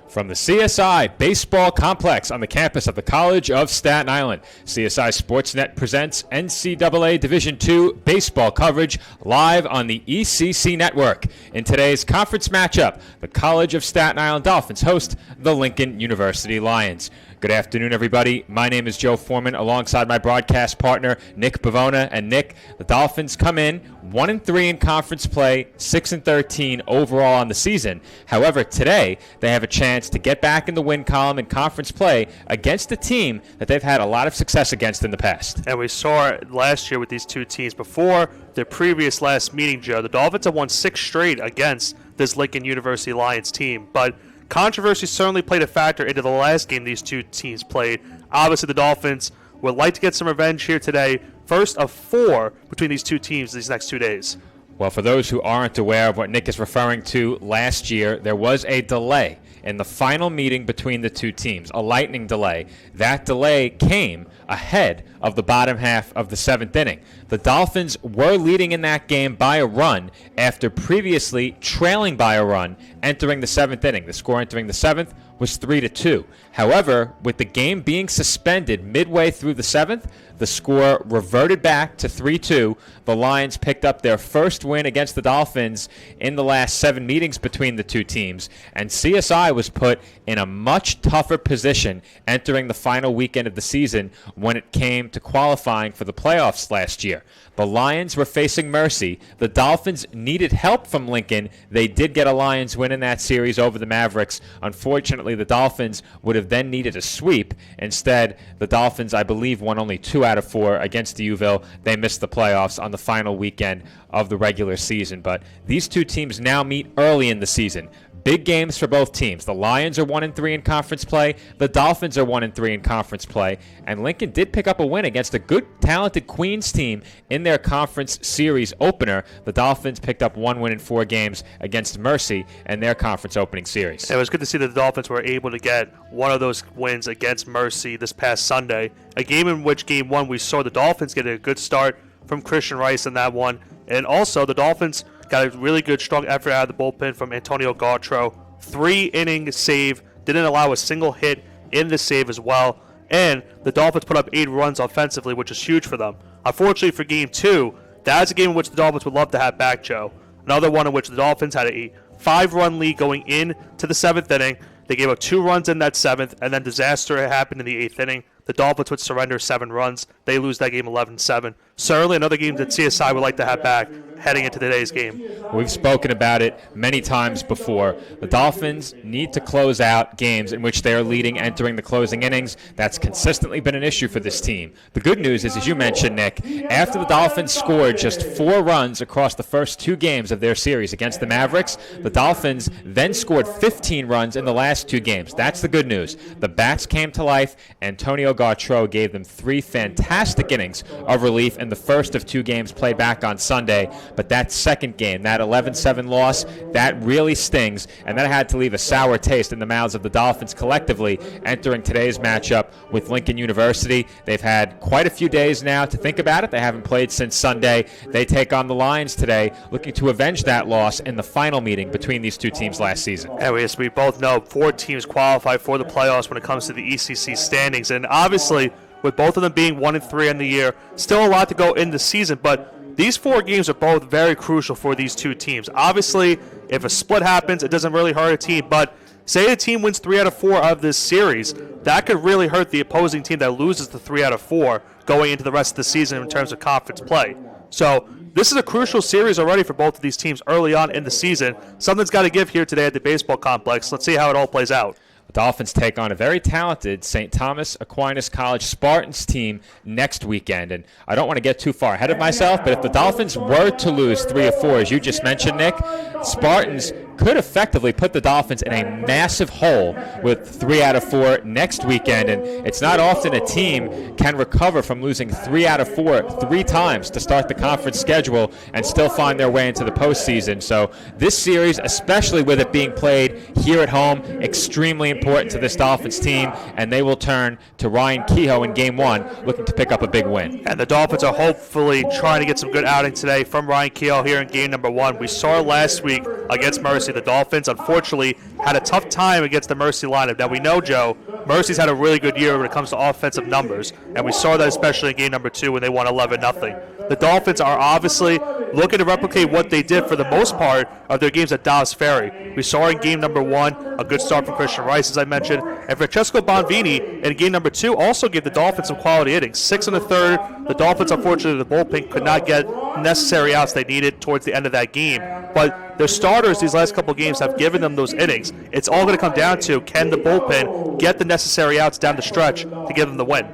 From the CSI Baseball Complex on the campus of the College of Staten Island, CSI Sportsnet presents NCAA Division II baseball coverage live on the ECC network. In today's conference matchup, the College of Staten Island Dolphins host the Lincoln University Lions. Good afternoon, everybody. My name is Joe Foreman, alongside my broadcast partner, Nick Bavona. And Nick, the Dolphins come in 1-3 in conference play, 6-13 overall on the season. However, today they have a chance to get back in the win column in conference play against a team that they've had a lot of success against in the past. And we saw it last year with these two teams. Before their previous last meeting, Joe, the Dolphins have won 6 straight against this Lincoln University Lions team. But controversy certainly played a factor into the last game these two teams played. Obviously, the Dolphins would like to get some revenge here today. First of 4 between these two teams these next 2 days. Well, for those who aren't aware of what Nick is referring to, last year there was a delay in the final meeting between the two teams, a lightning delay. That delay came ahead of the bottom half of the 7th inning. The Dolphins were leading in that game by a run after previously trailing by a run entering the 7th inning. The score entering the 7th was 3-2. However, with the game being suspended midway through the 7th, the score reverted back to 3-2. The Lions picked up their first win against the Dolphins in the last 7 meetings between the two teams, and CSI was put in a much tougher position entering the final weekend of the season when it came to qualifying for the playoffs last year. The Lions were facing Mercy. The Dolphins needed help from Lincoln. They did get a Lions win in that series over the Mavericks. Unfortunately, the Dolphins would have then needed a sweep. Instead, the Dolphins, I believe, won only 2 out of 4 against Uville. They missed the playoffs on the final weekend of the regular season. But these two teams now meet early in the season. Big games for both teams. The Lions are 1-3 in conference play. The Dolphins are 1-3 in conference play. And Lincoln did pick up a win against a good, talented Queens team in their conference series opener. The Dolphins picked up 1 win in 4 games against Mercy in their conference opening series. It was good to see that the Dolphins were able to get one of those wins against Mercy this past Sunday. A game in which game 1 we saw the Dolphins get a good start from Christian Rice in that one. And also the Dolphins got a really good, strong effort out of the bullpen from Antonio Gautreaux. 3-inning save, didn't allow a single hit in the save as well. And the Dolphins put up 8 runs offensively, which is huge for them. Unfortunately for Game 2, that's a game in which the Dolphins would love to have back, Joe. Another one in which the Dolphins had a 5-run lead going into the 7th inning. They gave up 2 runs in that 7th, and then disaster happened in the 8th inning. The Dolphins would surrender 7 runs. They lose that game 11-7. Certainly another game that CSI would like to have back heading into today's game. We've spoken about it many times before. The Dolphins need to close out games in which they are leading entering the closing innings. That's consistently been an issue for this team. The good news is, as you mentioned, Nick, after the Dolphins scored just 4 runs across the first 2 games of their series against the Mavericks, the Dolphins then scored 15 runs in the last 2 games. That's the good news. The bats came to life. Antonio Gautreaux gave them 3 fantastic innings of relief in the first of 2 games played back on Sunday. But that second game, that 11-7 loss, that really stings, and that had to leave a sour taste in the mouths of the Dolphins collectively entering today's matchup with Lincoln University. They've had quite a few days now to think about it. They haven't played since Sunday. They take on the Lions today, looking to avenge that loss in the final meeting between these two teams last season. And as we both know, 4 teams qualify for the playoffs when it comes to the ECC standings, and obviously, with both of them being 1-3 in the year, still a lot to go in the season, but these 4 games are both very crucial for these two teams. Obviously, if a split happens, it doesn't really hurt a team, but say a team wins 3 out of 4 of this series, that could really hurt the opposing team that loses the 3 out of 4 going into the rest of the season in terms of conference play. So this is a crucial series already for both of these teams early on in the season. Something's got to give here today at the baseball complex. Let's see how it all plays out. The Dolphins take on a very talented St. Thomas Aquinas College Spartans team next weekend. And I don't want to get too far ahead of myself, but if the Dolphins were to lose 3 of 4, as you just mentioned, Nick, Spartans could effectively put the Dolphins in a massive hole with 3 out of 4 next weekend. And it's not often a team can recover from losing 3 out of 4 3 times to start the conference schedule and still find their way into the postseason. So this series, especially with it being played here at home, extremely important to this Dolphins team, and they will turn to Ryan Kehoe in Game 1, looking to pick up a big win. And the Dolphins are hopefully trying to get some good outing today from Ryan Kehoe here in Game number 1. We saw last week against Mercy Mercy. The Dolphins, unfortunately, had a tough time against the Mercy lineup. Now, we know, Joe, Mercy's had a really good year when it comes to offensive numbers, and we saw that especially in game number 2 when they won 11-0. The Dolphins are obviously looking to replicate what they did for the most part of their games at Dobbs Ferry. We saw in game number 1 a good start from Christian Rice, as I mentioned, and Francesco Bonvini in game number 2 also gave the Dolphins some quality innings. 6 in the third. The Dolphins, unfortunately, the bullpen could not get necessary outs they needed towards the end of that game, but their starters these last couple games have given them those innings. It's all going to come down to, can the bullpen get the necessary outs down the stretch to give them the win?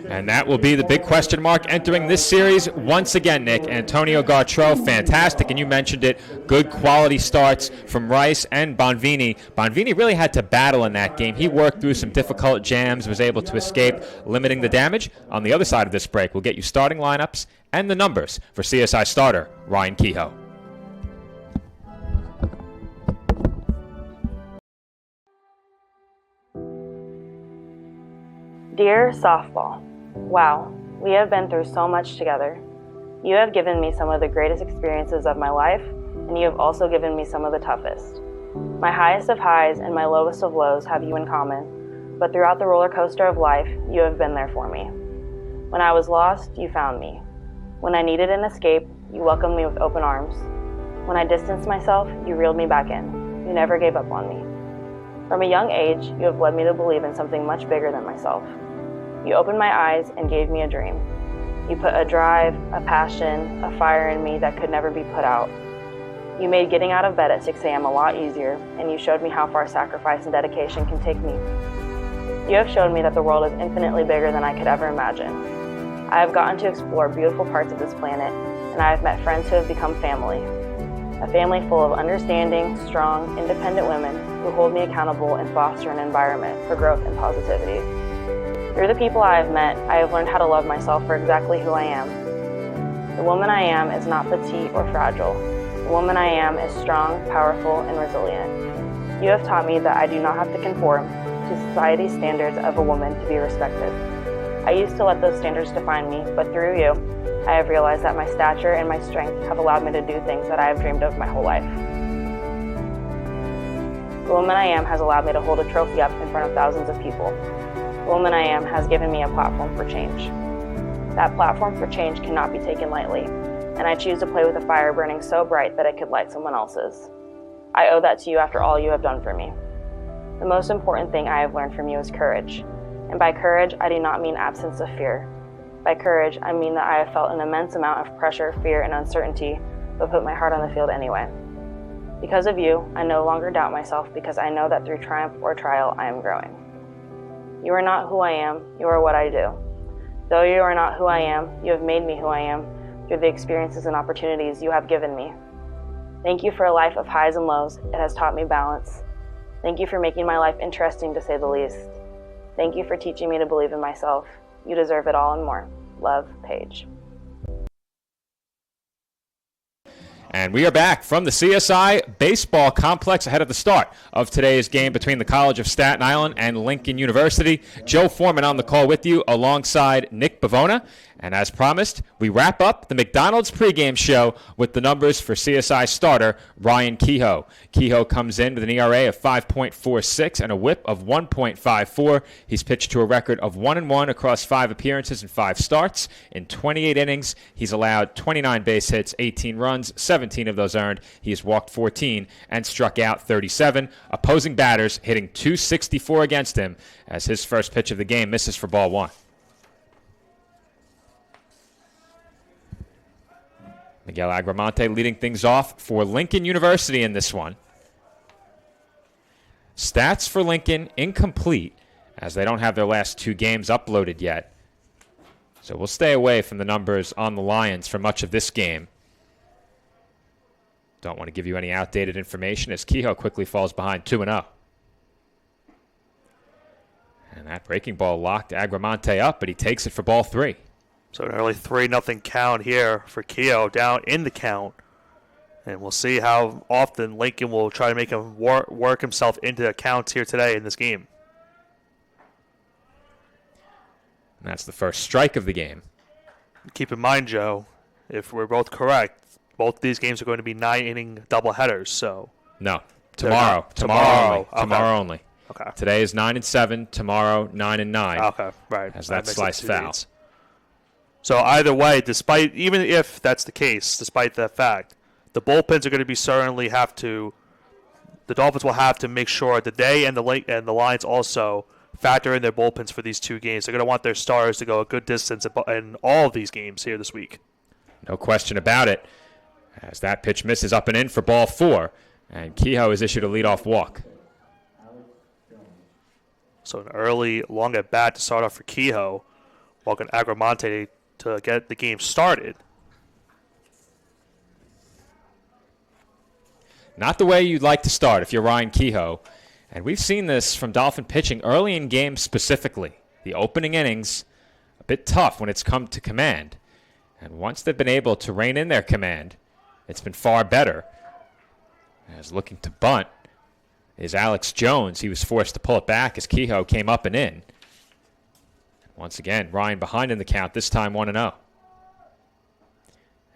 And that will be the big question mark entering this series. Once again, Nick, Antonio Gautreau, fantastic, and you mentioned it, good quality starts from Rice and Bonvini. Bonvini really had to battle in that game. He worked through some difficult jams, was able to escape, limiting the damage. On the other side of this break, we'll get you starting lineups and the numbers for CSI starter Ryan Kehoe. Dear Softball, wow, we have been through so much together. You have given me some of the greatest experiences of my life, and you have also given me some of the toughest. My highest of highs and my lowest of lows have you in common, but throughout the roller coaster of life, you have been there for me. When I was lost, you found me. When I needed an escape, you welcomed me with open arms. When I distanced myself, you reeled me back in. You never gave up on me. From a young age, you have led me to believe in something much bigger than myself. You opened my eyes and gave me a dream. You put a drive, a passion, a fire in me that could never be put out. You made getting out of bed at 6 a.m. a lot easier, and you showed me how far sacrifice and dedication can take me. You have shown me that the world is infinitely bigger than I could ever imagine. I have gotten to explore beautiful parts of this planet, and I have met friends who have become family. A family full of understanding, strong, independent women who hold me accountable and foster an environment for growth and positivity. Through the people I have met, I have learned how to love myself for exactly who I am. The woman I am is not petite or fragile. The woman I am is strong, powerful, and resilient. You have taught me that I do not have to conform to society's standards of a woman to be respected. I used to let those standards define me, but through you, I have realized that my stature and my strength have allowed me to do things that I have dreamed of my whole life. The woman I am has allowed me to hold a trophy up in front of thousands of people. The woman I am has given me a platform for change. That platform for change cannot be taken lightly, and I choose to play with a fire burning so bright that it could light someone else's. I owe that to you after all you have done for me. The most important thing I have learned from you is courage. And by courage, I do not mean absence of fear. By courage, I mean that I have felt an immense amount of pressure, fear, and uncertainty, but put my heart on the field anyway. Because of you, I no longer doubt myself because I know that through triumph or trial, I am growing. You are not who I am, you are what I do. Though you are not who I am, you have made me who I am through the experiences and opportunities you have given me. Thank you for a life of highs and lows. It has taught me balance. Thank you for making my life interesting, to say the least. Thank you for teaching me to believe in myself. You deserve it all and more. Love, Paige. And we are back from the CSI Baseball Complex ahead of the start of today's game between the College of Staten Island and Lincoln University. Joe Foreman on the call with you alongside Nick Bavona. And as promised, we wrap up the McDonald's pregame show with the numbers for CSI starter Ryan Kehoe. Kehoe comes in with an ERA of 5.46 and a whip of 1.54. He's pitched to a record of 1-1 across 5 appearances and 5 starts. In 28 innings, he's allowed 29 base hits, 18 runs, 17 of those earned. He has walked 14 and struck out 37. Opposing batters hitting .264 against him as his first pitch of the game misses for ball 1. Miguel Agramonte leading things off for Lincoln University in this one. Stats for Lincoln incomplete as they don't have their last 2 games uploaded yet. So we'll stay away from the numbers on the Lions for much of this game. Don't want to give you any outdated information as Kehoe quickly falls behind 2-0. And that breaking ball locked Agramonte up, but he takes it for ball 3. So an early 3-0 count here for Kehoe down in the count. And we'll see how often Lincoln will try to make him work himself into accounts here today in this game. And that's the first strike of the game. Keep in mind, Joe, if we're both correct, both these games are going to be 9-inning doubleheaders. So No, They're tomorrow. not. Tomorrow only. Okay. Tomorrow only. Okay. Today is 9-7. Tomorrow 9-9. Okay, right. As That that makes slice it 2 foul. dates. So either way, even if that's the case, despite that fact, the bullpens are going to be the Dolphins will have to make sure that they and the Lions also factor in their bullpens for these 2 games. They're going to want their stars to go a good distance in all of these games here this week. No question about it. As that pitch misses up and in for ball 4. And Kehoe is issued a leadoff walk. So an early, long at bat to start off for Kehoe, walking Agramonte to get the game started. Not the way you'd like to start if you're Ryan Kehoe. And we've seen this from Dolphin pitching early in games specifically. The opening innings, a bit tough when it's come to command. And once they've been able to rein in their command, it's been far better. As looking to bunt is Alex Jones. He was forced to pull it back as Kehoe came up and in. Once again, Ryan behind in the count, this time 1-0.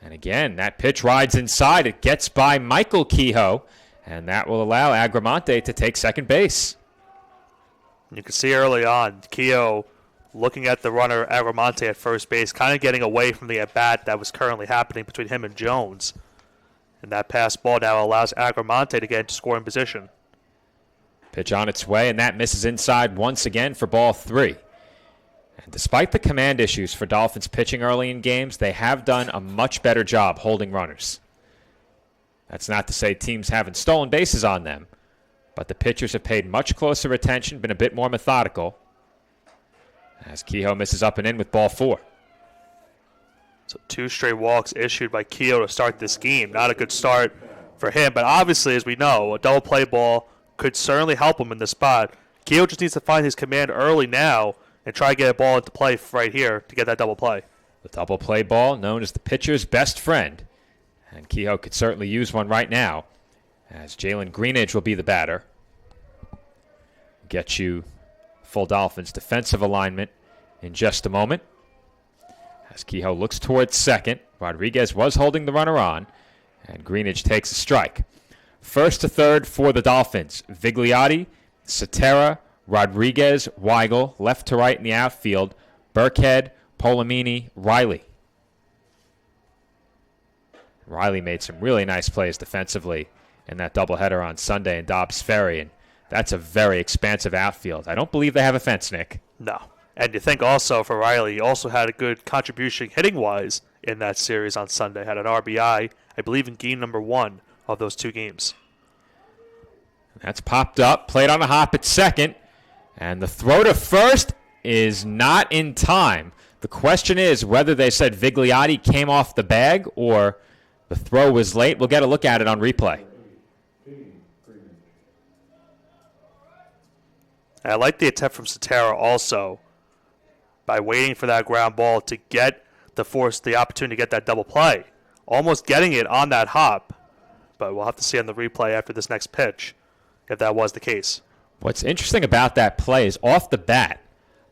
And again, that pitch rides inside. It gets by Michael Kehoe, and that will allow Agramonte to take second base. You can see early on, Kehoe looking at the runner Agramonte at first base, kind of getting away from the at-bat that was currently happening between him and Jones. And that pass ball now allows Agramonte to get into scoring position. Pitch on its way, and that misses inside once again for ball 3. And despite the command issues for Dolphins pitching early in games, they have done a much better job holding runners. That's not to say teams haven't stolen bases on them, but the pitchers have paid much closer attention, been a bit more methodical, as Kehoe misses up and in with ball 4. So 2 straight walks issued by Kehoe to start this game. Not a good start for him, but obviously, as we know, a double play ball could certainly help him in this spot. Kehoe just needs to find his command early now and try to get a ball into play right here to get that double play. The double play ball, known as the pitcher's best friend. And Kehoe could certainly use one right now, as Jalen Greenidge will be the batter. Get you full Dolphins defensive alignment in just a moment. As Kehoe looks towards second, Rodriguez was holding the runner on, and Greenidge takes a strike. First to third for the Dolphins, Vigliotti, Cetera, Rodriguez, Weigel, left to right in the outfield, Burkhead, Polamini, Riley. Riley made some really nice plays defensively in that doubleheader on Sunday in Dobbs Ferry, and that's a very expansive outfield. I don't believe they have a fence, Nick. No. And you think also for Riley, he also had a good contribution hitting-wise in that series on Sunday. Had an RBI, I believe, in game number 1 of those 2 games. That's popped up, played on a hop at second, and the throw to first is not in time. The question is whether they said Vigliotti came off the bag or the throw was late. We'll get a look at it on replay. And I like the attempt from Cetera also by waiting for that ground ball to get the opportunity to get that double play. Almost getting it on that hop, but we'll have to see on the replay after this next pitch if that was the case. What's interesting about that play is off the bat,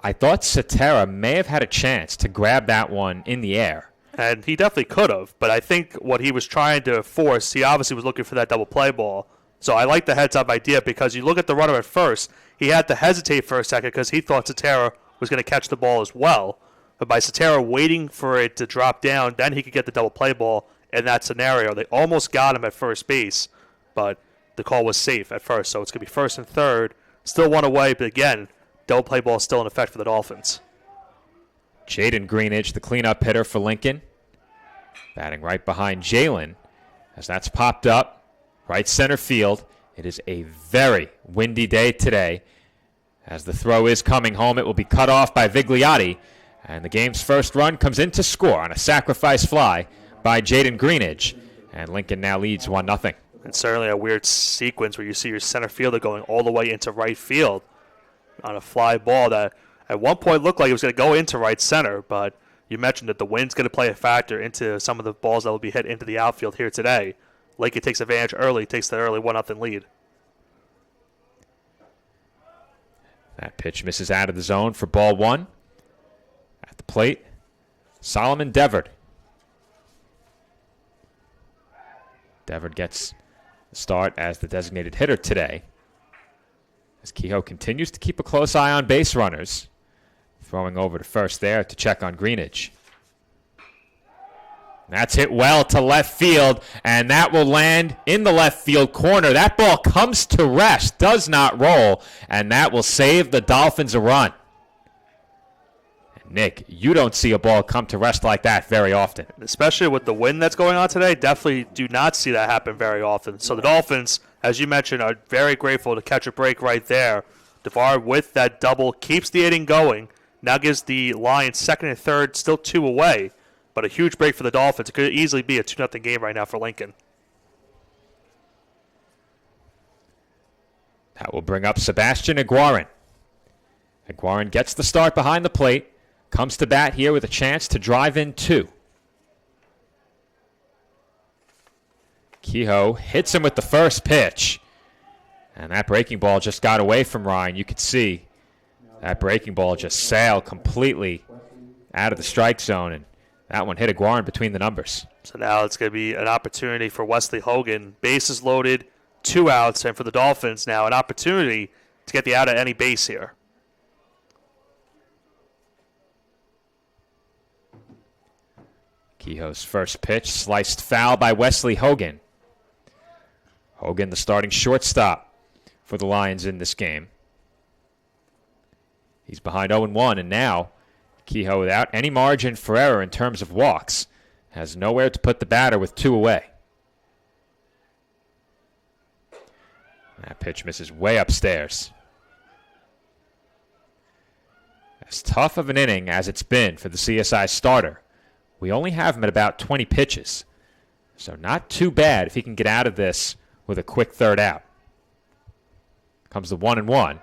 I thought Cetera may have had a chance to grab that one in the air. And he definitely could have, but I think what he was trying to force, he obviously was looking for that double play ball. So I like the heads-up idea because you look at the runner at first, he had to hesitate for a second because he thought Cetera was going to catch the ball as well. But by Cetera waiting for it to drop down, then he could get the double play ball in that scenario. They almost got him at first base, but the call was safe at first. So it's going to be first and third. Still one away, but again, double play ball is still in effect for the Dolphins. Jaden Greenidge, the cleanup hitter for Lincoln, batting right behind Jalen, as that's popped up, right center field. It is a very windy day today. As the throw is coming home, it will be cut off by Vigliotti, and the game's first run comes in to score on a sacrifice fly by Jaden Greenidge, and Lincoln now leads 1-0. And certainly a weird sequence where you see your center fielder going all the way into right field on a fly ball that at one point looked like it was going to go into right center, but you mentioned that the wind's going to play a factor into some of the balls that will be hit into the outfield here today. Lincoln takes advantage early, takes that early 1-0 lead. That pitch misses out of the zone for ball 1. At the plate, Solomon Devard. Devard gets start as the designated hitter today. As Kehoe continues to keep a close eye on base runners. Throwing over to first there to check on Greenidge. That's hit well to left field, and that will land in the left field corner. That ball comes to rest, does not roll, and that will save the Dolphins a run. And Nick, you don't see a ball come to rest like that very often. Especially with the wind that's going on today, definitely do not see that happen very often. So the Dolphins, as you mentioned, are very grateful to catch a break right there. DeVar with that double keeps the inning going. Now gives the Lions second and third, still 2 away. But a huge break for the Dolphins. It could easily be a 2-0 game right now for Lincoln. That will bring up Sebastian Iguaran. Iguaran gets the start behind the plate. Comes to bat here with a chance to drive in 2. Kehoe hits him with the first pitch. And that breaking ball just got away from Ryan. You could see that breaking ball just sailed completely out of the strike zone. And that one hit Iguaran between the numbers. So now it's going to be an opportunity for Wesley Hogan. Bases loaded, 2 outs, and for the Dolphins now an opportunity to get the out at any base here. Kehoe's first pitch sliced foul by Wesley Hogan. Hogan, the starting shortstop for the Lions in this game. He's behind 0-1, and now Kehoe, without any margin for error in terms of walks, has nowhere to put the batter with 2 away. That pitch misses way upstairs. As tough of an inning as it's been for the CSI starter, we only have him at about 20 pitches. So not too bad if he can get out of this with a quick third out. Comes the 1-1.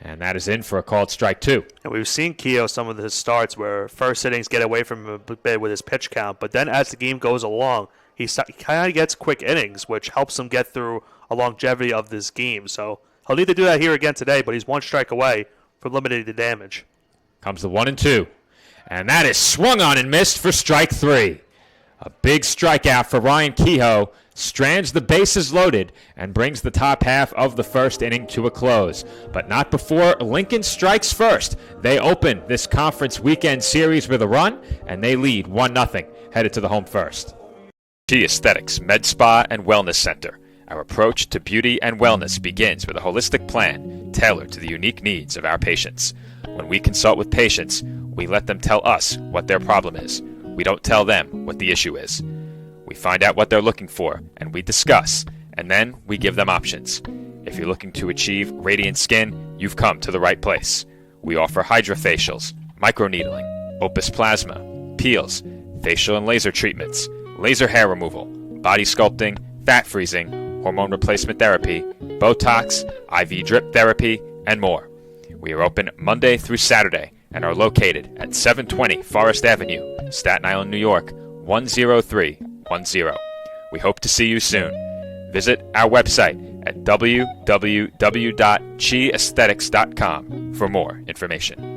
And that is in for a called strike 2. And we've seen Kehoe some of his starts where first innings get away from him a bit with his pitch count, but then as the game goes along, he kind of gets quick innings, which helps him get through a longevity of this game. So he'll need to do that here again today, but he's 1 strike away from limiting the damage. Comes the 1-2. And that is swung on and missed for strike 3. A big strikeout for Ryan Kehoe. Strands the bases loaded and brings the top half of the first inning to a close. But not before Lincoln strikes first. They open this conference weekend series with a run, and they lead 1-0, headed to the home first. Chi Aesthetics Med Spa and Wellness Center. Our approach to beauty and wellness begins with a holistic plan tailored to the unique needs of our patients. When we consult with patients, we let them tell us what their problem is. We don't tell them what the issue is. We find out what they're looking for, and we discuss, and then we give them options. If you're looking to achieve radiant skin, you've come to the right place. We offer hydrofacials, microneedling, Opus Plasma, peels, facial and laser treatments, laser hair removal, body sculpting, fat freezing, hormone replacement therapy, Botox, IV drip therapy, and more. We are open Monday through Saturday and are located at 720 Forest Avenue, Staten Island, New York, 10310. We hope to see you soon. Visit our website at www.chiaesthetics.com for more information.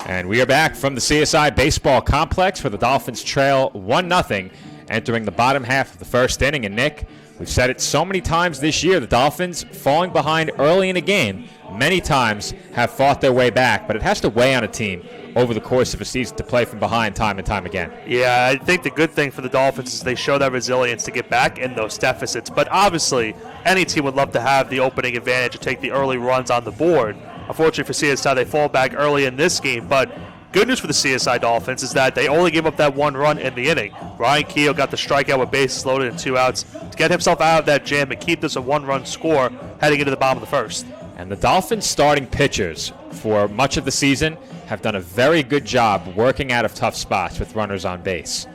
And we are back from the CSI Baseball Complex where the Dolphins trail 1-0 entering the bottom half of the first inning. And Nick, we've said it so many times this year, the Dolphins falling behind early in a game many times have fought their way back, but it has to weigh on a team over the course of a season to play from behind time and time again. Yeah, I think the good thing for the Dolphins is they show that resilience to get back in those deficits. But obviously, any team would love to have the opening advantage and take the early runs on the board. Unfortunately for CSI, they fall back early in this game, but Good news for the CSI Dolphins is that they only gave up that 1 run in the inning. Ryan Keogh got the strikeout with bases loaded and 2 outs to get himself out of that jam and keep this a 1-run score heading into the bottom of the first. And the Dolphins starting pitchers for much of the season have done a very good job working out of tough spots with runners on base.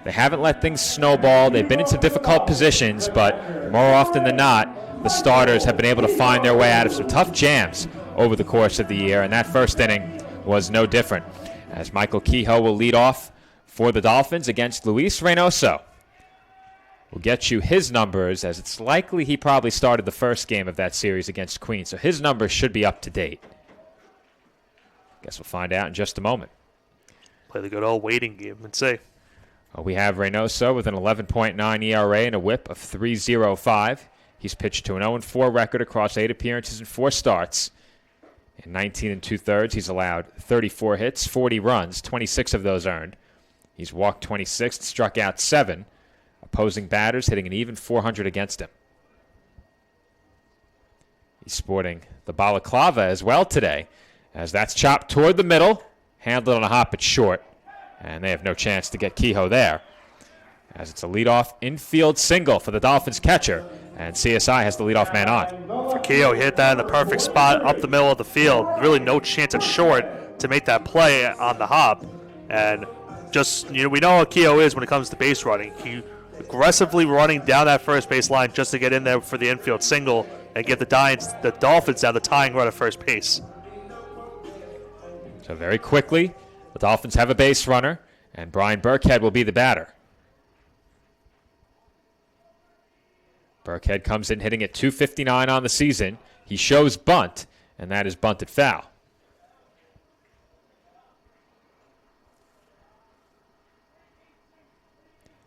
They haven't let things snowball. They've been in some difficult positions, but more often than not, the starters have been able to find their way out of some tough jams over the course of the year, and that first inning was no different, as Michael Kehoe will lead off for the Dolphins against Luis Reynoso. We'll get you his numbers, as it's likely he probably started the first game of that series against Queens, so his numbers should be up to date. Guess we'll find out in just a moment. Play the good old waiting game and see. We have Reynoso with an 11.9 ERA and a whip of 3.05. He's pitched to an 0-4 record across 8 appearances and 4 starts. In 19 2/3, he's allowed 34 hits, 40 runs, 26 of those earned. He's walked 26, struck out 7. Opposing batters hitting an even 400 against him. He's sporting the balaclava as well today, as that's chopped toward the middle, handled on a hop at short, and they have no chance to get Kehoe there, as it's a leadoff infield single for the Dolphins catcher, and CSI has the leadoff man on. For Kehoe, he hit that in the perfect spot up the middle of the field. Really no chance at short to make that play on the hop, and just, we know how Kehoe is when it comes to base running. He aggressively running down that first base line just to get in there for the infield single and get the Dolphins down the tying run at first base. So very quickly, the Dolphins have a base runner, and Brian Burkhead will be the batter. Burkhead comes in hitting at .259 on the season. He shows bunt, and that is bunted foul.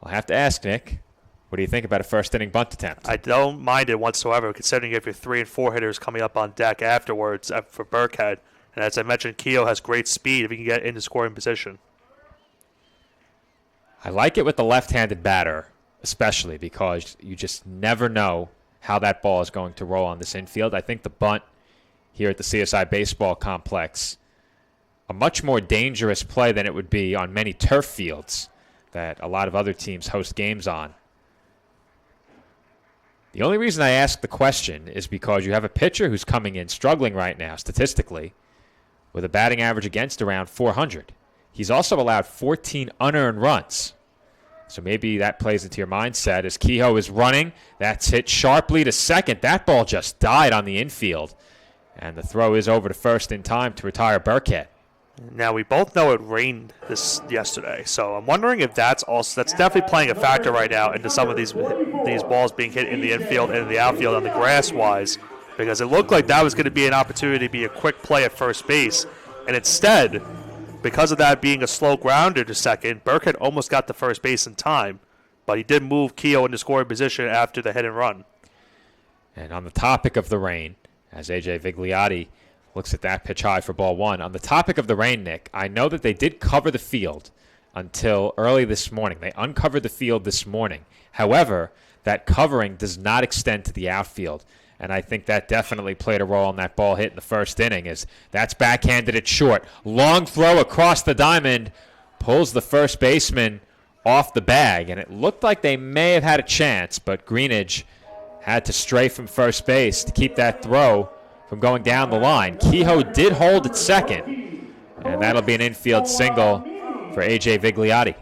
I'll have to ask Nick, what do you think about a first-inning bunt attempt? I don't mind it whatsoever, considering you have your 3 and 4 hitters coming up on deck afterwards for Burkhead. And as I mentioned, Kehoe has great speed if he can get into scoring position. I like it with the left-handed batter, especially because you just never know how that ball is going to roll on this infield. I think the bunt here at the CSI Baseball Complex, a much more dangerous play than it would be on many turf fields that a lot of other teams host games on. The only reason I ask the question is because you have a pitcher who's coming in struggling right now statistically with a batting average against around 400. He's also allowed 14 unearned runs. So maybe that plays into your mindset as Kehoe is running. That's hit sharply to second. That ball just died on the infield. And the throw is over to first in time to retire Burkhead. Now, we both know it rained yesterday, so I'm wondering if that's definitely playing a factor right now into some of these balls being hit in the infield and in the outfield on the grass-wise, because it looked like that was going to be an opportunity to be a quick play at first base, and instead, because of that being a slow grounder to second, Burkhead almost got to first base in time, but he did move Kehoe into scoring position after the hit and run. And on the topic of the rain, as A.J. Vigliotti looks at that pitch high for ball 1. On the topic of the rain, Nick, I know that they did cover the field until early this morning. They uncovered the field this morning. However, that covering does not extend to the outfield. And I think that definitely played a role in that ball hit in the first inning, as that's backhanded at short. Long throw across the diamond, pulls the first baseman off the bag. And it looked like they may have had a chance, but Greenidge had to stray from first base to keep that throw from going down the line. Kehoe did hold at second, and that'll be an infield single for A.J. Vigliotti.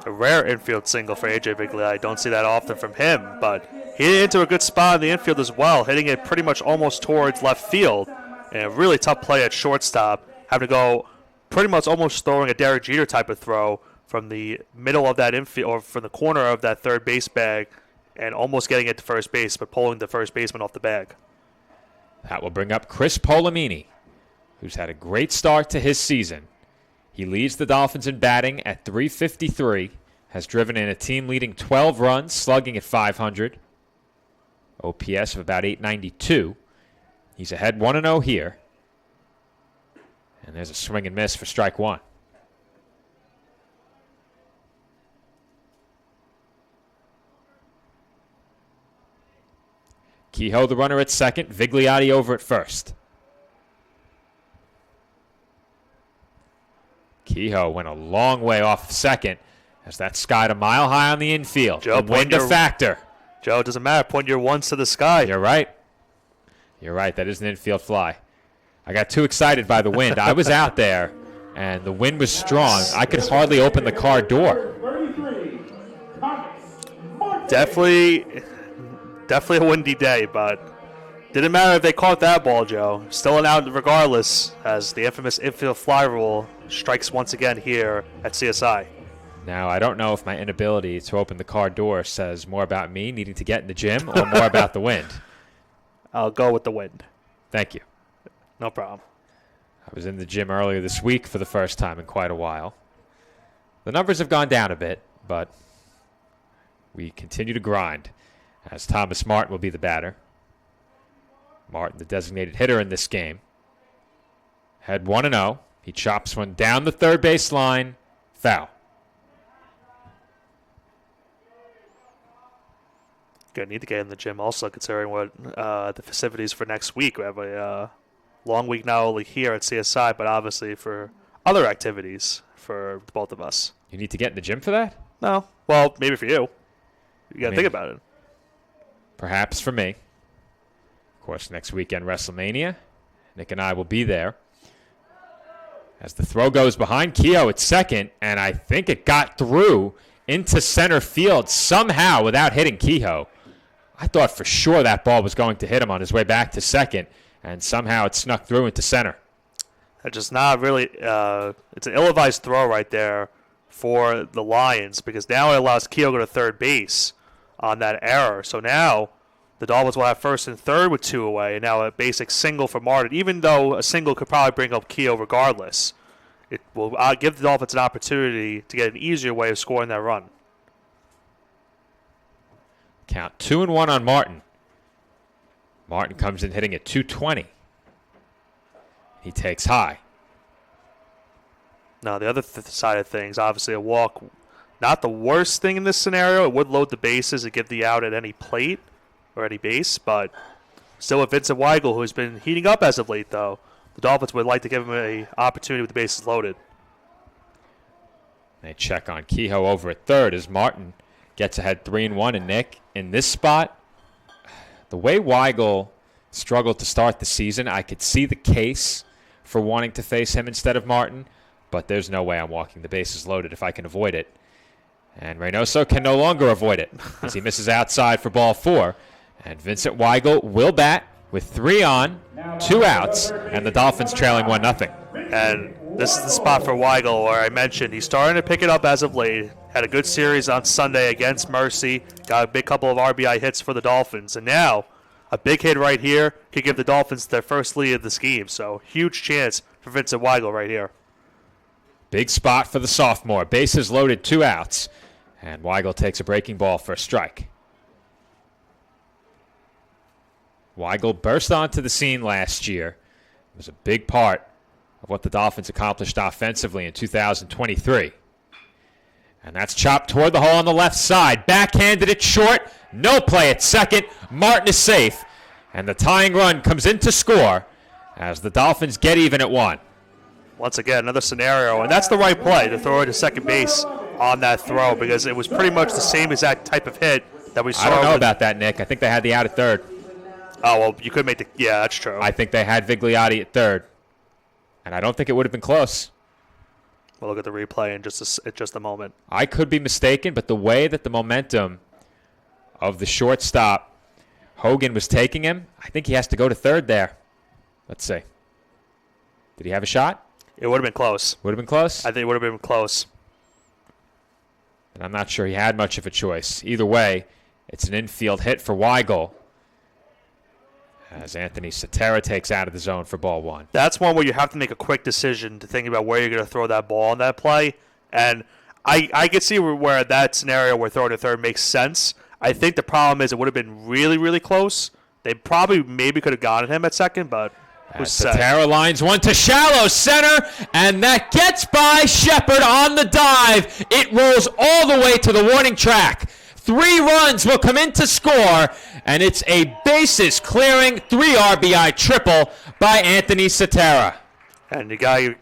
A rare infield single for A.J. Vigliotti. Don't see that often from him, but he hit into a good spot in the infield as well, hitting it pretty much almost towards left field. And a really tough play at shortstop, having to go pretty much almost throwing a Derek Jeter type of throw from the middle of that infield, or from the corner of that third base bag, and almost getting it to first base, but pulling the first baseman off the bag. That will bring up Chris Polamini, who's had a great start to his season. He leads the Dolphins in batting at .353, has driven in a team-leading 12 runs, slugging at .500, OPS of about .892. He's ahead 1-0 here. And there's a swing and miss for strike 1. Kehoe, the runner at second. Vigliotti over at first. Kehoe went a long way off second as that skied a mile high on the infield. Joe, The wind a factor. Joe, it doesn't matter. Point your ones to the sky. You're right. You're right. That is an infield fly. I got too excited by the wind. I was out there, and the wind was strong. I could hardly open the car door. Definitely a windy day, but didn't matter if they caught that ball, Joe. Still an out regardless, as the infamous infield fly rule strikes once again here at CSI. Now, I don't know if my inability to open the car door says more about me needing to get in the gym or more about the wind. I'll go with the wind. Thank you. No problem. I was in the gym earlier this week for the first time in quite a while. The numbers have gone down a bit, but we continue to grind as Thomas Martin will be the batter. Martin, the designated hitter in this game. Head 1-0. He chops one down the third base line. Foul. Gonna need to get in the gym also, considering what the festivities for next week. We have a long week not only here at CSI, but obviously for other activities for both of us. You need to get in the gym for that? No. Well, maybe for you. You gotta think about it. Perhaps for me. Of course, next weekend, WrestleMania. Nick and I will be there. As the throw goes behind Kehoe at second, and I think it got through into center field somehow without hitting Kehoe. I thought for sure that ball was going to hit him on his way back to second, and somehow it snuck through into center. That's just not really it's an ill-advised throw right there for the Lions, because now it allows Kehoe to go to third base on that error. So now the Dolphins will have first and third with 2 away, and now a basic single for Martin, even though a single could probably bring up Kehoe regardless. It will give the Dolphins an opportunity to get an easier way of scoring that run. Count 2-1 on Martin. Martin comes in hitting at 220. He takes high. Now, the other side of things, obviously a walk, not the worst thing in this scenario. It would load the bases and give the out at any plate or any base, but still with Vincent Weigel, who's been heating up as of late, though, the Dolphins would like to give him an opportunity with the bases loaded. They check on Kehoe over at third as Martin gets ahead 3-1. And Nick, in this spot, the way Weigel struggled to start the season, I could see the case for wanting to face him instead of Martin, but there's no way I'm walking the bases loaded if I can avoid it. And Reynoso can no longer avoid it as he misses outside for ball 4. And Vincent Weigel will bat with 3 on, 2 outs, and the Dolphins trailing 1-0. And this is the spot for Weigel where I mentioned he's starting to pick it up as of late. Had a good series on Sunday against Mercy. Got a big couple of RBI hits for the Dolphins. And now a big hit right here could give the Dolphins their first lead of the game. So huge chance for Vincent Weigel right here. Big spot for the sophomore. Bases loaded, 2 outs. And Weigel takes a breaking ball for a strike. Weigel burst onto the scene last year. It was a big part of what the Dolphins accomplished offensively in 2023. And that's chopped toward the hole on the left side. Backhanded it short. No play at second. Martin is safe. And the tying run comes in to score as the Dolphins get even at 1. Once again, another scenario. And that's the right play to throw it to second base on that throw, because it was pretty much the same exact type of hit that we saw. I don't know about that, Nick. I think they had the out at third. Oh, well, you could make the... Yeah, that's true. I think they had Vigliotti at third. And I don't think it would have been close. We'll look at the replay in just a moment. I could be mistaken, but the way that the momentum of the shortstop, Hogan, was taking him, I think he has to go to third there. Let's see. Did he have a shot? It would have been close. Would have been close? I think it would have been close. And I'm not sure he had much of a choice. Either way, it's an infield hit for Weigel as Anthony Cetera takes out of the zone for ball 1. That's one where you have to make a quick decision to think about where you're going to throw that ball on that play. And I could see where that scenario where throwing to third makes sense. I think the problem is it would have been really, really close. They probably maybe could have gotten him at second, but who's set? Cetera lines one to shallow center, and that gets by Shepard on the dive. It rolls all the way to the warning track. 3 runs will come in to score, and it's a bases-clearing 3 RBI triple by Anthony Cetera. And the guy,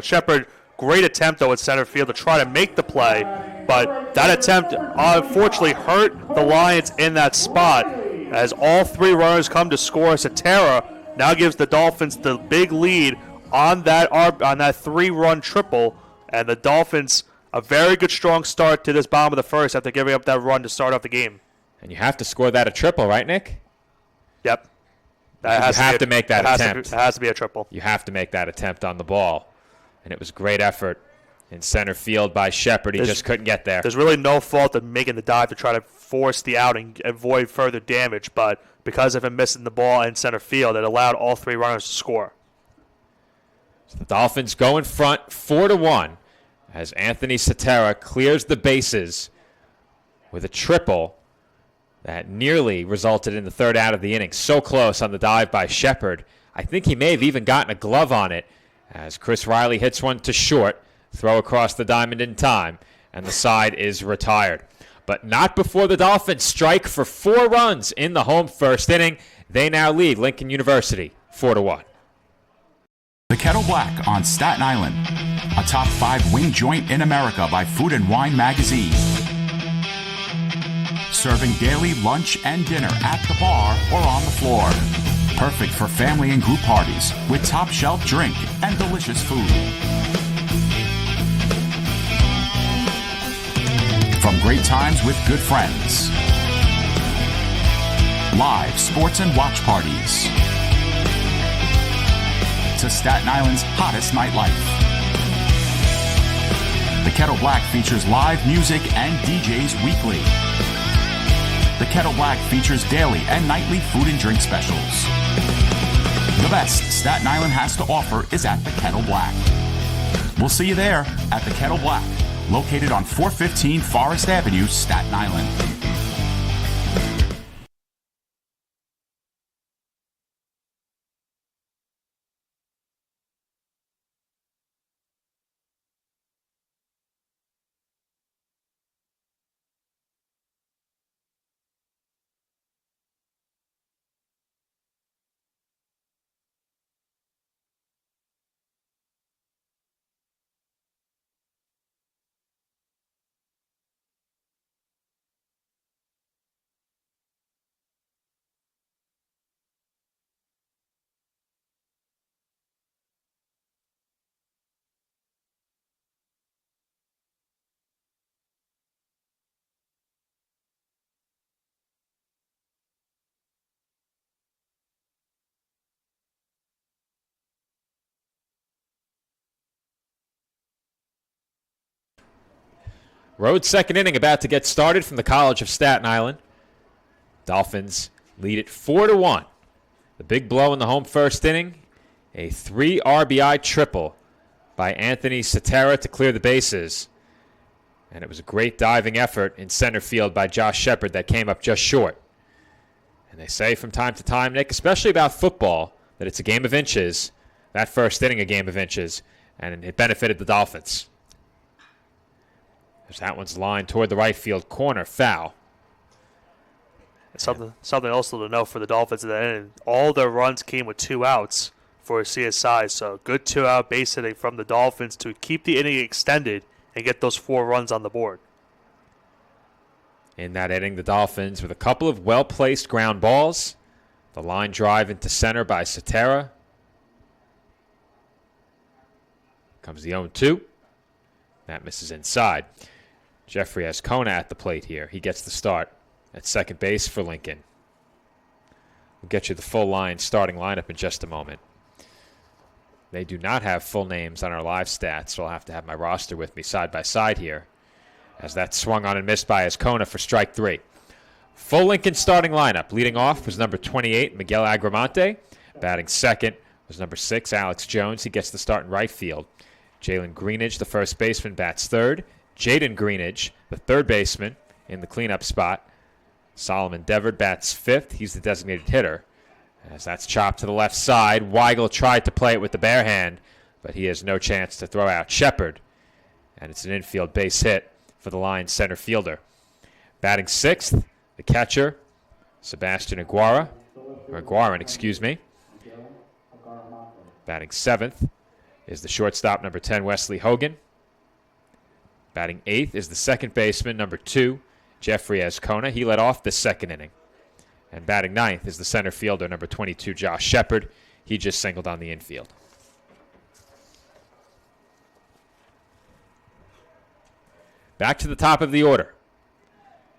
Shepard Great attempt, though, at center field to try to make the play, but that attempt unfortunately hurt the Lions in that spot as all 3 runners come to score. Cetera now gives the Dolphins the big lead on that 3-run triple, and the Dolphins a very good strong start to this bottom of the first after giving up that run to start off the game. And you have to score that a triple, right, Nick? Yep. You have to make that attempt. It has to be a triple. You have to make that attempt on the ball. And it was great effort in center field by Shepard. He just couldn't get there. There's really no fault in making the dive to try to force the out and avoid further damage, but because of him missing the ball in center field, it allowed all 3 runners to score. So the Dolphins go in front 4-1 as Anthony Cetera clears the bases with a triple that nearly resulted in the 3rd out of the inning. So close on the dive by Shepard. I think he may have even gotten a glove on it as Chris Riley hits one to short, throw across the diamond in time, and the side is retired. But not before the Dolphins strike for 4 runs in the home first inning. They now lead Lincoln University 4-1. The Kettle Black on Staten Island, a top 5 wing joint in America by Food and Wine magazine. Serving daily lunch and dinner at the bar or on the floor. Perfect for family and group parties with top shelf drink and delicious food. From great times with good friends. Live sports and watch parties. To Staten Island's hottest nightlife. The Kettle Black features live music and DJs weekly. The Kettle Black features daily and nightly food and drink specials. The best Staten Island has to offer is at the Kettle Black. We'll see you there at the Kettle Black, located on 415 Forest Avenue, Staten Island. Road second inning about to get started from the College of Staten Island. Dolphins lead it 4-1. The big blow in the home first inning, a 3 RBI triple by Anthony Cetera to clear the bases. And it was a great diving effort in center field by Josh Shepard that came up just short. And they say from time to time, Nick, especially about football, that it's a game of inches. That first inning, a game of inches, and it benefited the Dolphins. That one's lined toward the right field corner, foul. Something also to know for the Dolphins at the end, all their runs came with 2 outs for CSI, so good 2-out base hitting from the Dolphins to keep the inning extended and get those 4 runs on the board. In that inning, the Dolphins with a couple of well-placed ground balls. The line drive into center by Cetera. Comes the 0-2. That misses inside. Jeffrey Ascona at the plate here. He gets the start at second base for Lincoln. We'll get you the full line starting lineup in just a moment. They do not have full names on our live stats, so I'll have to have my roster with me side by side here, as that swung on and missed by Ascona for strike 3. Full Lincoln starting lineup. Leading off was number 28, Miguel Agramonte. Batting second was number 6, Alex Jones. He gets the start in right field. Jalen Greenidge, the first baseman, bats third. Jaden Greenidge, the third baseman, in the cleanup spot. Solomon Devard bats fifth. He's the designated hitter. As that's chopped to the left side, Weigel tried to play it with the bare hand, but he has no chance to throw out Shepard. And it's an infield base hit for the Lions center fielder. Batting sixth, the catcher, Sebastian Aguarin. Batting seventh is the shortstop, number 10, Wesley Hogan. Batting 8th is the second baseman, number 2, Jeffrey Azcona. He led off the second inning. And batting 9th is the center fielder, number 22, Josh Shepard. He just singled on the infield. Back to the top of the order.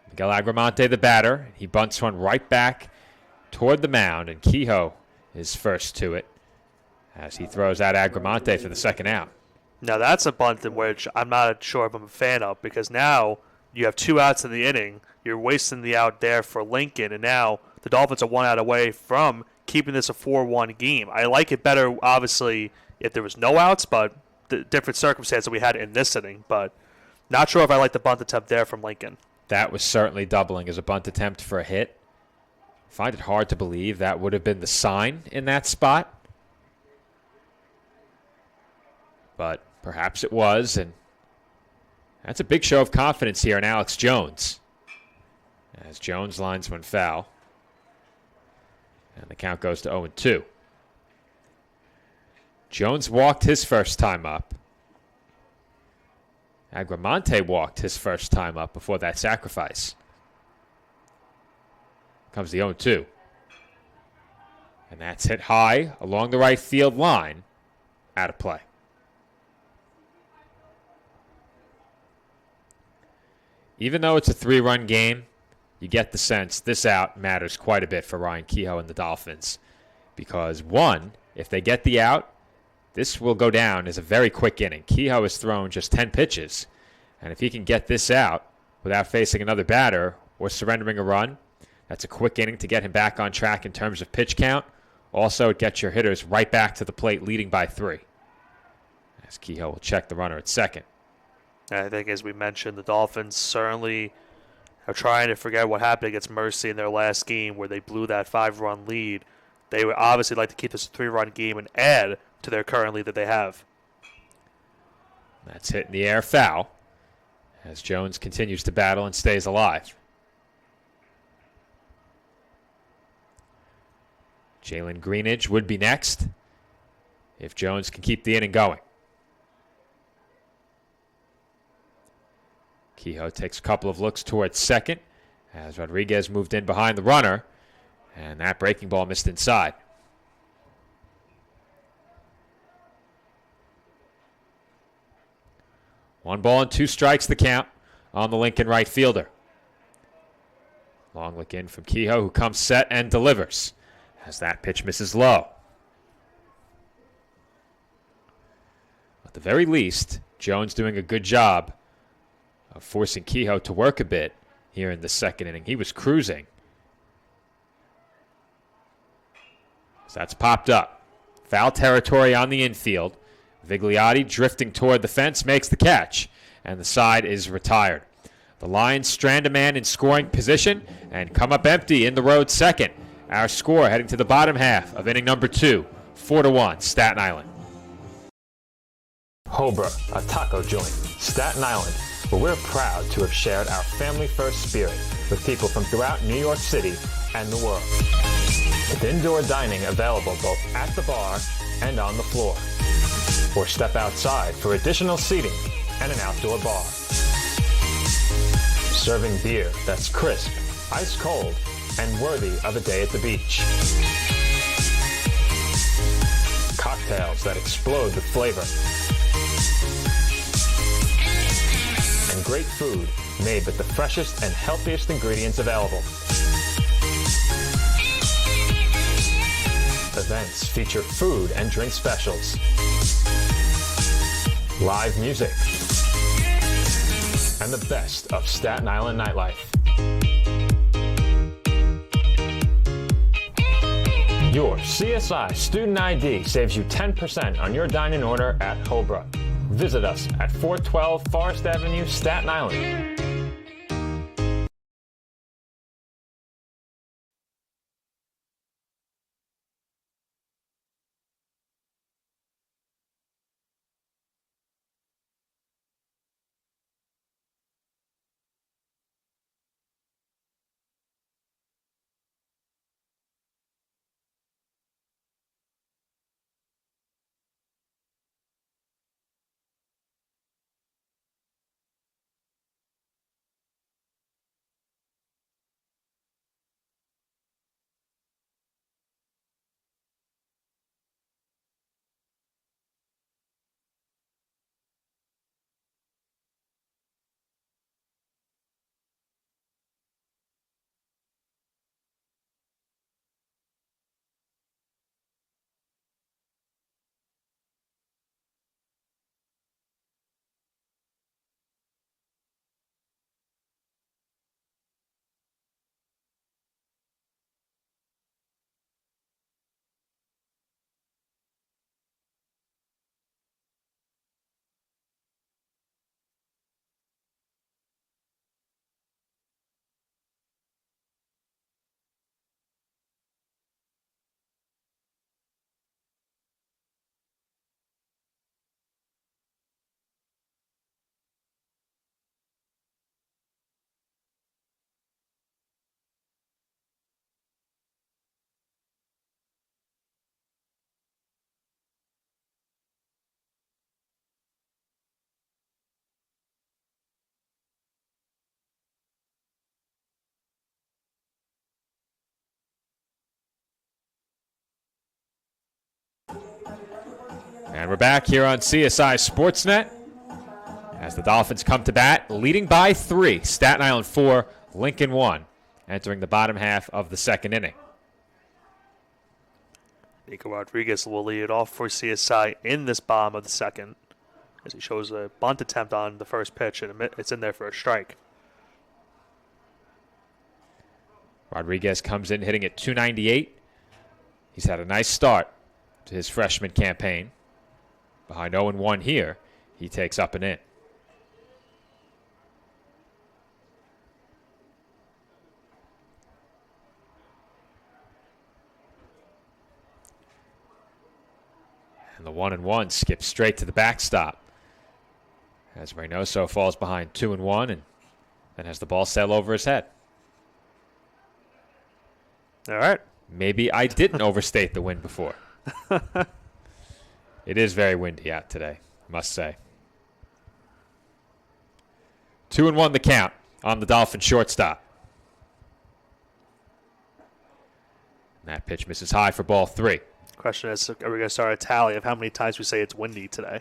Miguel Agramonte, the batter. He bunts one right back toward the mound, and Kehoe is first to it as he throws out Agramonte for the second out. Now that's a bunt in which I'm not sure if I'm a fan of, because now you have 2 outs in the inning. You're wasting the out there for Lincoln, and now the Dolphins are 1 out away from keeping this a 4-1 game. I like it better, obviously, if there was no outs, but the different circumstances we had in this inning. But not sure if I like the bunt attempt there from Lincoln. That was certainly doubling as a bunt attempt for a hit. I find it hard to believe that would have been the sign in that spot. But perhaps it was, and that's a big show of confidence here in Alex Jones. As Jones lines one foul. And the count goes to 0-2. Jones walked his first time up. Agramonte walked his first time up before that sacrifice. Comes the 0-2. And that's hit high along the right field line. Out of play. Even though it's a 3-run game, you get the sense this out matters quite a bit for Ryan Kehoe and the Dolphins. Because, one, if they get the out, this will go down as a very quick inning. Kehoe has thrown just 10 pitches. And if he can get this out without facing another batter or surrendering a run, that's a quick inning to get him back on track in terms of pitch count. Also, it gets your hitters right back to the plate, leading by 3. As Kehoe will check the runner at second. And I think, as we mentioned, the Dolphins certainly are trying to forget what happened against Mercy in their last game where they blew that 5-run lead. They would obviously like to keep this a 3-run game and add to their current lead that they have. That's hit in the air, foul, as Jones continues to battle and stays alive. Jalen Greenidge would be next if Jones can keep the inning going. Kehoe takes a couple of looks towards second as Rodriguez moved in behind the runner, and that breaking ball missed inside. One ball and 2 strikes the count on the Lincoln right fielder. Long look in from Kehoe, who comes set and delivers as that pitch misses low. At the very least, Jones doing a good job of forcing Kehoe to work a bit here in the second inning. He was cruising. So that's popped up. Foul territory on the infield. Vigliotti drifting toward the fence makes the catch, and the side is retired. The Lions strand a man in scoring position and come up empty in the road second. Our score heading to the bottom half of inning number 2, 4-1, Staten Island. Hobra, a taco joint, Staten Island, where we're proud to have shared our family-first spirit with people from throughout New York City and the world. With indoor dining available both at the bar and on the floor. Or step outside for additional seating and an outdoor bar. Serving beer that's crisp, ice cold, and worthy of a day at the beach. Cocktails that explode with flavor. And great food made with the freshest and healthiest ingredients available. Events feature food and drink specials. Live music. And the best of Staten Island nightlife. Your CSI Student ID saves you 10% on your dine-in order at Hobra. Visit us at 412 Forest Avenue, Staten Island. And we're back here on CSI Sportsnet as the Dolphins come to bat, leading by 3. Staten Island 4, Lincoln 1, entering the bottom half of the second inning. Nico Rodriguez will lead it off for CSI in this bottom of the second as he shows a bunt attempt on the first pitch, and it's in there for a strike. Rodriguez comes in hitting at .298. He's had a nice start to his freshman campaign. Behind 0-1 here, he takes up and in. And the 1-1 skips straight to the backstop as Reynoso falls behind 2-1 and then has the ball sail over his head. All right. Maybe I didn't overstate the wind before. It is very windy out today, I must say. 2-1 the count on the Dolphin shortstop. And that pitch misses high for ball 3. Question is, are we going to start a tally of how many times we say it's windy today?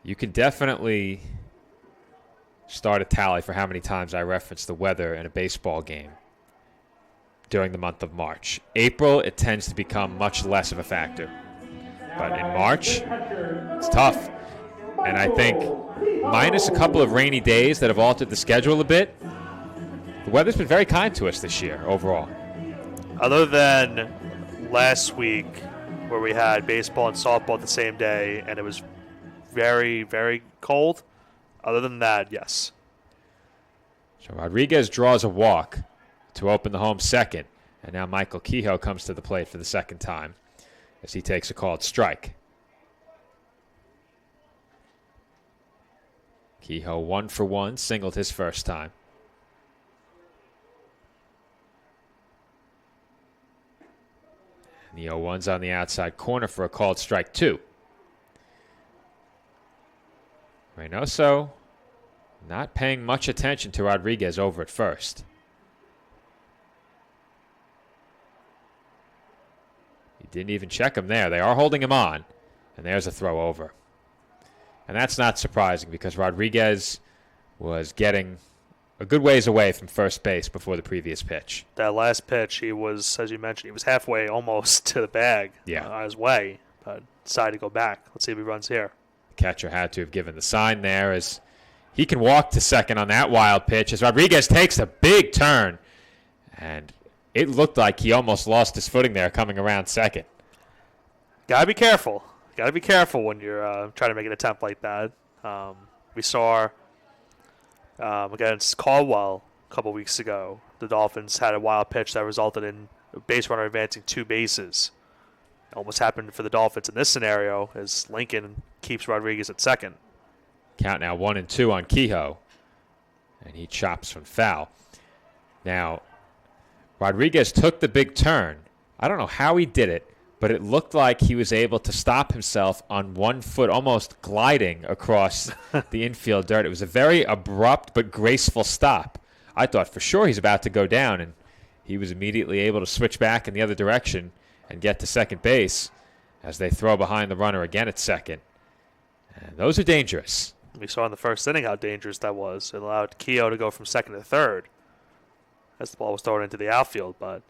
You can definitely start a tally for how many times I reference the weather in a baseball game during the month of March. April, it tends to become much less of a factor. But in March, it's tough. And I think minus a couple of rainy days that have altered the schedule a bit, the weather's been very kind to us this year overall. Other than last week where we had baseball and softball the same day and it was very, very cold, other than that, yes. So Rodriguez draws a walk to open the home second. And now Michael Kehoe comes to the plate for the second time as he takes a called strike. Kehoe 1-for-1, singled his first time. And the 0-1's on the outside corner for a called strike 2. Reynoso not paying much attention to Rodriguez over at first. He didn't even check him there. They are holding him on, and there's a throw over. And that's not surprising because Rodriguez was getting a good ways away from first base before the previous pitch. That last pitch, he was, as you mentioned, he was halfway almost to the bag on his way, but decided to go back. Let's see if he runs here. The catcher had to have given the sign there as he can walk to second on that wild pitch as Rodriguez takes a big turn. And it looked like he almost lost his footing there coming around second. Got to be careful. Got to be careful when you're trying to make an attempt like that. We saw against Caldwell a couple weeks ago, the Dolphins had a wild pitch that resulted in a base runner advancing 2 bases. It almost happened for the Dolphins in this scenario as Lincoln keeps Rodriguez at second. Count now 1-2 on Kehoe. And he chops from foul. Now, Rodriguez took the big turn. I don't know how he did it, but it looked like he was able to stop himself on 1 foot, almost gliding across the infield dirt. It was a very abrupt but graceful stop. I thought for sure he's about to go down, and he was immediately able to switch back in the other direction and get to second base as they throw behind the runner again at second. And those are dangerous. We saw in the first inning how dangerous that was. It allowed Kehoe to go from second to third as the ball was thrown into the outfield, but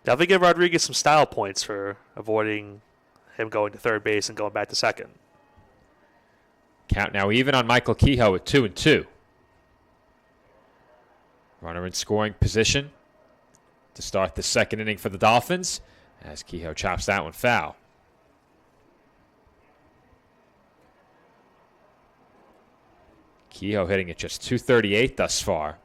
definitely give Rodriguez some style points for avoiding him going to third base and going back to second. Count now even on Michael Kehoe at 2-2. Runner in scoring position to start the second inning for the Dolphins as Kehoe chops that one foul. Kehoe hitting at just .238 thus far.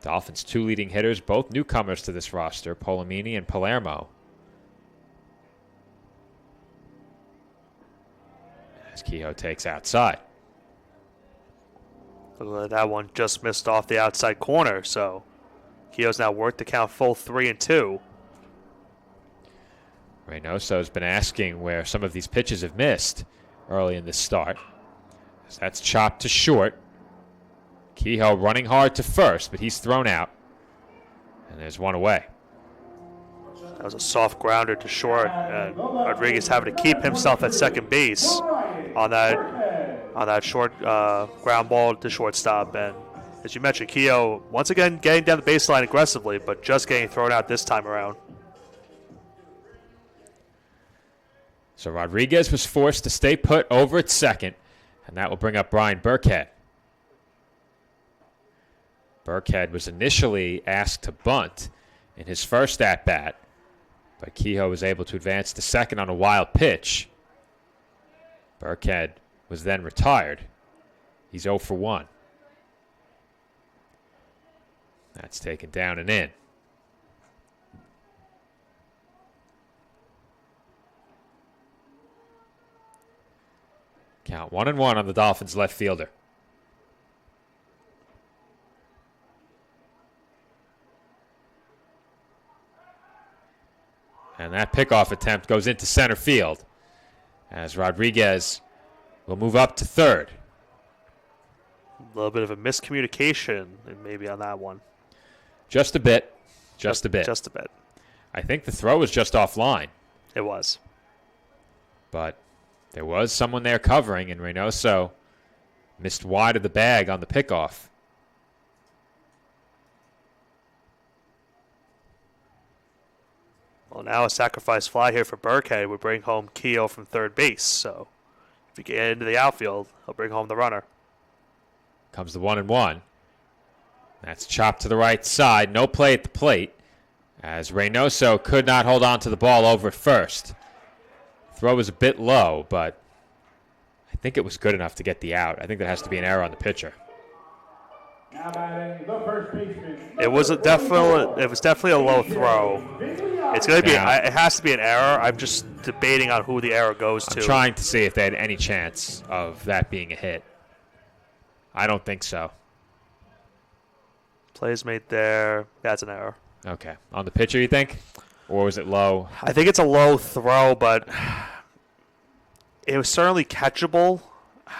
Dolphins' 2 leading hitters, both newcomers to this roster, Polomini and Palermo. As Kehoe takes outside. That one just missed off the outside corner, so Kehoe's now worked to count full 3-2. Reynoso's been asking where some of these pitches have missed early in this start. As that's chopped to short. Kehoe running hard to first, but he's thrown out. And there's one away. That was a soft grounder to short, and Rodriguez having to keep himself at second base on that short ground ball to shortstop. And as you mentioned, Keogh once again getting down the baseline aggressively, but just getting thrown out this time around. So Rodriguez was forced to stay put over at second, and that will bring up Brian Burkhead. Burkhead was initially asked to bunt in his first at-bat, but Kehoe was able to advance to second on a wild pitch. Burkhead was then retired. He's 0 for 1. That's taken down and in. Count 1-1 on the Dolphins' left fielder. And that pickoff attempt goes into center field as Rodriguez will move up to third. A little bit of a miscommunication maybe on that one. Just a bit. Just a bit. Just a bit. I think the throw was just offline, It was. but there was someone there covering, and Reynoso missed wide of the bag on the pickoff. Well, now a sacrifice fly here for Burkhead would bring home Keogh from third base. So if he get into the outfield, he'll bring home the runner. Comes the 1-1. That's chopped to the right side. No play at the plate as Reynoso could not hold on to the ball over at first. Throw was a bit low, but I think it was good enough to get the out. I think there has to be an error on the pitcher. It was definitely a low throw. It's going to be. Yeah. It has to be an error. I'm just debating on who the error goes to. I'm trying to see if they had any chance of that being a hit. I don't think so. Plays made there. That's an error. Okay. On the pitcher, you think? Or was it low? I think it's a low throw, but it was certainly catchable.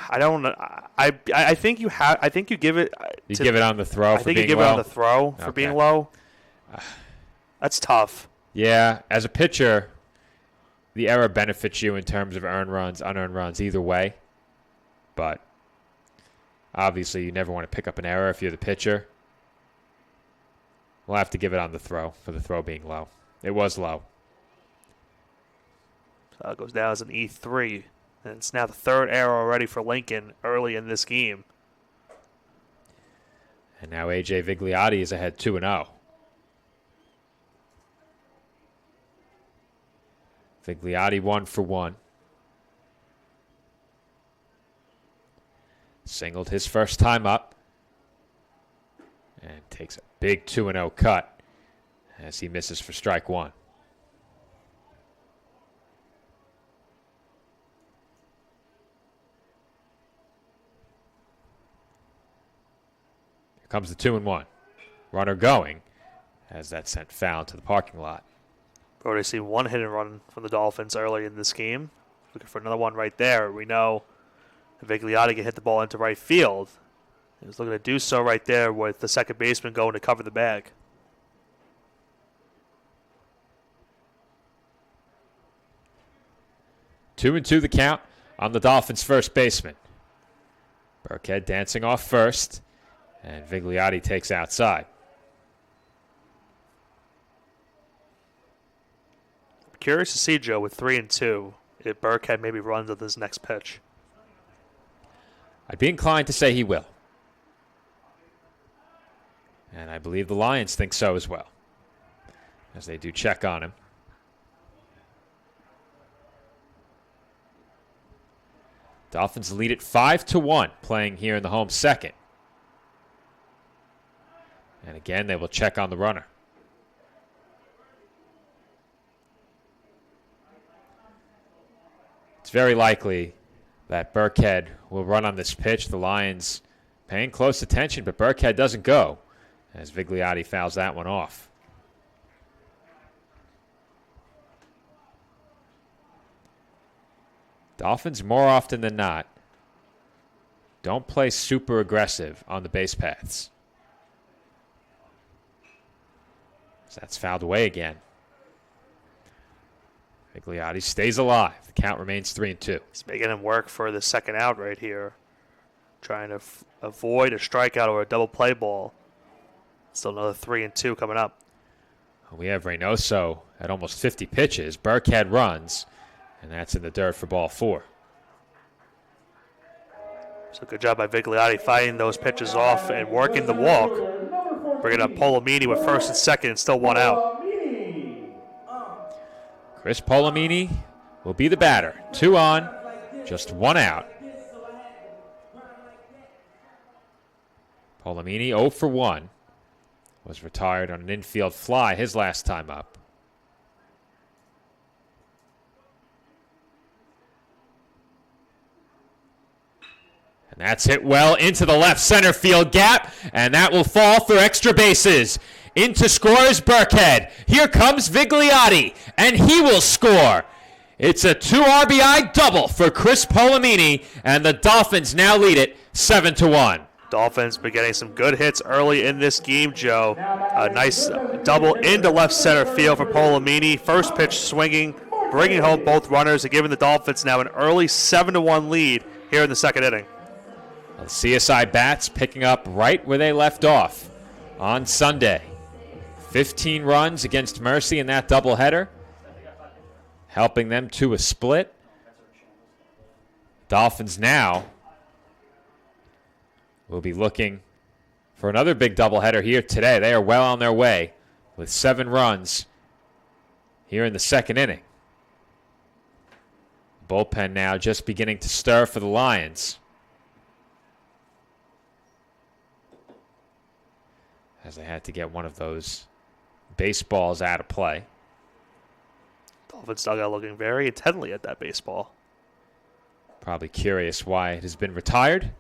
I don't know. I think you have. I think you give it. You give it on the throw I for think being you give low? it on the throw for Okay. being low. That's tough. Yeah, as a pitcher, the error benefits you in terms of earned runs, unearned runs, either way. But obviously, you never want to pick up an error if you're the pitcher. We'll have to give it on the throw for the throw being low. It was low. So it goes down as an E3. And it's now the third error already for Lincoln early in this game. And now A.J. Vigliotti is ahead 2-0. Vigliotti 1 for 1. Singled his first time up. And takes a big 2-0 cut as he misses for strike one. Here comes the 2-1. Runner going as that sent foul to the parking lot. We've already seen one hit and run from the Dolphins early in this game. Looking for another one right there. We know Vigliotti can hit the ball into right field. He was looking to do so right there with the second baseman going to cover the bag. 2-2 the count on the Dolphins' first baseman. Burkhead dancing off first, and Vigliotti takes outside. Curious to see, Joe, with 3-2, if Burkhead maybe runs at this next pitch. I'd be inclined to say he will. And I believe the Lions think so as well, as they do check on him. Dolphins lead it 5-1, playing here in the home second. And again, they will check on the runner. It's very likely that Burkhead will run on this pitch. The Lions paying close attention, but Burkhead doesn't go as Vigliotti fouls that one off. Dolphins, more often than not, don't play super aggressive on the base paths. So that's fouled away again. Vigliotti stays alive. The count remains 3-2. He's making him work for the second out right here. Trying to avoid a strikeout or a double play ball. Still another 3-2 coming up. We have Reynoso at almost 50 pitches. Burkhead runs, and that's in the dirt for ball 4. So good job by Vigliotti fighting those pitches off and working the walk. Bringing up Polomini with first and second and still 1 out. Chris Polomini will be the batter. 2 on, just 1 out. Polomini 0 for 1. Was retired on an infield fly his last time up. And that's hit well into the left center field gap, and that will fall for extra bases. Into scores Burkhead. Here comes Vigliotti, and he will score. It's a 2 RBI double for Chris Polomini, and the Dolphins now lead it 7-1. Dolphins been getting some good hits early in this game, Joe. A nice double into left center field for Polomini. First pitch swinging, bringing home both runners and giving the Dolphins now an early 7-1 lead here in the second inning. The CSI Bats picking up right where they left off on Sunday. 15 runs against Mercy in that doubleheader, helping them to a split. Dolphins now will be looking for another big doubleheader here today. They are well on their way with 7 runs here in the second inning. Bullpen now just beginning to stir for the Lions, as they had to get one of those baseballs out of play. Dolphins dugout looking very intently at that baseball. Probably curious why it has been retired.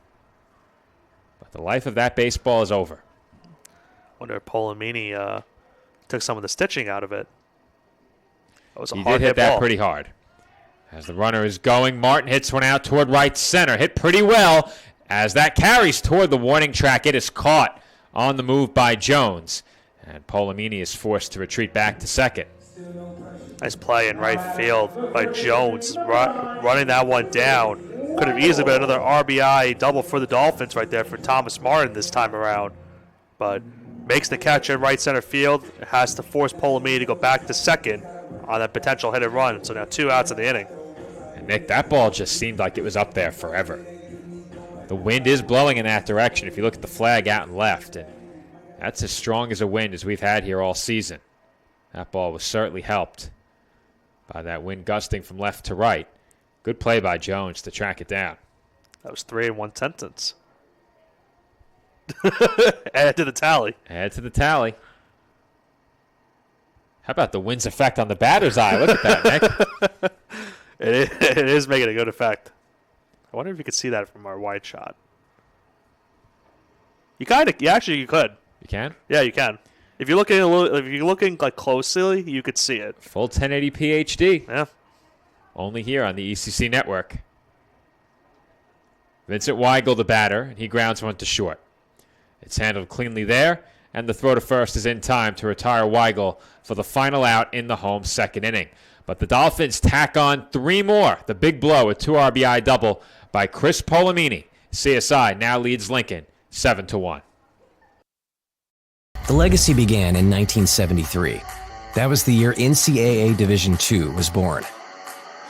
But the life of that baseball is over. Wonder if Polomini took some of the stitching out of it. That was a He hard did hit that ball. pretty hard. As the runner is going, Martin hits one out toward right center. Hit pretty well. As that carries toward the warning track, it is caught on the move by Jones. And Polomini is forced to retreat back to second. Nice play in right field by Jones, running that one down. Could have easily been another RBI double for the Dolphins right there for Thomas Martin this time around. But makes the catch in right center field. Has to force Polomini to go back to second on that potential hit and run. So now 2 outs in the inning. And Nick, that ball just seemed like it was up there forever. The wind is blowing in that direction if you look at the flag out and left. And that's as strong as a wind as we've had here all season. That ball was certainly helped by that wind gusting from left to right. Good play by Jones to track it down. That was 3 in one sentence. Add to the tally. Add to the tally. How about the wind's effect on the batter's eye? Look at that, Nick. It is making a good effect. I wonder if you could see that from our wide shot. You could. You can? Yeah, you can. If you're looking like closely, you could see it. Full 1080p HD. Yeah. Only here on the ECC network. Vincent Weigel, the batter, and he grounds one to short. It's handled cleanly there, and the throw to first is in time to retire Weigel for the final out in the home second inning. But the Dolphins tack on 3 more. The big blow, a 2 RBI double by Chris Polomini. CSI now leads Lincoln 7-1. The legacy began in 1973. That was the year NCAA Division II was born.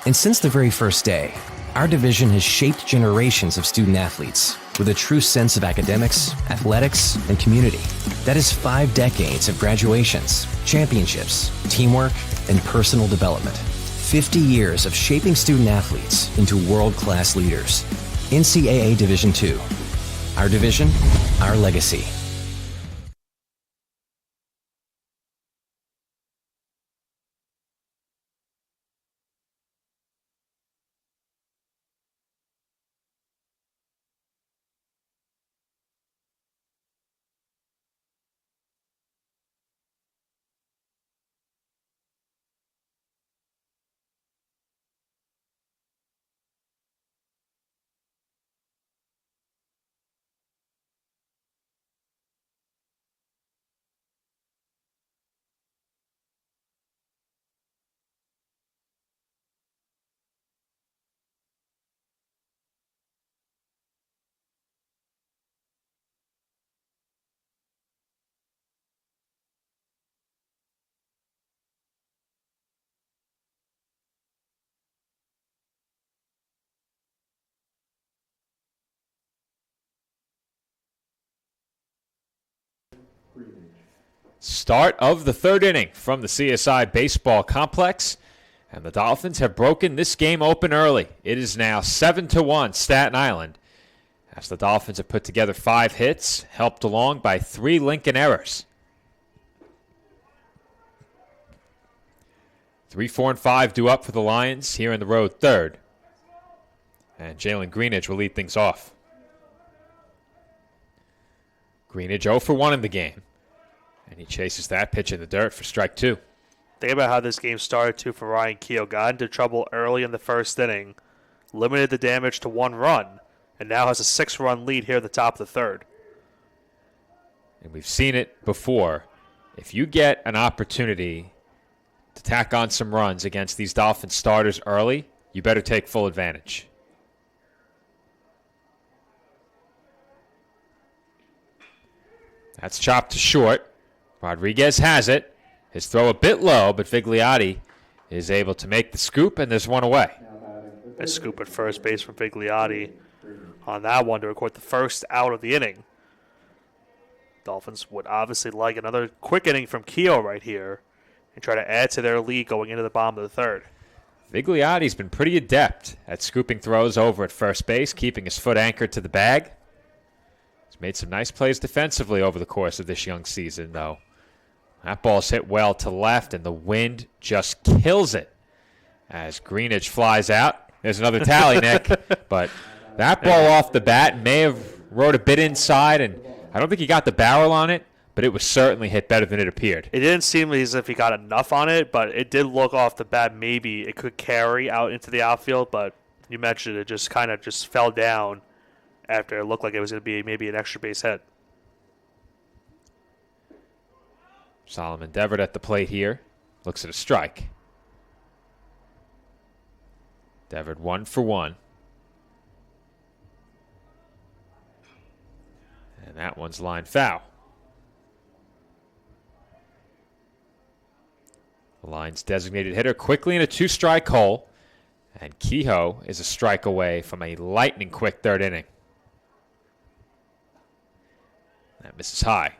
And since the very first day, our division has shaped generations of student athletes with a true sense of academics, athletics, and community. That is 5 decades of graduations, championships, teamwork, and personal development. 50 years of shaping student athletes into world-class leaders. NCAA Division II. Our division, our legacy. Start of the third inning from the CSI Baseball Complex. And the Dolphins have broken this game open early. It is now 7-1 Staten Island, as the Dolphins have put together 5 hits, helped along by 3 Lincoln errors. 3, 4, and 5 due up for the Lions here in the road third. And Jalen Greenidge will lead things off. Greenidge 0 for 1 in the game. And he chases that pitch in the dirt for strike 2. Think about how this game started, too, for Ryan Keough. Got into trouble early in the first inning, limited the damage to 1 run, and now has a 6-run lead here at the top of the third. And we've seen it before. If you get an opportunity to tack on some runs against these Dolphins starters early, you better take full advantage. That's chopped to short. Rodriguez has it. His throw a bit low, but Vigliotti is able to make the scoop, and there's one away. A scoop at first base from Vigliotti on that one to record the first out of the inning. Dolphins would obviously like another quick inning from Keough right here and try to add to their lead going into the bottom of the third. Vigliotti's been pretty adept at scooping throws over at first base, keeping his foot anchored to the bag. He's made some nice plays defensively over the course of this young season, though. That ball's hit well to left, and the wind just kills it as Greenidge flies out. There's another tally, Nick. But that ball off the bat may have rode a bit inside, and I don't think he got the barrel on it, but it was certainly hit better than it appeared. It didn't seem as if he got enough on it, but it did look off the bat maybe it could carry out into the outfield, but you mentioned it just kind of just fell down after it looked like it was going to be maybe an extra base hit. Solomon Deverett at the plate here. Looks at a strike. Deverett 1 for 1. And that one's line foul. The Lions' designated hitter quickly in a 2-strike hole. And Kehoe is a strike away from a lightning-quick third inning. That misses high.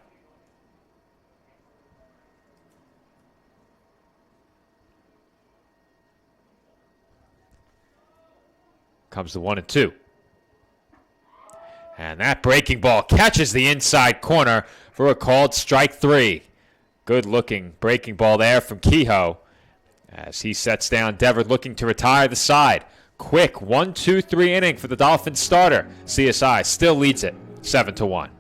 Comes the 1-2. And that breaking ball catches the inside corner for a called strike 3. Good looking breaking ball there from Kehoe as he sets down Deverett looking to retire the side. Quick 1-2-3 inning for the Dolphins starter. CSI still leads it 7-1.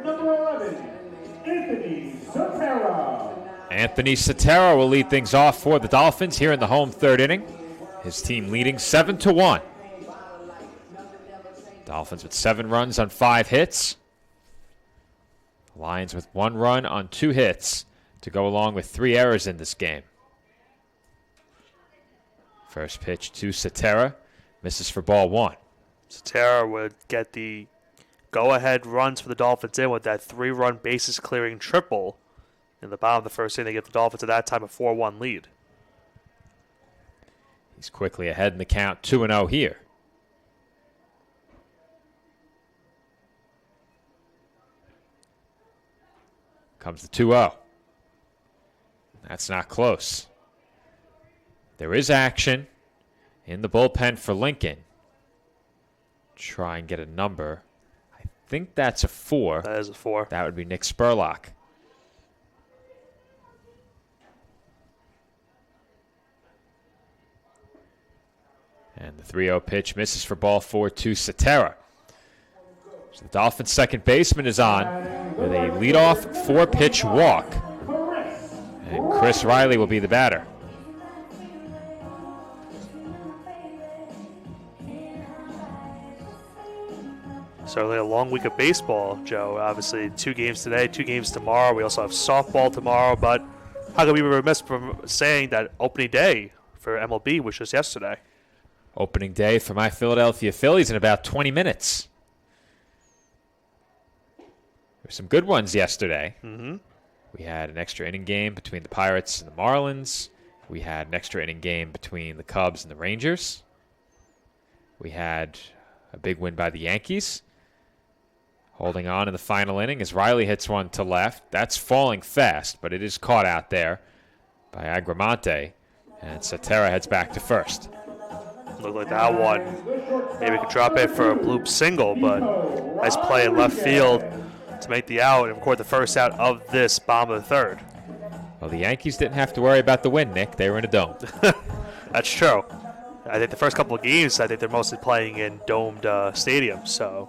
Number 11, Anthony Sotero. Anthony Sotero will lead things off for the Dolphins here in the home third inning. His team leading 7-1. Dolphins with 7 runs on 5 hits. Lions with 1 run on 2 hits to go along with 3 errors in this game. First pitch to Sotero. Misses for ball 1. Cetera would get the go-ahead runs for the Dolphins in with that 3-run bases-clearing triple. In the bottom of the first inning, they get the Dolphins at that time a 4-1 lead. He's quickly ahead in the count, 2-0 here. Comes the 2-0. That's not close. There is action in the bullpen for Lincoln. Try and get a number. I think that's a 4. That is a 4. That would be Nick Spurlock. And the 3-0 pitch misses for ball 4 to Cetera. So the Dolphins' second baseman is on with a leadoff 4-pitch walk. And Chris Riley will be the batter. Certainly a long week of baseball, Joe. Obviously, 2 games today, 2 games tomorrow. We also have softball tomorrow, but how can we be remiss from saying that opening day for MLB was just yesterday? Opening day for my Philadelphia Phillies in about 20 minutes. There were some good ones yesterday. Mm-hmm. We had an extra inning game between the Pirates and the Marlins. We had an extra inning game between the Cubs and the Rangers. We had a big win by the Yankees. Holding on in the final inning as Riley hits one to left. That's falling fast, but it is caught out there by Agramonte. And Cetera heads back to first. Looked like that one maybe could drop it for a bloop single, but nice play in left field to make the out and record the first out of this bottom of the third. Well, the Yankees didn't have to worry about the win, Nick. They were in a dome. That's true. I think the first couple of games, I think they're mostly playing in domed stadiums, so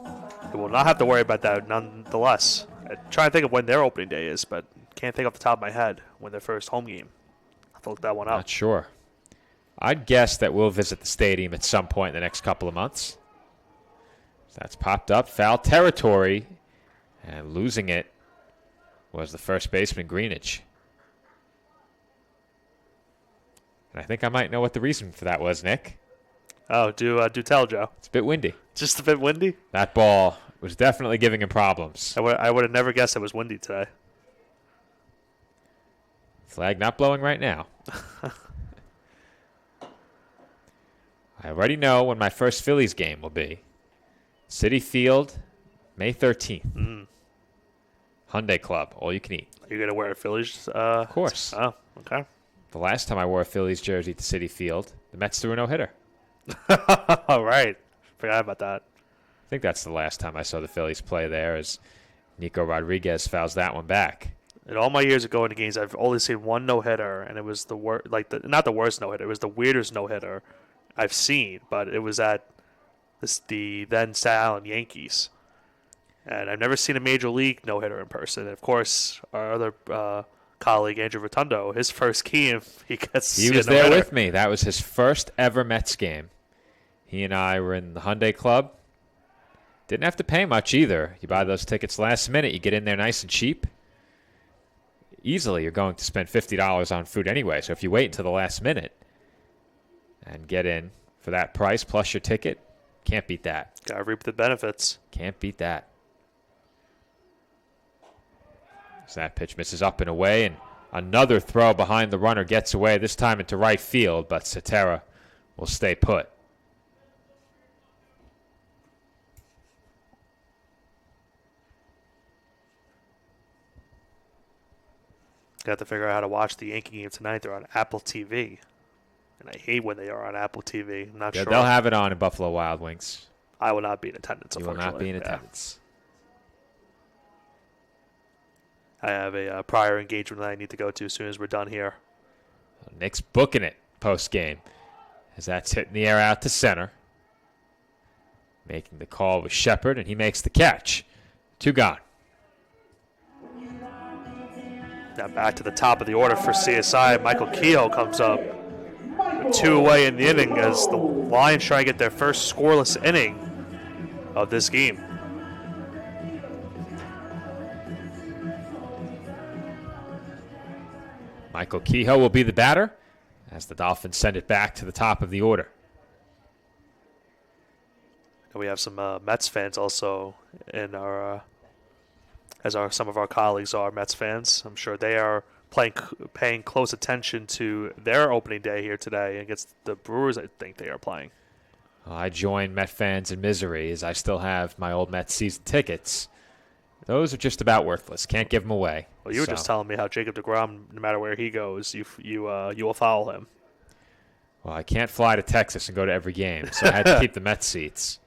they will not have to worry about that nonetheless. I'm trying to think of when their opening day is, but can't think off the top of my head when their first home game. I'll have to look that one up. Not sure. I'd guess that we'll visit the stadium at some point in the next couple of months. So that's popped up. Foul territory. And losing it was the first baseman, Greenidge. And I think I might know what the reason for that was, Nick. Oh, do tell, Joe. It's a bit windy. Just a bit windy? That ball was definitely giving him problems. I would have never guessed it was windy today. Flag not blowing right now. I already know when my first Phillies game will be. City Field, May 13th. Hyundai Club, all you can eat. Are you going to wear a Phillies? Of course. Oh, okay. The last time I wore a Phillies jersey to City Field, the Mets threw a no-hitter. All right. Forgot about that. I think that's the last time I saw the Phillies play there as Nico Rodriguez fouls that one back. In all my years of going to games, I've only seen one no-hitter, and it was not the worst no-hitter. It was the weirdest no-hitter I've seen, but it was at the then Staten Island Yankees. And I've never seen a major league no-hitter in person. And of course, our other colleague, Andrew Rotundo, his first game, he gets to He see was a no-hitter. there with me. That was his first ever Mets game. He and I were in the Hyundai Club. Didn't have to pay much either. You buy those tickets last minute. You get in there nice and cheap. Easily, you're going to spend $50 on food anyway. So if you wait until the last minute and get in for that price plus your ticket, can't beat that. Gotta reap the benefits. Can't beat that. So that pitch misses up and away, and another throw behind the runner gets away, this time into right field, but Cetera will stay put. Got to figure out how to watch the Yankee game tonight. They're on Apple TV. And I hate when they are on Apple TV. I'm not Yeah, sure. they'll have it on in Buffalo Wild Wings. I will not be in attendance, You will unfortunately. not be in Yeah. attendance. I have a prior engagement that I need to go to as soon as we're done here. Nick's booking it post-game as that's hitting the air out to center. Making the call with Shepard, and he makes the catch. 2 gone. Now back to the top of the order for CSI. Michael Kehoe comes up with 2 away in the inning as the Lions try to get their first scoreless inning of this game. Michael Kehoe will be the batter as the Dolphins send it back to the top of the order. We have some Mets fans also in our, some of our colleagues are Mets fans. I'm sure they are paying close attention to their opening day here today against the Brewers. I think they are playing. Well, I join Met fans in misery as I still have my old Mets season tickets. Those are just about worthless. Can't give them away. Well, you were just telling me how Jacob deGrom, no matter where he goes, you will follow him. Well, I can't fly to Texas and go to every game, so I had to keep the Mets seats.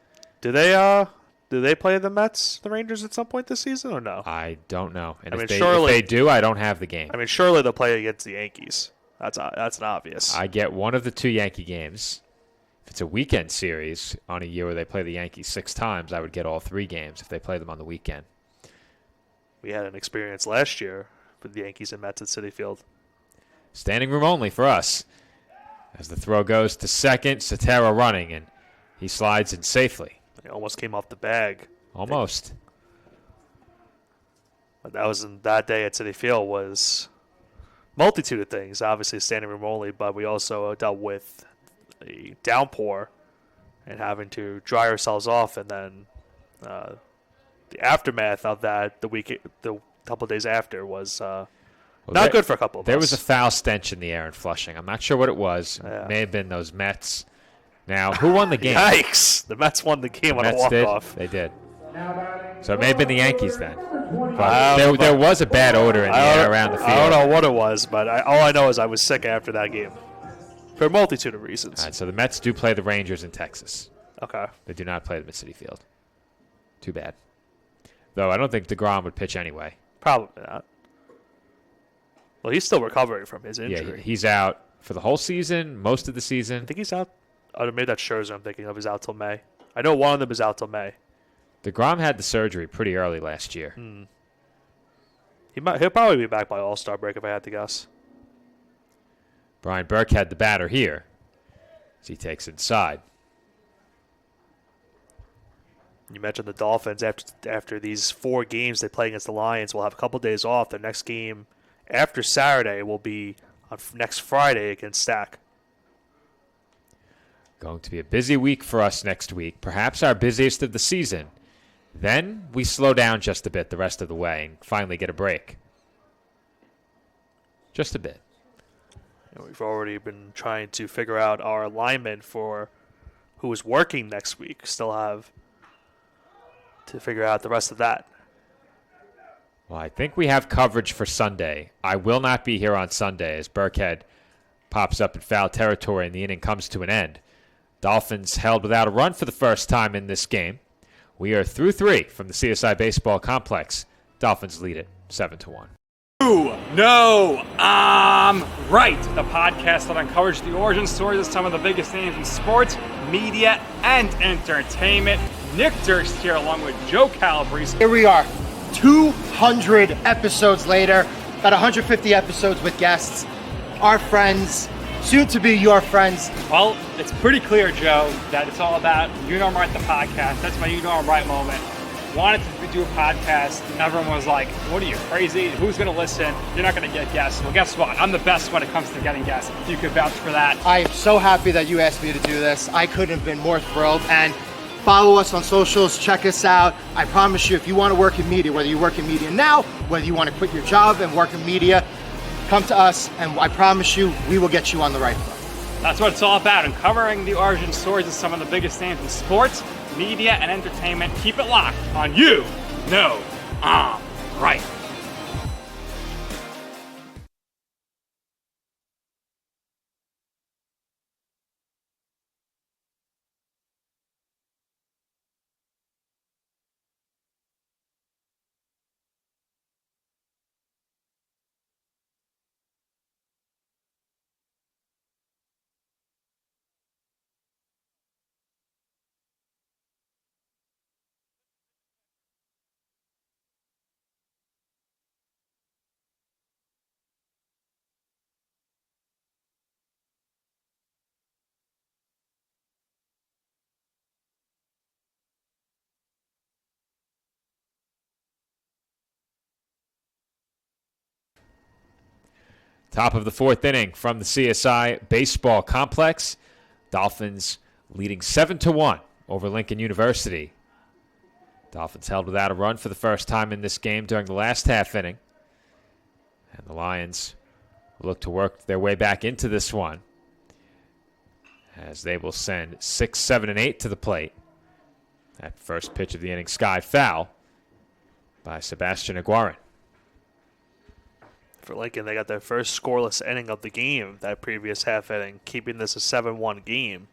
Do they play the Mets, the Rangers at some point this season, or no? I don't know. And if surely, they do, I don't have the game. I mean, surely they'll play against the Yankees. That's an obvious. I get one of the 2 Yankee games. If it's a weekend series on a year where they play the Yankees 6 times, I would get all 3 games if they play them on the weekend. We had an experience last year with the Yankees and Mets at Citi Field. Standing room only for us. As the throw goes to second, Sotero running, and he slides in safely. He almost came off the bag. Almost. But that day at Citi Field was multitude of things. Obviously standing room only, but we also dealt with a downpour and having to dry ourselves off, and then the aftermath of that the couple of days after was not good for a couple of us. There was a foul stench in the air in Flushing. I'm not sure what it was. Yeah. It may have been those Mets. Now, who won the game? Yikes! The Mets won the game on a walk-off. They did. So it may have been the Yankees then. But there was a bad odor in the air around the field. I don't know what it was, but all I know is I was sick after that game for a multitude of reasons. All right, so the Mets do play the Rangers in Texas. Okay. They do not play them at Citi Field. Too bad. Though I don't think DeGrom would pitch anyway. Probably not. Well, he's still recovering from his injury. Yeah, he's out for the whole season, most of the season. I think he's out. Oh, maybe that's Scherzer I'm thinking of. He's out till May. I know one of them is out till May. DeGrom had the surgery pretty early last year. He'll probably be back by All-Star break if I had to guess. Brian Burke had the batter here as he takes inside. You mentioned the Dolphins. After these 4 games they play against the Lions, we'll have a couple days off. Their next game after Saturday will be on next Friday against Stack. Going to be a busy week for us next week, perhaps our busiest of the season. Then we slow down just a bit the rest of the way and finally get a break. Just a bit. And we've already been trying to figure out our alignment for who is working next week. Still have to figure out the rest of that. Well, I think we have coverage for Sunday. I will not be here on Sunday as Burkhead pops up in foul territory and the inning comes to an end. Dolphins held without a run for the first time in this game. We are through 3 from the CSI Baseball Complex. Dolphins lead it 7-1. No, I'm right. The podcast that uncovers the origin stories of some of the biggest names in sports, media, and entertainment. Nick Durst here along with Joe Calabrese. Here we are, 200 episodes later, about 150 episodes with guests, our friends, soon to be your friends. Well, it's pretty clear, Joe, that it's all about You Know I'm Right, the podcast. That's my You Know I'm Right moment. Wanted to do a podcast, and everyone was like, what are you, crazy? Who's going to listen? You're not going to get guests. Well, guess what? I'm the best when it comes to getting guests. You could vouch for that. I am so happy that you asked me to do this. I couldn't have been more thrilled. And follow us on socials, check us out. I promise you, if you want to work in media, whether you work in media now, whether you want to quit your job and work in media, come to us, and I promise you, we will get you on the right foot. That's what it's all about, uncovering the origin stories of some of the biggest names in sports, media, and entertainment. Keep it locked on You Know I'm Right. Top of the 4th inning from the CSI Baseball Complex. Dolphins leading 7-1 over Lincoln University. Dolphins held without a run for the first time in this game during the last half inning. And the Lions look to work their way back into this one as they will send 6, 7, and 8 to the plate. That first pitch of the inning, sky foul by Sebastian Aguirre. For Lincoln, they got their first scoreless inning of the game that previous half inning, keeping this a 7-1 game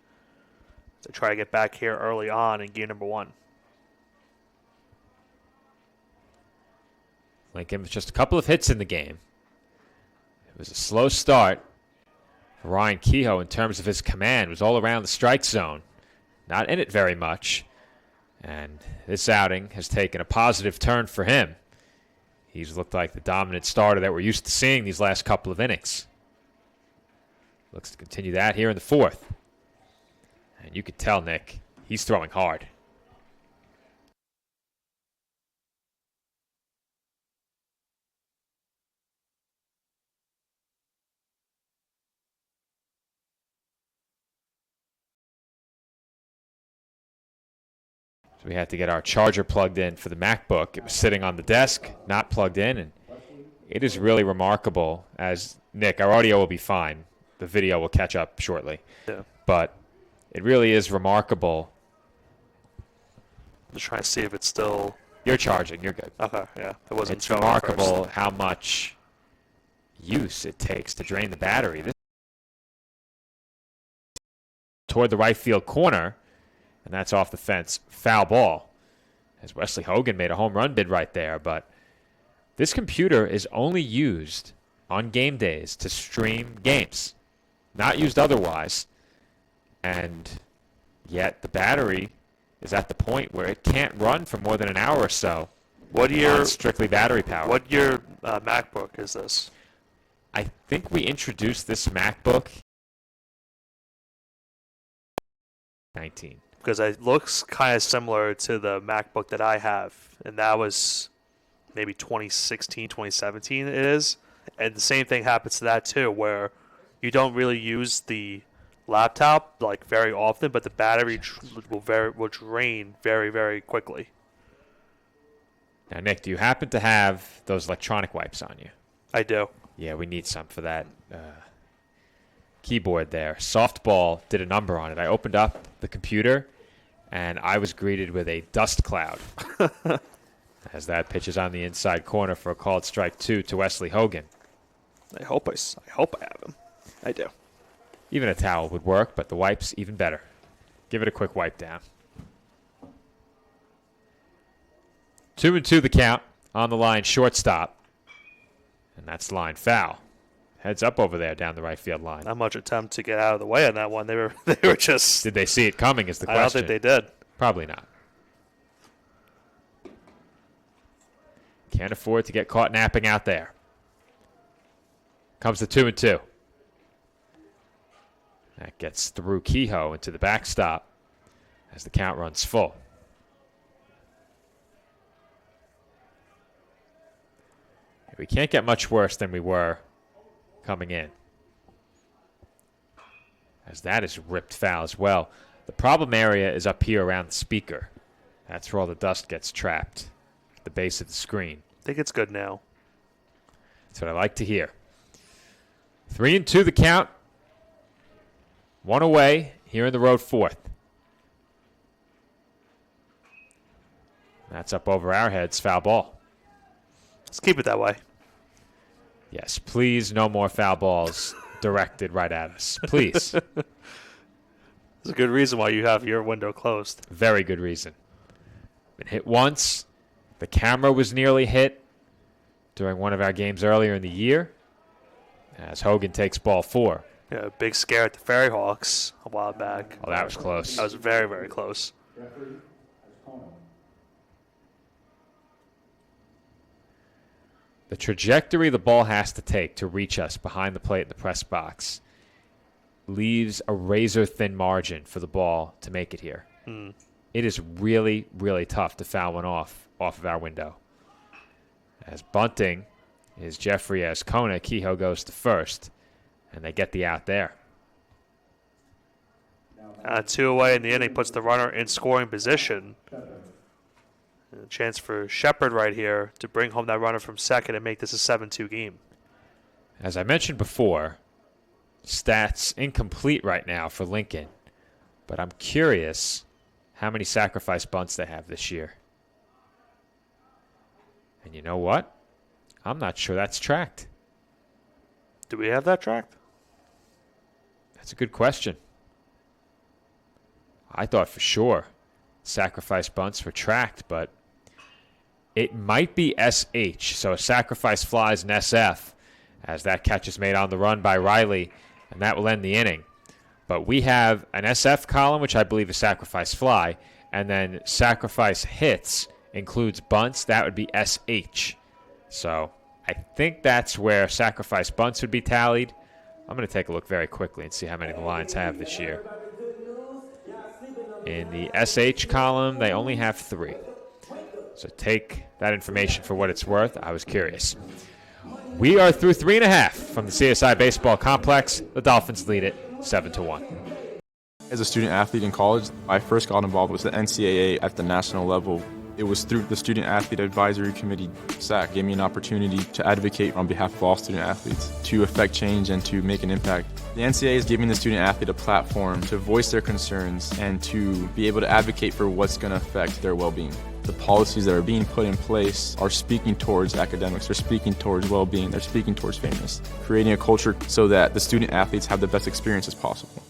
to try to get back here early on in game number 1. Lincoln with just a couple of hits in the game. It was a slow start for Ryan Kehoe in terms of his command. It was all around the strike zone. Not in it very much. And this outing has taken a positive turn for him. He's looked like the dominant starter that we're used to seeing these last couple of innings. Looks to continue that here in the fourth. And you can tell, Nick, he's throwing hard. So we had to get our charger plugged in for the MacBook. It was sitting on the desk, not plugged in, and it is really remarkable. As Nick, our audio will be fine. The video will catch up shortly. Yeah. But it really is remarkable. I'm just trying to see if it's still... You're charging. You're good. Okay, yeah. It wasn't It's showing remarkable first. how much use it takes to drain the battery. This toward the right field corner, and that's off the fence. Foul ball. As Wesley Hogan made a home run bid right there, but this computer is only used on game days to stream games, not used otherwise. And yet the battery is at the point where it can't run for more than an hour or so. What year? On strictly battery power. What year MacBook is this? I think we introduced this MacBook 19. Because it looks kind of similar to the MacBook that I have, and that was maybe 2016, 2017 it is. And the same thing happens to that too, where you don't really use the laptop like very often, but the battery will drain very, very quickly. Now, Nick, do you happen to have those electronic wipes on you? I do. Yeah, we need some for that keyboard there. Softball did a number on it. I opened up the computer, and I was greeted with a dust cloud as that pitch is on the inside corner for a called strike 2 to Wesley Hogan. I hope I have him. I do. Even a towel would work, but the wipes even better. Give it a quick wipe down. 2-2 the count on the line, shortstop. And that's line foul. Heads up over there down the right field line. Not much attempt to get out of the way on that one. They were just... Did they see it coming is the question. I don't think they did. Probably not. Can't afford to get caught napping out there. Comes the 2-2. That gets through Kehoe into the backstop as the count runs full. We can't get much worse than we were coming in, as that is ripped foul as well. The problem area is up here around the speaker. That's where all the dust gets trapped at the base of the screen. I think it's good now. That's what I like to hear. 3-2 the count. One away here in the road fourth. That's up over our heads, foul ball. Let's keep it that way. Yes, please, no more foul balls directed right at us. Please. There's a good reason why you have your window closed. Very good reason. Been hit once. The camera was nearly hit during one of our games earlier in the year as Hogan takes ball 4. Yeah, a big scare at the Ferry Hawks a while back. Oh, that was close. That was very, very close. The trajectory the ball has to take to reach us behind the plate in the press box leaves a razor-thin margin for the ball to make it here. It is really, really tough to foul one off of our window. As bunting is Jeffrey Ascona, Kehoe goes to first, and they get the out there. 2 away in the inning puts the runner in scoring position. And a chance for Shepard right here to bring home that runner from second and make this a 7-2 game. As I mentioned before, stats incomplete right now for Lincoln, but I'm curious how many sacrifice bunts they have this year. And you know what? I'm not sure that's tracked. Do we have that tracked? That's a good question. I thought for sure sacrifice bunts were tracked, but it might be SH. So a sacrifice fly is an SF, as that catch is made on the run by Riley, and that will end the inning. But we have an SF column, which I believe is sacrifice fly, and then sacrifice hits includes bunts. That would be SH. So I think that's where sacrifice bunts would be tallied. I'm going to take a look very quickly and see how many the Lions have this year. In the SH column, they only have 3. So take that information for what it's worth. I was curious. We are through 3.5 from the CSI Baseball Complex. The Dolphins lead it 7-1. As a student athlete in college, I first got involved with the NCAA at the national level. It was through the Student Athlete Advisory Committee, SAC, gave me an opportunity to advocate on behalf of all student athletes, to affect change and to make an impact. The NCAA is giving the student athlete a platform to voice their concerns and to be able to advocate for what's going to affect their well-being. The policies that are being put in place are speaking towards academics, they're speaking towards well-being, they're speaking towards fairness, creating a culture so that the student athletes have the best experiences possible.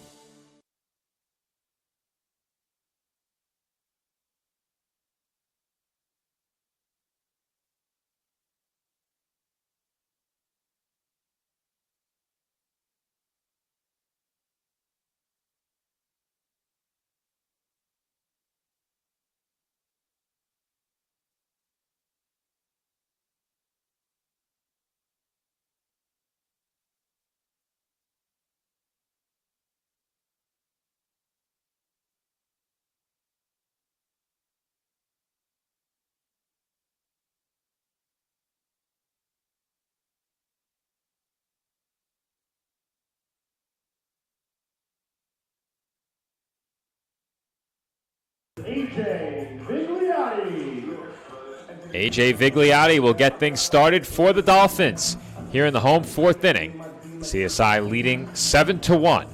AJ Vigliotti will get things started for the Dolphins here in the home 4th inning. CSI leading 7-1.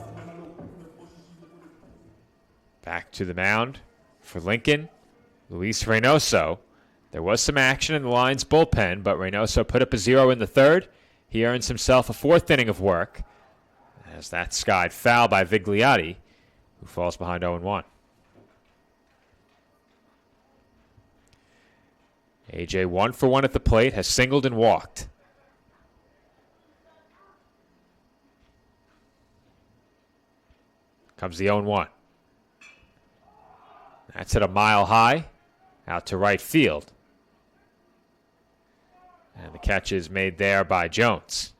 Back to the mound for Lincoln, Luis Reynoso. There was some action in the Lions bullpen, but Reynoso put up a 0 in the 3rd. He earns himself a 4th inning of work as that skied foul by Vigliotti, who falls behind 0-1. AJ 1 for 1 at the plate, has singled and walked. Comes the 0-1. That's at a mile high, out to right field. And the catch is made there by Jones.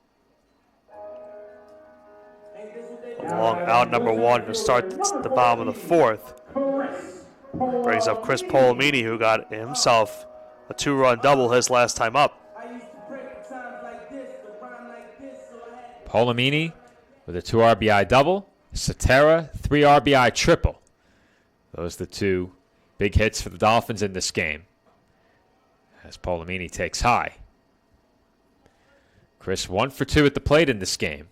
Long out number 1 to start the bottom of the 4th. Brings up Chris Polomini, who got himself a 2-run double his last time up. Polomini with a 2 RBI double. Cetera, 3 RBI triple. Those are the 2 big hits for the Dolphins in this game, as Polomini takes high. Chris 1 for 2 at the plate in this game.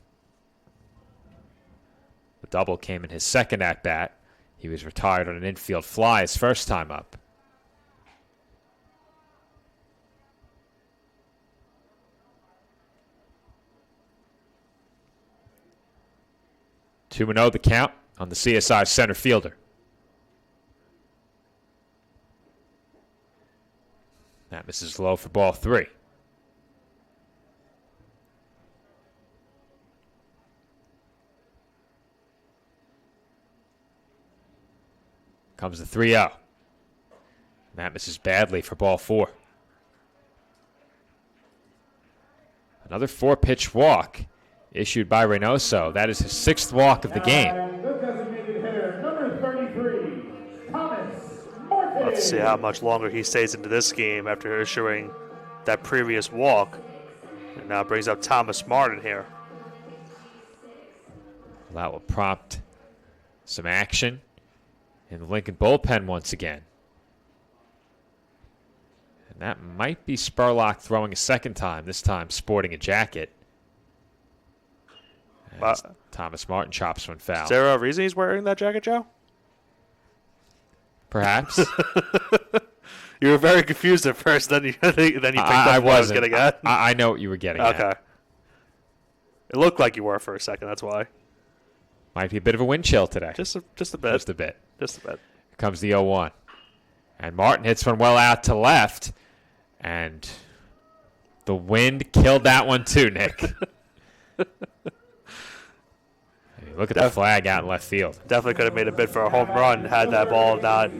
The double came in his second at-bat. He was retired on an infield fly his first time up. Two 2-0 the count on the CSI center fielder. That misses low for ball 3. Comes the 3-0. That misses badly for ball 4. Another 4-pitch walk issued by Reynoso. That is his 6th walk of the game. Let's see how much longer he stays into this game after issuing that previous walk. And now brings up Thomas Martin here. That will prompt Some action in the Lincoln bullpen once again. And that might be Spurlock throwing a second time, this time sporting a jacket. As Thomas Martin chops one foul. Is there a reason he's wearing that jacket, Joe? Perhaps. You were very confused at first, then you picked up what I was getting at. I know what you were getting at. Okay. It looked like you were for a second, that's why. Might be a bit of a wind chill today. Just a bit. Just a bit. Just a bit. Here comes the 0-1. And Martin hits one well out to left. And the wind killed that one too, Nick. Look at the flag out in left field. Definitely could have made a bid for a home run had that ball not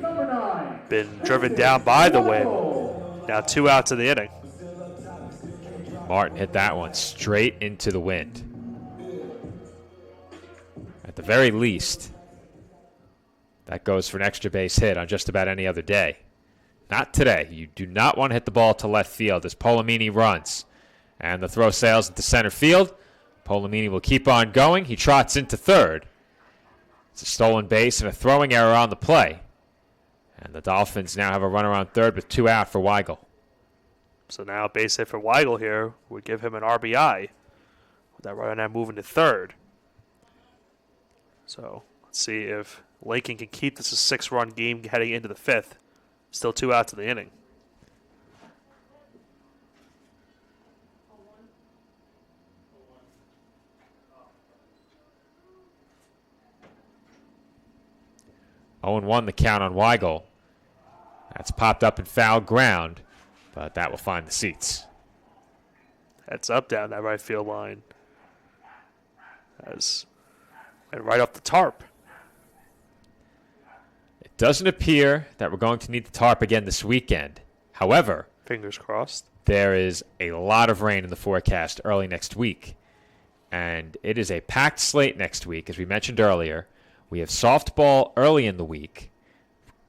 been driven down by the wind. Now 2 outs in the inning. Martin hit that one straight into the wind. At the very least, that goes for an extra base hit on just about any other day. Not today. You do not want to hit the ball to left field as Polomini runs. And the throw sails into center field. Polomini will keep on going. He trots into third. It's a stolen base and a throwing error on the play. And the Dolphins now have a runner on third with 2 out for Weigel. So now a base hit for Weigel here would give him an RBI. With that runner now moving to third. So let's see if Lincoln can keep this a 6-run game heading into the 5th. Still 2 outs in the inning. Oh, 0-1 the count on Weigel. That's popped up in foul ground, but that will find the seats. Heads up down that right field line. And right off the tarp. It doesn't appear that we're going to need the tarp again this weekend. However, fingers crossed, there is a lot of rain in the forecast early next week. And it is a packed slate next week, as we mentioned earlier. We have softball early in the week,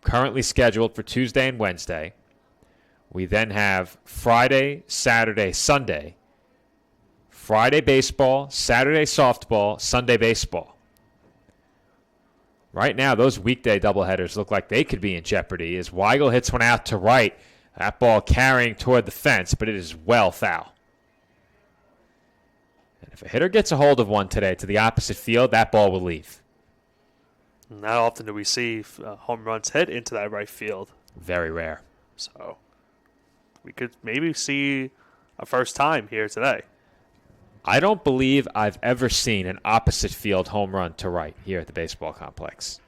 currently scheduled for Tuesday and Wednesday. We then have Friday, Saturday, Sunday. Friday baseball, Saturday softball, Sunday baseball. Right now, those weekday doubleheaders look like they could be in jeopardy as Weigel hits one out to right. That ball carrying toward the fence, but it is well foul. And if a hitter gets a hold of one today to the opposite field, that ball will leave. Not often do we see home runs hit into that right field. Very rare. So we could maybe see a first time here today. I don't believe I've ever seen an opposite field home run to right here at the baseball complex.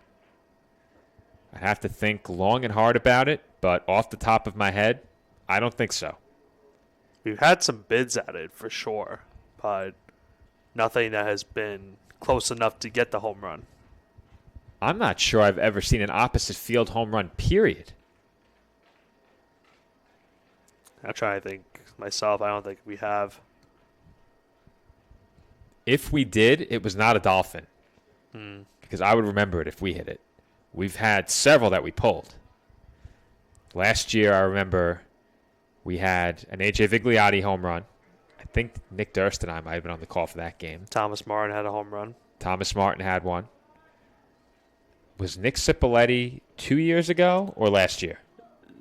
I'd have to think long and hard about it, but off the top of my head, I don't think so. We've had some bids at it for sure, but nothing that has been close enough to get the home run. I'm not sure I've ever seen an opposite field home run, period. I'm trying to think myself. I don't think we have. If we did, it was not a Dolphin. Because I would remember it if we hit it. We've had several that we pulled. Last year, I remember we had an A.J. Vigliotti home run. I think Nick Durst and I might have been on the call for that game. Thomas Martin had a home run. Thomas Martin had one. Was Nick Cipoletti 2 years ago or last year?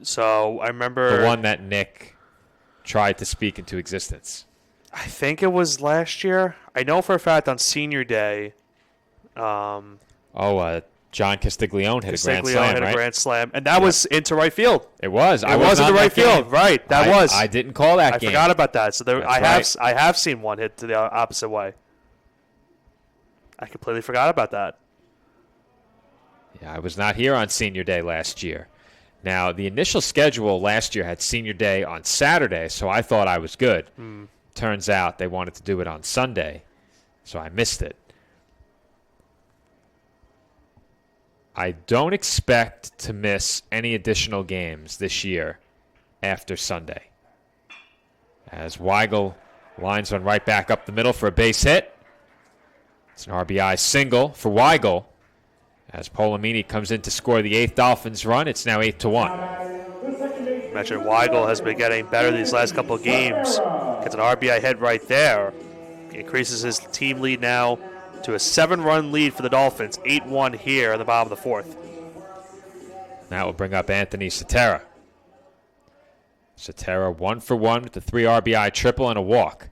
So I remember the one that Nick tried to speak into existence. I think it was last year. I know for a fact on Senior Day. John Castiglione hit a grand slam, hit right? a grand slam, and that was into right field. It was. I was in the right field, right? That was. I didn't call that game. I forgot about that. So there, I have seen one hit to the opposite way. I completely forgot about that. Yeah, I was not here on Senior Day last year. Now, the initial schedule last year had Senior Day on Saturday, so I thought I was good. Turns out they wanted to do it on Sunday, so I missed it. I don't expect to miss any additional games this year after Sunday. As Weigel lines one right back up the middle for a base hit. It's an RBI single for Weigel. As Polomini comes in to score the 8th Dolphins run, it's now 8-1. I mentioned Weigel has been getting better these last couple of games. Gets an RBI hit right there. Increases his team lead now to a 7-run lead for the Dolphins, 8-1 here in the bottom of the fourth. That will bring up Anthony Sotera. Sotera 1 for 1 with the 3 RBI triple and a walk.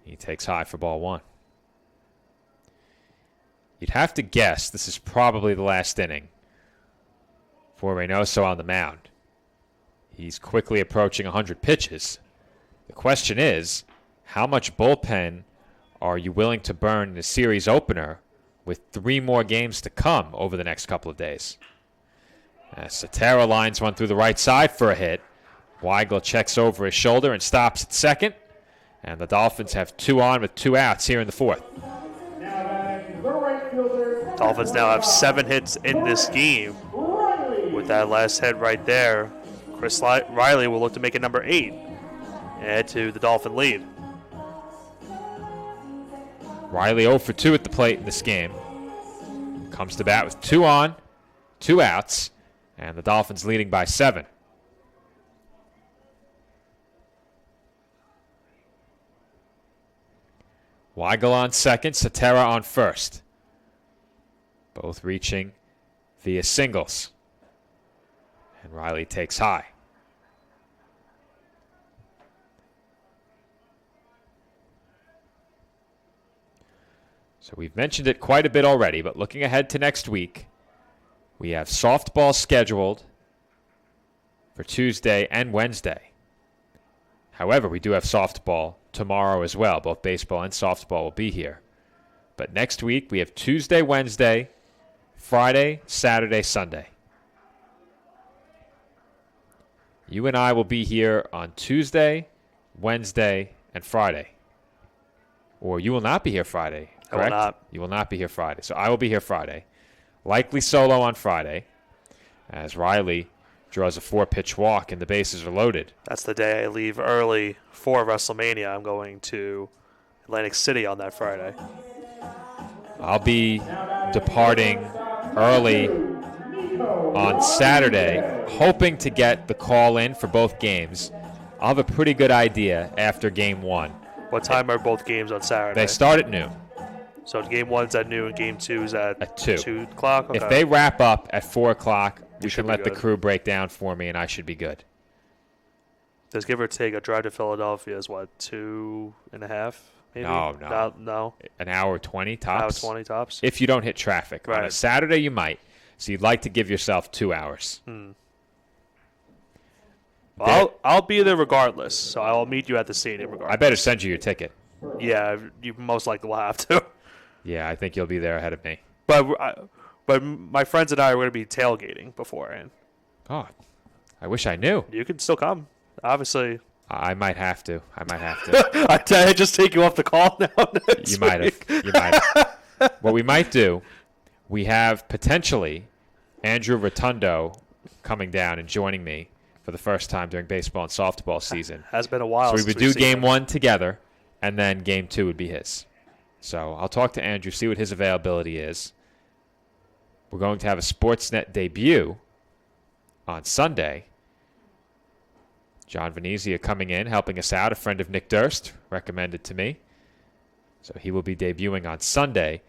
He takes high for ball 1. You'd have to guess this is probably the last inning for Reynoso on the mound. He's quickly approaching 100 pitches. The question is, how much bullpen are you willing to burn in a series opener with 3 more games to come over the next couple of days? As Sotera lines one through the right side for a hit. Weigel checks over his shoulder and stops at second. And the Dolphins have 2 on with 2 outs here in the fourth. Dolphins now have 7 hits in this game. With that last hit right there, Chris Riley will look to make it number 8 and add to the Dolphin lead. Riley 0 for 2 at the plate in this game. Comes to bat with 2 on, 2 outs, and the Dolphins leading by 7. Weigel on second, Sotera on first. Both reaching via singles. And Riley takes high. So we've mentioned it quite a bit already, but looking ahead to next week, we have softball scheduled for Tuesday and Wednesday. However, we do have softball tomorrow as well. Both baseball and softball will be here. But next week, we have Tuesday, Wednesday, Friday, Saturday, Sunday. You and I will be here on Tuesday, Wednesday, and Friday. Or you will not be here Friday, correct? I will not. You will not be here Friday. So I will be here Friday. Likely solo on Friday, as Riley draws a 4-pitch walk and the bases are loaded. That's the day I leave early for WrestleMania. I'm going to Atlantic City on that Friday. I'll be departing early on Saturday, hoping to get the call in for both games. I'll have a pretty good idea after game 1. What time are both games on Saturday? They start at noon. So game 1's at noon, game 2's at 2. 2 o'clock? Okay. If they wrap up at 4 o'clock, you should can be let the good. crew break down for me, and I should be good. Does give or take a drive to Philadelphia is what, 2.5? Maybe? No. No. An hour 20 tops. Hour 20 tops. If you don't hit traffic. On a Right. Saturday, you might. So you'd like to give yourself 2 hours. Well, I'll be there regardless, so I'll meet you at the stadium regardless. I better send you your ticket. Yeah, you most likely will have to. Yeah, I think you'll be there ahead of me. But my friends and I are going to be tailgating beforehand. Oh, I wish I knew. You can still come, obviously. I might have to. I just take you off the call now. You might have. What we might do, we have potentially Andrew Rotundo coming down and joining me for the first time during baseball and softball season. Has been a while. So we since would we've do seen game him. 1 together, and then game 2 would be his. So I'll talk to Andrew, see what his availability is. We're going to have a Sportsnet debut on Sunday. John Venezia coming in, helping us out, a friend of Nick Durst, recommended to me. So he will be debuting on Sunday.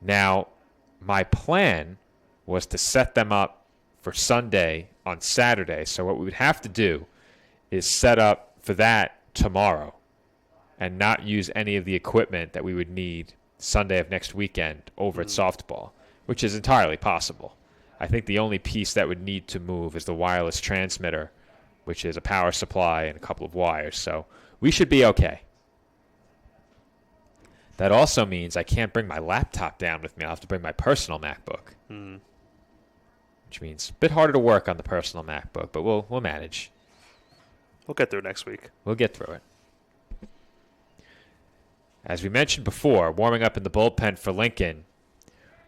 Now, my plan was to set them up for Sunday on Saturday. So what we would have to do is set up for that tomorrow and not use any of the equipment that we would need Sunday of next weekend over at softball, which is entirely possible. I think the only piece that would need to move is the wireless transmitter, which is a power supply and a couple of wires. So we should be okay. That also means I can't bring my laptop down with me. I'll have to bring my personal MacBook, which means a bit harder to work on the personal MacBook, but we'll manage. We'll get through next week. We'll get through it. As we mentioned before, warming up in the bullpen for Lincoln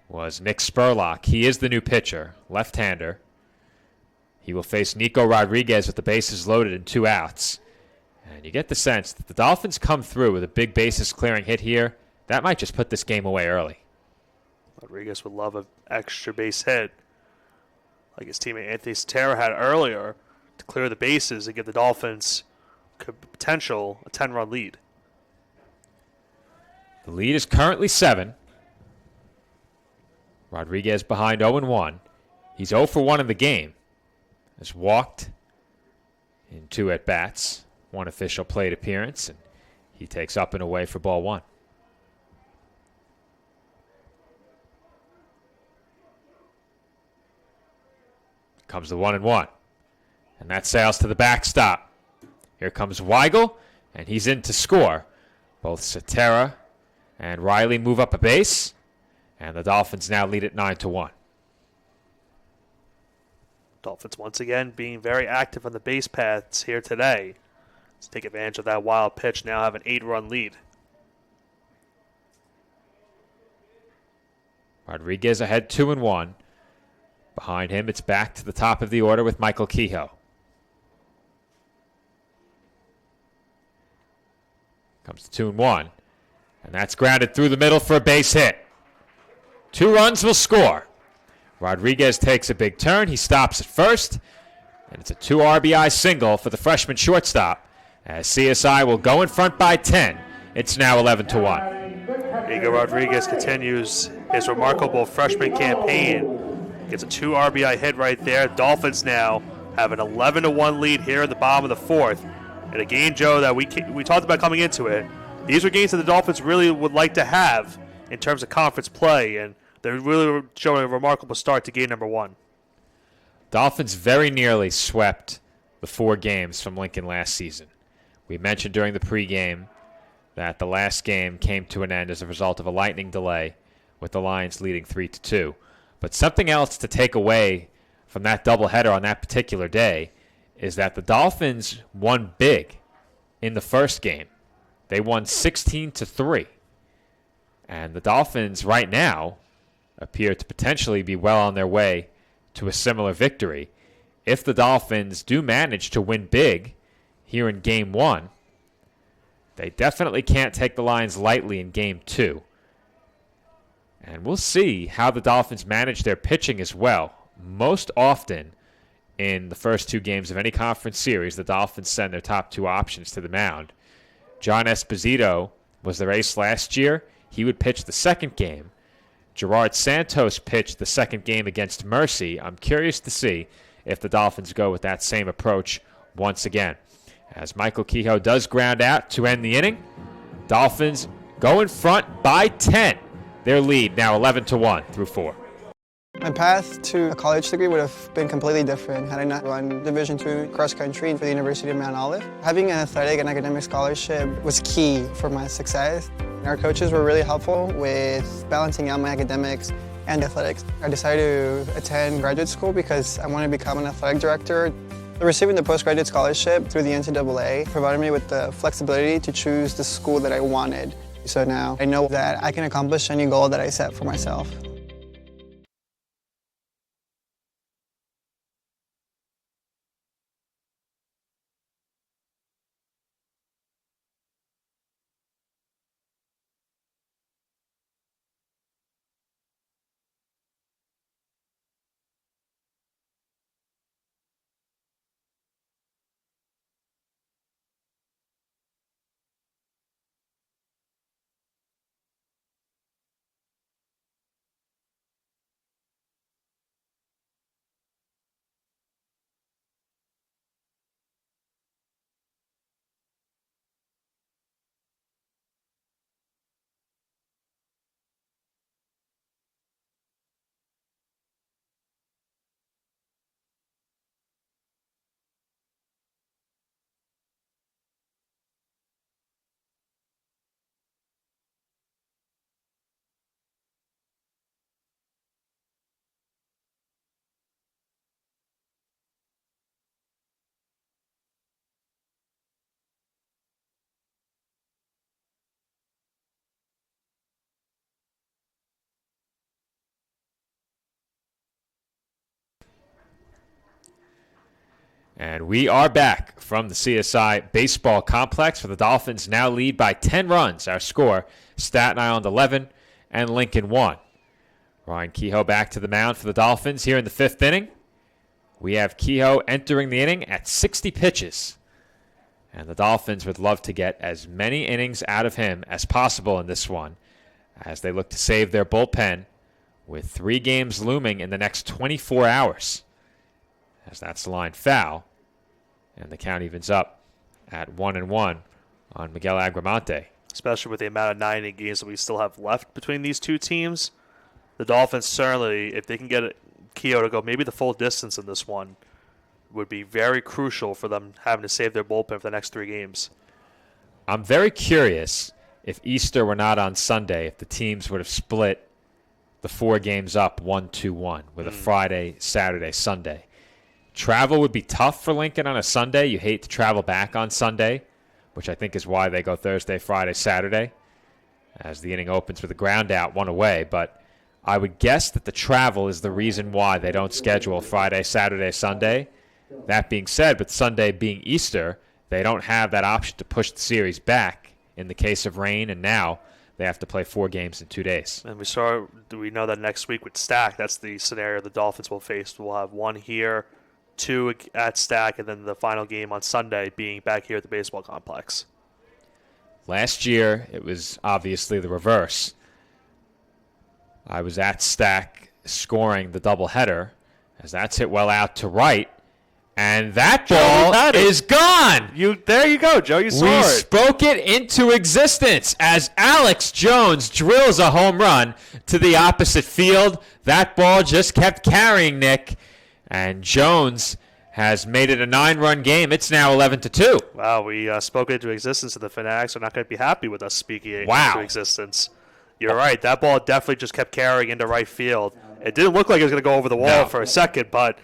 was Nick Spurlock. He is the new pitcher, left-hander. He will face Nico Rodriguez with the bases loaded and 2 outs. And you get the sense that the Dolphins come through with a big bases-clearing hit here. That might just put this game away early. Rodriguez would love an extra base hit, like his teammate Anthony Sotera had earlier, to clear the bases and give the Dolphins potential a 10-run lead. The lead is currently 7. Rodriguez behind 0-1. He's 0 for 1 in the game. Has walked in 2 at-bats. 1 official plate appearance, and he takes up and away for ball 1. Comes the 1-1. And that sails to the backstop. Here comes Weigel, and he's in to score. Both Cetera and Riley move up a base, and the Dolphins now lead at 9-1. Dolphins once again being very active on the base paths here today. Let's take advantage of that wild pitch, now have an 8-run lead. Rodriguez ahead 2-1. Behind him, it's back to the top of the order with Michael Kehoe. Comes to 2-1. And that's grounded through the middle for a base hit. 2 runs will score. Rodriguez takes a big turn. He stops at first. And it's a 2 RBI single for the freshman shortstop, as CSI will go in front by 10. It's now 11-1. Diego Rodriguez continues his remarkable freshman campaign. Gets a 2 RBI hit right there. Dolphins now have an 11-1 lead here in the bottom of the 4th. In a game, Joe, that we talked about coming into it. These are games that the Dolphins really would like to have in terms of conference play, and they're really showing a remarkable start to game number 1. Dolphins very nearly swept the 4 games from Lincoln last season. We mentioned during the pregame that the last game came to an end as a result of a lightning delay, with the Lions leading 3-2. But something else to take away from that doubleheader on that particular day is that the Dolphins won big in the first game. They won 16-3. And the Dolphins right now appear to potentially be well on their way to a similar victory. If the Dolphins do manage to win big here in Game 1, they definitely can't take the Lions lightly in Game 2. And we'll see how the Dolphins manage their pitching as well. Most often in the first 2 games of any conference series, the Dolphins send their top 2 options to the mound. John Esposito was their ace last year. He would pitch the second game. Gerard Santos pitched the second game against Mercy. I'm curious to see if the Dolphins go with that same approach once again. As Michael Kehoe does ground out to end the inning, Dolphins go in front by 10. Their lead now 11-1 through 4. My path to a college degree would have been completely different had I not run Division II cross country for the University of Mount Olive. Having an athletic and academic scholarship was key for my success. Our coaches were really helpful with balancing out my academics and athletics. I decided to attend graduate school because I wanted to become an athletic director. Receiving the postgraduate scholarship through the NCAA provided me with the flexibility to choose the school that I wanted. So now I know that I can accomplish any goal that I set for myself. And we are back from the CSI Baseball Complex, where the Dolphins now lead by 10 runs. Our score, Staten Island 11 and Lincoln 1. Ryan Kehoe back to the mound for the Dolphins here in the 5th inning. We have Kehoe entering the inning at 60 pitches. And the Dolphins would love to get as many innings out of him as possible in this one, as they look to save their bullpen with 3 games looming in the next 24 hours. As that's the line foul, and the count evens up at 1-1 on Miguel Agramonte. Especially with the amount of 9 games that we still have left between these two teams, the Dolphins certainly, if they can get Keogh to go maybe the full distance in this one, would be very crucial for them having to save their bullpen for the next 3 games. I'm very curious if Easter were not on Sunday, if the teams would have split the 4 games up 1-2-1 with a Friday, Saturday, Sunday. Travel would be tough for Lincoln on a Sunday. You hate to travel back on Sunday, which I think is why they go Thursday, Friday, Saturday, as the inning opens with a ground out, 1 away. But I would guess that the travel is the reason why they don't schedule Friday, Saturday, Sunday. That being said, with Sunday being Easter, they don't have that option to push the series back in the case of rain, and now they have to play 4 games in 2 days. And we know that next week with Stack, that's the scenario the Dolphins will face. We'll have 1 here, 2 at Stack, and then the final game on Sunday being back here at the baseball complex. Last year, it was obviously the reverse. I was at Stack scoring the doubleheader, as that's hit well out to right, and that ball is gone. There you go, Joe. You saw it. We spoke it into existence as Alex Jones drills a home run to the opposite field. That ball just kept carrying, Nick, and Jones has made it a 9-run game. It's now 11-2. Wow, we spoke it into existence, and the Fanatics are not going to be happy with us speaking it into existence. You're right. That ball definitely just kept carrying into right field. It didn't look like it was going to go over the wall for a second, but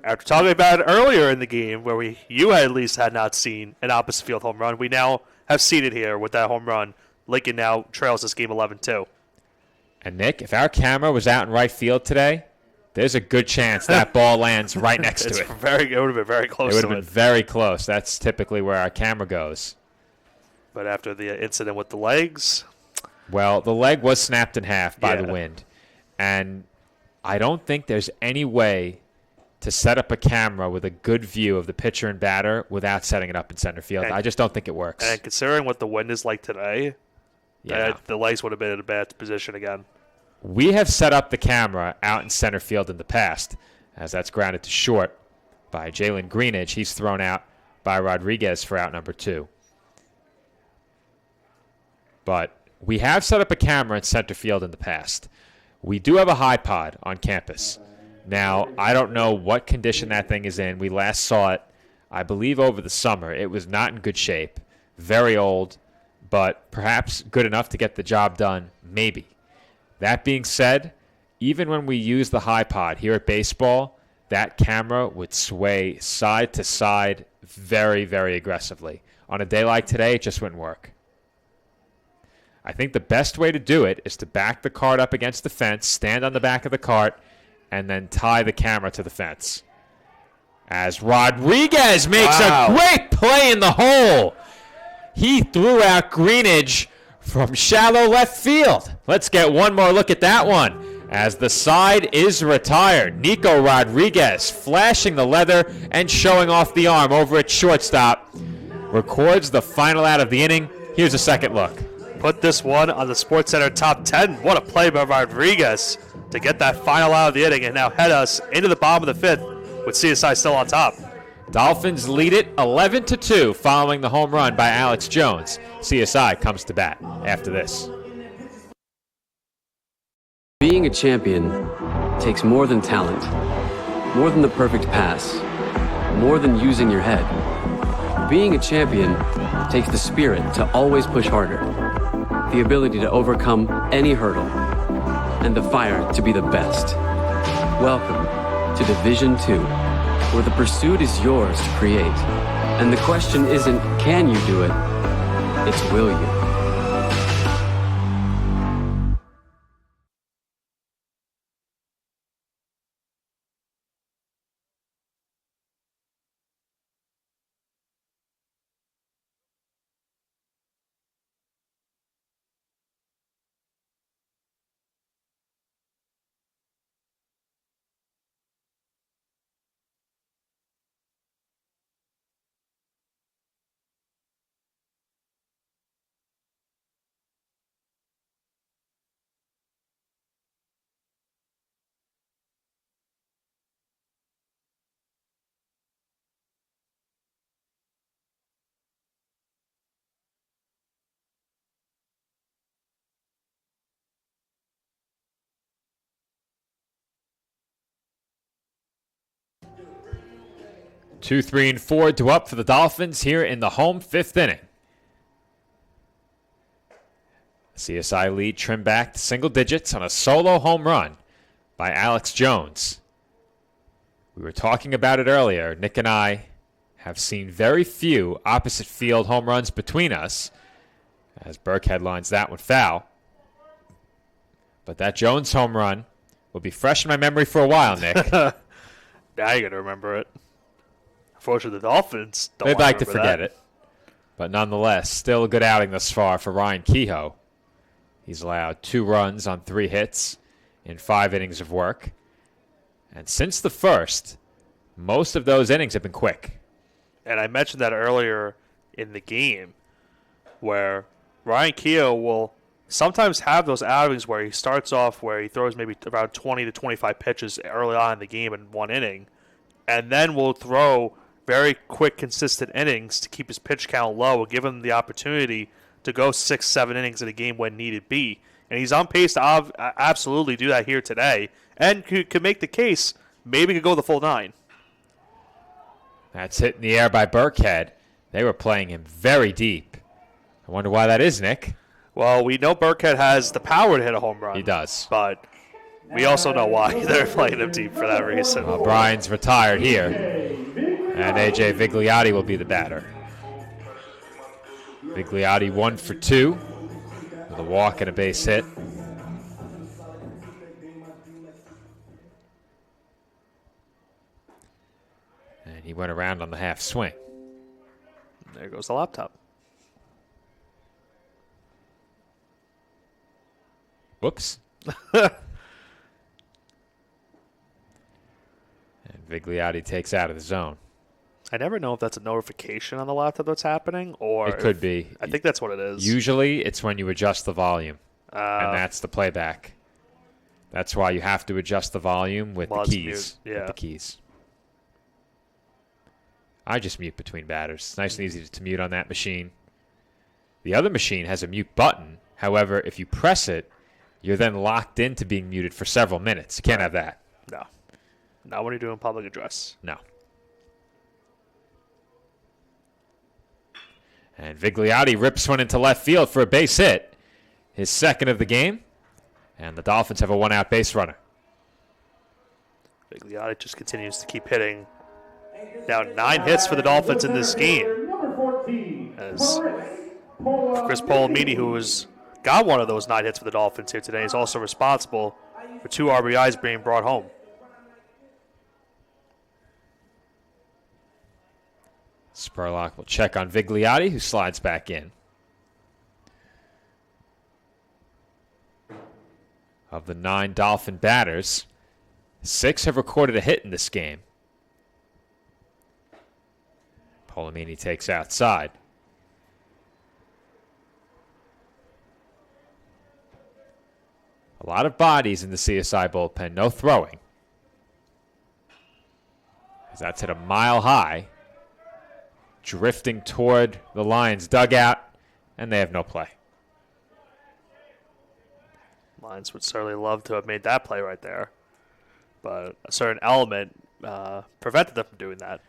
after talking about it earlier in the game, where you at least had not seen an opposite field home run, we now have seen it here with that home run. Lincoln now trails this game 11-2. And Nick, if our camera was out in right field today, there's a good chance that ball lands right next to it. It would have been very close. It would have been very close. That's typically where our camera goes. But after the incident with the legs, well, the leg was snapped in half by the wind, and I don't think there's any way to set up a camera with a good view of the pitcher and batter without setting it up in center field. I just don't think it works. And considering what the wind is like today, the legs would have been in a bad position again. We have set up the camera out in center field in the past, as that's grounded to short by Jalen Greenidge. He's thrown out by Rodriguez for out number 2. But we have set up a camera in center field in the past. We do have a high pod on campus. Now, I don't know what condition that thing is in. We last saw it, I believe, over the summer. It was not in good shape, very old, but perhaps good enough to get the job done, maybe. That being said, even when we use the high pod here at baseball, that camera would sway side to side very, very aggressively. On a day like today, it just wouldn't work. I think the best way to do it is to back the cart up against the fence, stand on the back of the cart, and then tie the camera to the fence. As Rodriguez makes a great play in the hole. He threw out Greenidge from shallow left field. Let's get one more look at that one. As the side is retired, Nico Rodriguez flashing the leather and showing off the arm over at shortstop. Records the final out of the inning. Here's a second look. Put this one on the SportsCenter top 10. What a play by Rodriguez to get that final out of the inning and now head us into the bottom of the 5th with CSI still on top. Dolphins lead it 11-2 following the home run by Alex Jones. CSI comes to bat after this. Being a champion takes more than talent, more than the perfect pass, more than using your head. Being a champion takes the spirit to always push harder, the ability to overcome any hurdle, and the fire to be the best. Welcome to Division II, where the pursuit is yours to create. And the question isn't, can you do it? It's, will you? 2, 3, and 4 to up for the Dolphins here in the home 5th inning. CSI lead trimmed back to single digits on a solo home run by Alex Jones. We were talking about it earlier. Nick and I have seen very few opposite field home runs between us, as Burke headlines that one foul. But that Jones home run will be fresh in my memory for a while, Nick. Now you got to remember it. Unfortunately, the Dolphins don't They'd wanna like to remember forget that. it. But nonetheless, still a good outing thus far for Ryan Kehoe. He's allowed 2 runs on 3 hits in 5 innings of work. And since the first, most of those innings have been quick. And I mentioned that earlier in the game, where Ryan Kehoe will sometimes have those outings where he starts off where he throws maybe around 20 to 25 pitches early on in the game in 1 inning, and then will throw very quick, consistent innings to keep his pitch count low and give him the opportunity to go 6, 7 innings in a game when needed be. And he's on pace to absolutely do that here today, and could make the case maybe could go the full 9. That's hit in the air by Burkhead. They were playing him very deep. I wonder why that is, Nick. Well, we know Burkhead has the power to hit a home run. He does. But we also know why they're playing him deep for that reason. Well, Brian's retired here, and A.J. Vigliotti will be the batter. Vigliotti 1 for 2 with a walk and a base hit. And he went around on the half swing. There goes the laptop. Whoops. And Vigliotti takes out of the zone. I never know if that's a notification on the laptop that's happening, or It could be. I think that's what it is. Usually it's when you adjust the volume, and that's the playback. That's why you have to adjust the volume with the it's keys. mute. Yeah. With the keys. I just mute between batters. It's nice and easy to mute on that machine. The other machine has a mute button. However, if you press it, you're then locked into being muted for several minutes. You can't have that. No. Not when you're doing public address. No. And Vigliotti rips one into left field for a base hit. His second of the game. And the Dolphins have a 1-out base runner. Vigliotti just continues to keep hitting. Now 9 hits for the Dolphins in this game. As Chris Polomini, who has got one of those 9 hits for the Dolphins here today, is also responsible for 2 RBIs being brought home. Spurlock will check on Vigliotti, who slides back in. Of the 9 Dolphin batters, 6 have recorded a hit in this game. Polomini takes outside. A lot of bodies in the CSI bullpen, no throwing. As that's hit a mile high, drifting toward the Lions dugout, and they have no play. Lions would certainly love to have made that play right there, but a certain element prevented them from doing that.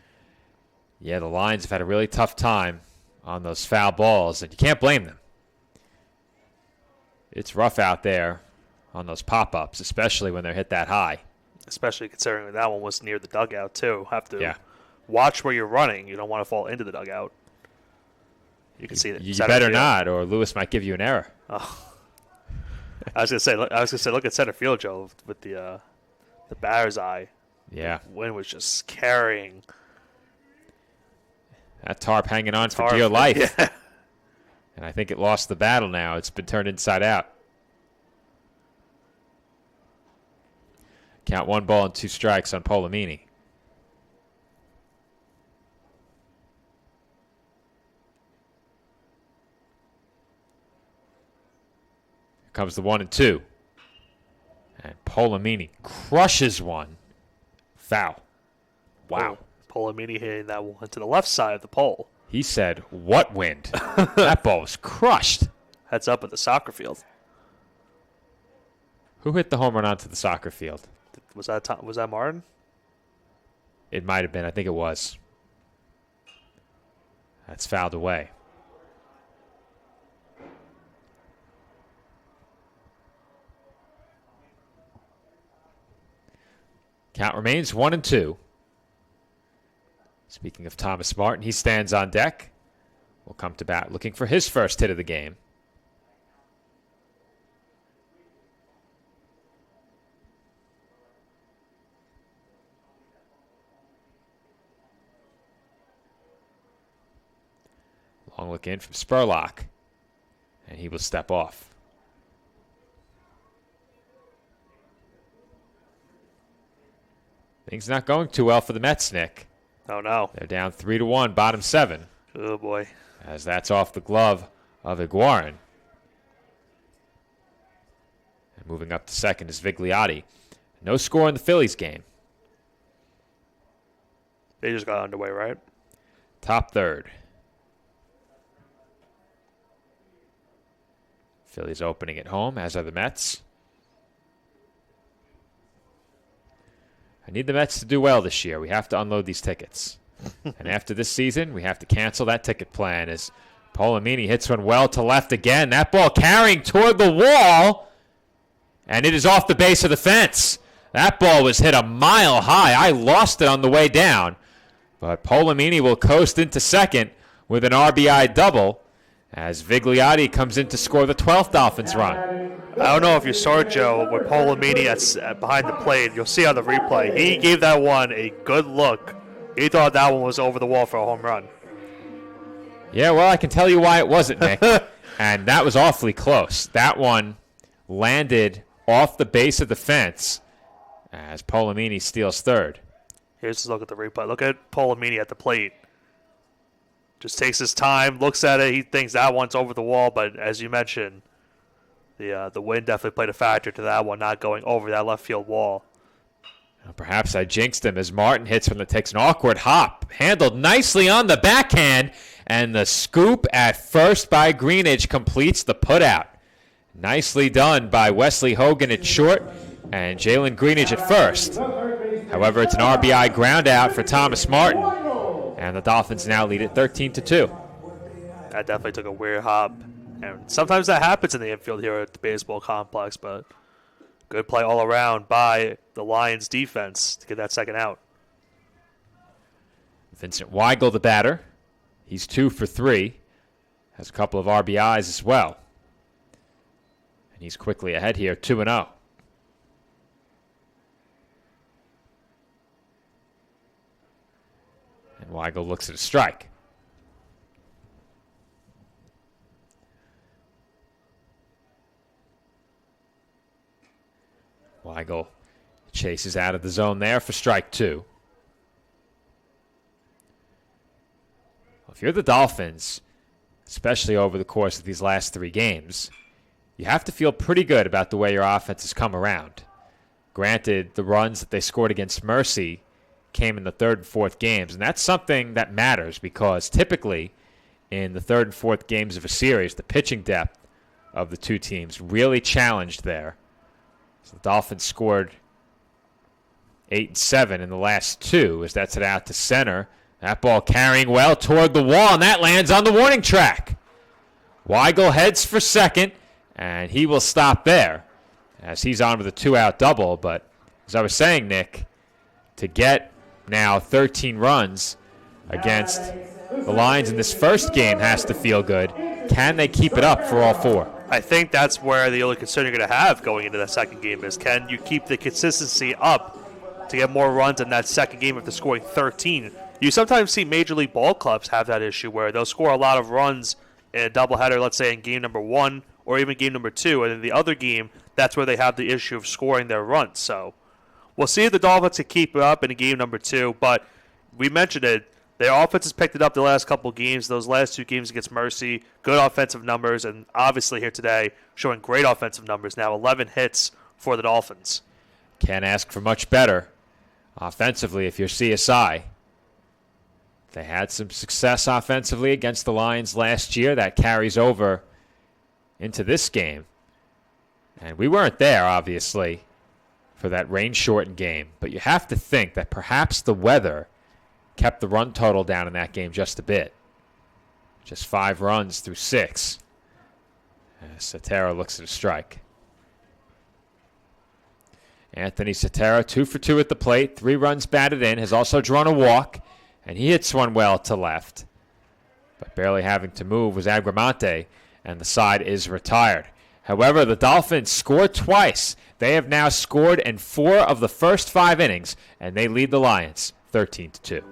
Yeah, the Lions have had a really tough time on those foul balls, and you can't blame them. It's rough out there on those pop-ups, especially when they're hit that high. Especially considering that one was near the dugout, too. Have to watch where you're running. You don't want to fall into the dugout. You can see it. You better not, or Lewis might give you an error. Oh. I was gonna say, look at center field, Joe, with the batter's eye. Yeah, the wind was just carrying that tarp hanging on for dear life. Yeah. And I think it lost the battle now. It's been turned inside out. Count 1 ball and 2 strikes on Polomini. Here comes the 1 and 2. And Polomini crushes one. Foul. Wow. Polomini hitting that one to the left side of the pole. He said, "What wind?" That ball was crushed. Heads up at the soccer field. Who hit the home run onto the soccer field? Was that Martin? It might have been. I think it was. That's fouled away. Count remains 1-2. Speaking of Thomas Martin, he stands on deck. Will come to bat looking for his first hit of the game. Long look in from Spurlock, and he will step off. Things not going too well for the Mets, Nick. Oh, no. They're down 3-1, bottom 7. Oh, boy. As that's off the glove of Iguaran. And moving up to second is Vigliotti. No score in the Phillies game. They just got underway, right? Top third. Phillies opening at home, as are the Mets. I need the Mets to do well this year. We have to unload these tickets. And after this season, we have to cancel that ticket plan as Polomini hits one well to left again. That ball carrying toward the wall, and it is off the base of the fence. That ball was hit a mile high. I lost it on the way down. But Polomini will coast into second with an RBI double as Vigliotti comes in to score the 12th Dolphins run. I don't know if you saw it, Joe, with Polomini behind the plate. You'll see on the replay. He gave that one a good look. He thought that one was over the wall for a home run. Yeah, well, I can tell you why it wasn't, Nick. And that was awfully close. That one landed off the base of the fence as Polomini steals third. Here's a look at the replay. Look at Polomini at the plate. Just takes his time, looks at it. He thinks that one's over the wall, but as you mentioned, the wind definitely played a factor to that one not going over that left field wall. Perhaps I jinxed him as Martin hits one that takes an awkward hop. Handled nicely on the backhand, and the scoop at first by Greenidge completes the putout. Nicely done by Wesley Hogan at short and Jalen Greenidge at first. However, it's an RBI ground out for Thomas Martin, and the Dolphins now lead it 13-2. That definitely took a weird hop. And sometimes that happens in the infield here at the baseball complex, but good play all around by the Lions defense to get that second out. Vincent Weigel, the batter. He's 2 for 3. Has a couple of RBIs as well. And he's quickly ahead here, 2-0. And Weigel looks at a strike. Weigel chases out of the zone there for strike 2. Well, if you're the Dolphins, especially over the course of these last 3 games, you have to feel pretty good about the way your offense has come around. Granted, the runs that they scored against Mercy came in the 3rd and 4th games, and that's something that matters because typically in the 3rd and 4th games of a series, the pitching depth of the two teams really challenged there. So the Dolphins scored 8 and 7 in the last 2 as that's hit out to center. That ball carrying well toward the wall, and that lands on the warning track. Weigel heads for second, and he will stop there as he's on with a 2-out double. But as I was saying, Nick, to get now 13 runs against the Lions in this first game has to feel good. Can they keep it up for all 4? I think that's where the only concern you're going to have going into that second game is, can you keep the consistency up to get more runs in that second game after scoring 13? You sometimes see Major League Ball clubs have that issue where they'll score a lot of runs in a doubleheader, let's say in game number 1 or even game number 2, and in the other game, that's where they have the issue of scoring their runs. So we'll see if the Dolphins can keep it up in game number 2, but we mentioned it. Their offense has picked it up the last couple games. Those last 2 games against Mercy, good offensive numbers, and obviously here today showing great offensive numbers. Now 11 hits for the Dolphins. Can't ask for much better offensively if you're CSI. They had some success offensively against the Lions last year. That carries over into this game. And we weren't there, obviously, for that rain-shortened game. But you have to think that perhaps the weather kept the run total down in that game just a bit. Just 5 runs through 6. Sotero looks at a strike. Anthony Sotero, 2 for 2 at the plate, 3 runs batted in, has also drawn a walk, and he hits one well to left. But barely having to move was Agramonte, and the side is retired. However, the Dolphins scored twice. They have now scored in 4 of the first 5 innings, and they lead the Lions 13-2.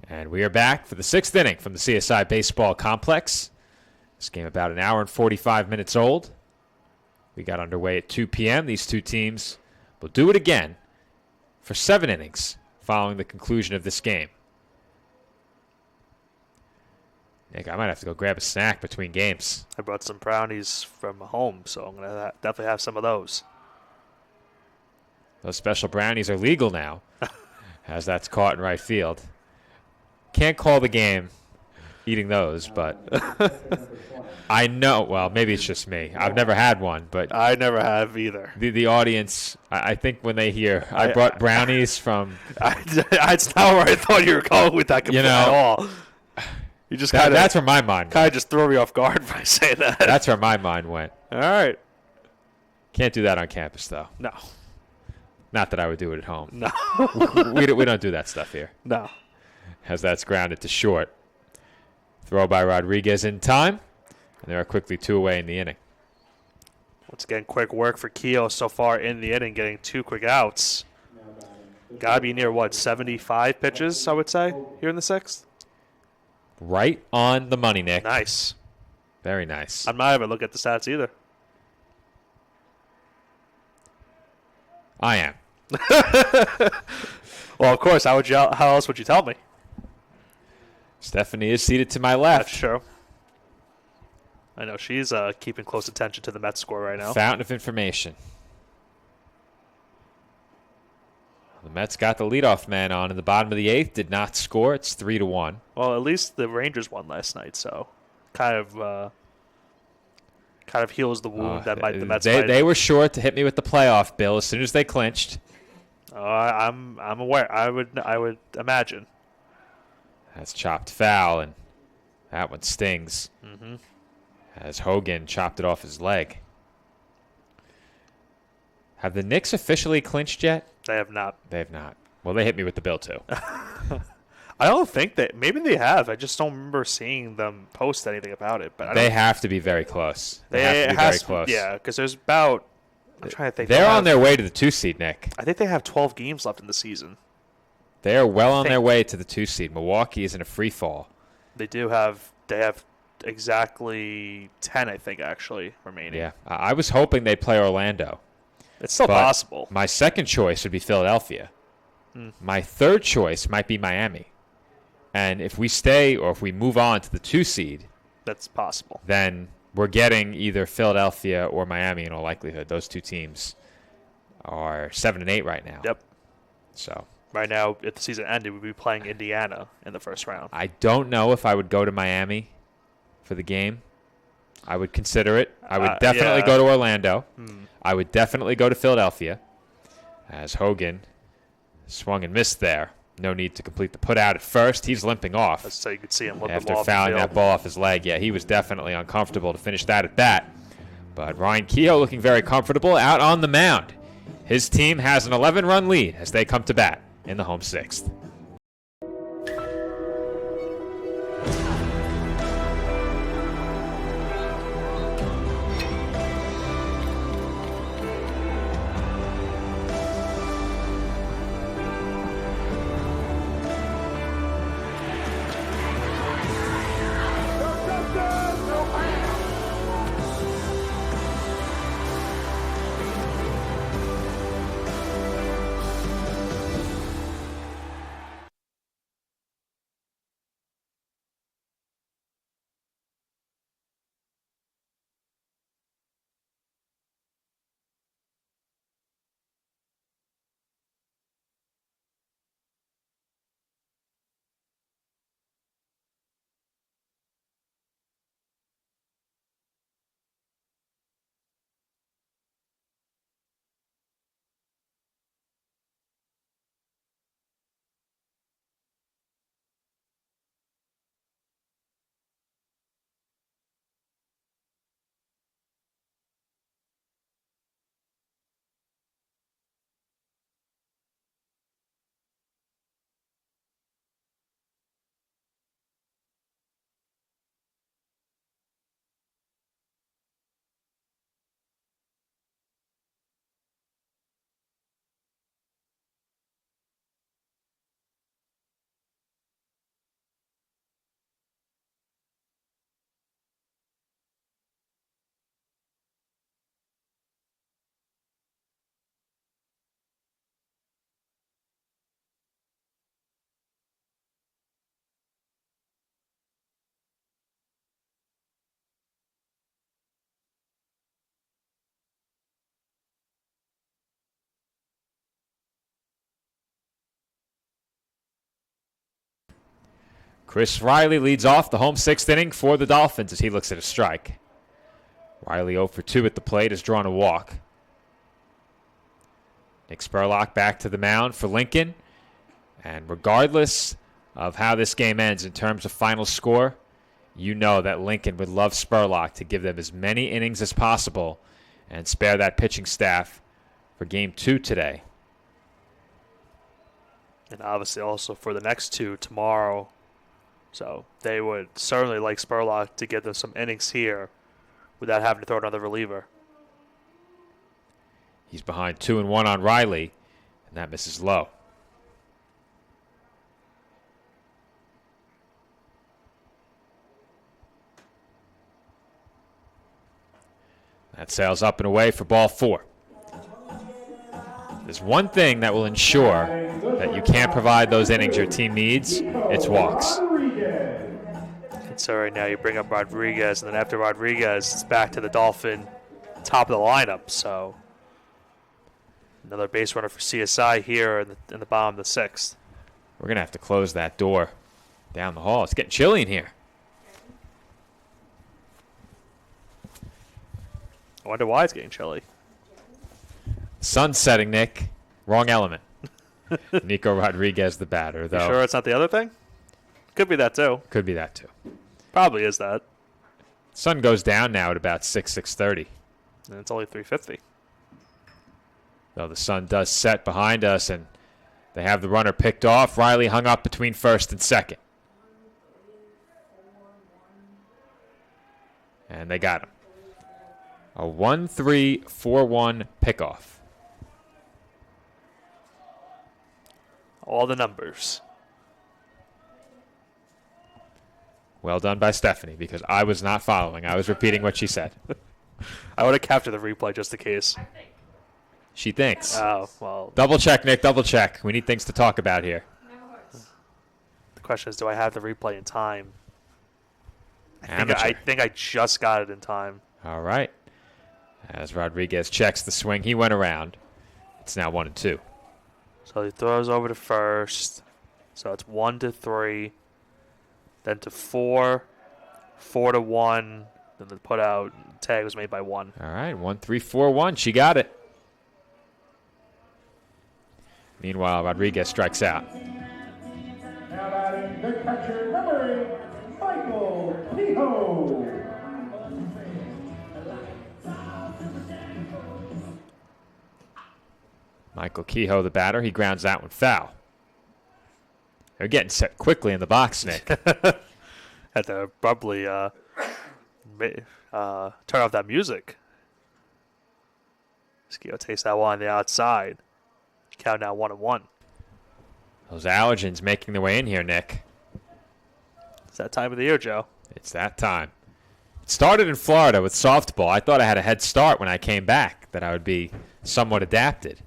And we are back for the 6th inning from the CSI Baseball Complex. This game about an hour and 45 minutes old. We got underway at 2 p.m. These two teams will do it again for 7 innings following the conclusion of this game. Nick, I might have to go grab a snack between games. I brought some brownies from home, so I'm going to definitely have some of those. Those special brownies are legal now, as that's caught in right field. Can't call the game eating those, but I know, well, maybe it's just me. I've never had one, but I never have either. The audience, I think when they hear I brought brownies from... That's not where I thought you were going with that at all. You just kind of... That's where my mind went. Kind of just threw me off guard by saying that. That's where my mind went. All right. Can't do that on campus, though. No. Not that I would do it at home. No. we don't do that stuff here. No. As that's grounded to short. Throw by Rodriguez in time, and they are quickly 2 away in the inning. Once again, quick work for Keogh so far in the inning, getting 2 quick outs. Got to be near, 75 pitches, I would say, here in the 6th? Right on the money, Nick. Nice. Very nice. I'm not having a look at the stats either. I am. Well, of course. How else would you tell me? Stephanie is seated to my left. That's true. I know she's keeping close attention to the Mets score right now. Fountain of information. The Mets got the leadoff man on in the bottom of the 8th. Did not score. It's 3-1. Well, at least the Rangers won last night, so kind of heals the wound that the Mets. They were sure to hit me with the playoff bill as soon as they clinched. I'm aware. I would imagine. That's chopped foul, and that one stings. Mm-hmm. As Hogan chopped it off his leg. Have the Knicks officially clinched yet? They have not. They have not. Well, they hit me with the bill, too. I don't think that. Maybe they have. I just don't remember seeing them post anything about it. But they have to be very close. They have to be very close. Yeah, because there's about. I'm trying to think. They're on their way to the 2 seed, Nick. I think they have 12 games left in the season. They are well on their way to the 2 seed. Milwaukee is in a free fall. They do have. They have exactly 10, I think, actually remaining. Yeah, I was hoping they'd play Orlando. It's still But possible. My second choice would be Philadelphia. My third choice might be Miami. And if we stay or if we move on to the 2 seed, That's possible. then we're getting either Philadelphia or Miami in all likelihood. Those 2 teams are 7-8 right now. Yep. So Right now, if the season ended, we'd be playing Indiana in the first round. I don't know if I would go to Miami for the game. I would consider it. I would definitely yeah. go to Orlando. I would definitely go to Philadelphia, as Hogan swung and missed there. No need to complete the put out at first. He's limping off So you could see him limping after off fouling the that field. ball off his leg. Yeah, he was definitely uncomfortable to finish that at bat. But Ryan Kehoe looking very comfortable out on the mound. His team has an 11-run lead as they come to bat in the home 6th. Chris Riley leads off the home 6th inning for the Dolphins as he looks at a strike. Riley 0 for 2 at the plate has drawn a walk. Nick Spurlock back to the mound for Lincoln. And regardless of how this game ends in terms of final score, you know that Lincoln would love Spurlock to give them as many innings as possible and spare that pitching staff for Game 2 today. And obviously also for the next 2 tomorrow. So they would certainly like Spurlock to get them some innings here without having to throw another reliever. He's behind 2-1 on Riley, and that misses low. That sails up and away for ball 4. There's one thing that will ensure that you can't provide those innings your team needs. It's walks. And so right now you bring up Rodriguez, and then after Rodriguez, it's back to the Dolphin top of the lineup. So another base runner for CSI here in the bottom of the 6th. We're going to have to close that door down the hall. It's getting chilly in here. I wonder why it's getting chilly. Sun's setting, Nick. Wrong element. Nico Rodriguez, the batter, though. You sure it's not the other thing? Could be that too. Could be that too. Probably is that. Sun goes down now at about 6:30. And it's only 3:50. Though the sun does set behind us, and they have the runner picked off. Riley hung up between first and second. And they got him. A 1-3-4-1 pickoff. All the numbers. Well done by Stephanie, because I was not following. I was repeating what she said. I would have captured the replay just in case. she thinks. Oh, well. Double check, Nick. Double check. We need things to talk about here. The question is, do I have the replay in time? Amateur. I think I just got it in time. All right. As Rodriguez checks the swing, he went around. It's now 1-2. So he throws over to first. So it's 1-3. Then to 4. 4-1. Then the put out tag was made by 1. All right. 1-3-4-1. She got it. Meanwhile, Rodriguez strikes out. Now batting the catcher, number 8, Michael Kehoe. Michael Kehoe, the batter, he grounds that one foul. They're getting set quickly in the box, Nick. Had to abruptly turn off that music. Kehoe takes that one on the outside. Count now 1-1. Those allergens making their way in here, Nick. It's that time of the year, Joe. It's that time. It started in Florida with softball. I thought I had a head start when I came back, that I would be somewhat adapted.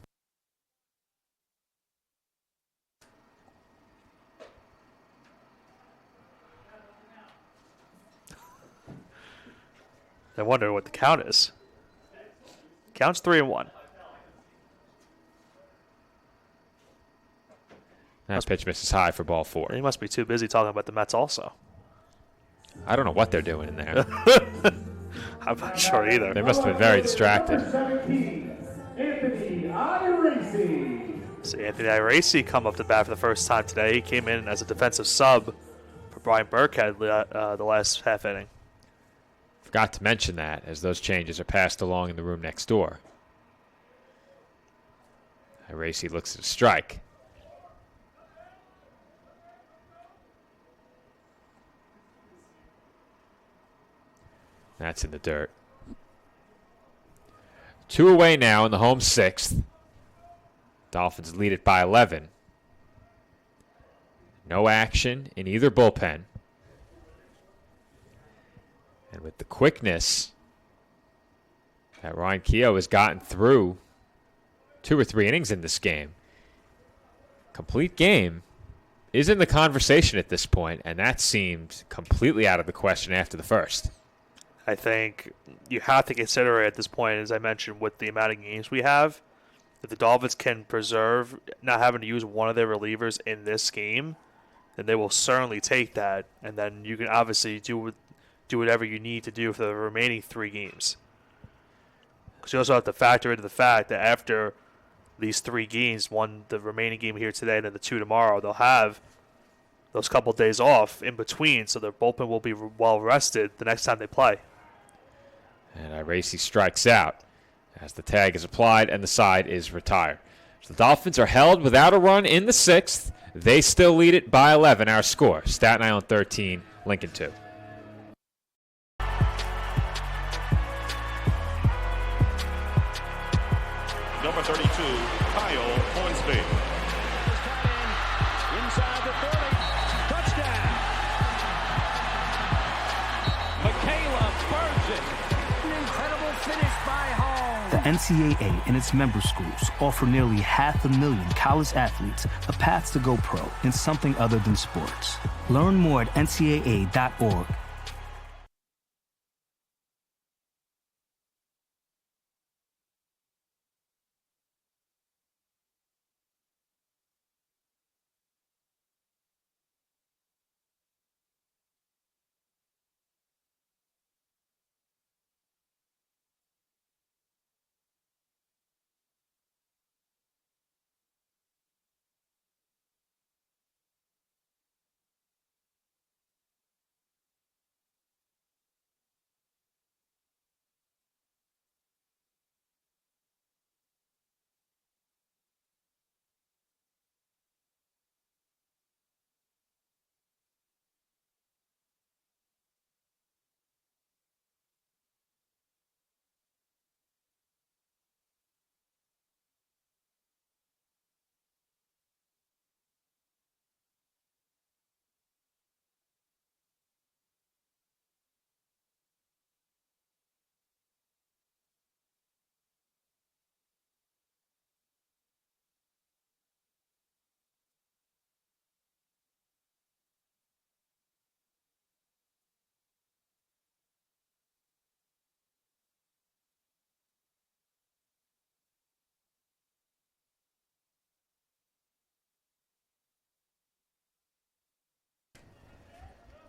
I wonder what the count is. Count's 3-1. That pitch misses high for ball 4. He must be too busy talking about the Mets also. I don't know what they're doing in there. I'm not sure either. They must have been very distracted. Anthony Iracy. See Anthony Iracy come up to bat for the first time today. He came in as a defensive sub for Brian Burkhead the last half inning. Forgot to mention that as those changes are passed along in the room next door. Iracy looks at a strike. That's in the dirt. 2 away now in the home 6th. Dolphins lead it by 11. No action in either bullpen. And with the quickness that Ryan Kehoe has gotten through 2 or 3 innings in this game, complete game is in the conversation at this point, and that seemed completely out of the question after the first. I think you have to consider it at this point, as I mentioned, with the amount of games we have. If the Dolphins can preserve not having to use one of their relievers in this game, then they will certainly take that. And then you can obviously do whatever you need to do for the remaining 3 games. Because you also have to factor into the fact that after these 3 games, the remaining game here today and then the 2 tomorrow, they'll have those couple of days off in between, so their bullpen will be well rested the next time they play. And Iracy strikes out as the tag is applied and the side is retired. So the Dolphins are held without a run in the 6th. They still lead it by 11. Our score, Staten Island 13, Lincoln 2. Number 32, Kyle Hornsby. Inside the 30. Touchdown. Michaela burns it. An incredible finish by Hall. The NCAA and its member schools offer nearly 500,000 college athletes a path to go pro in something other than sports. Learn more at ncaa.org.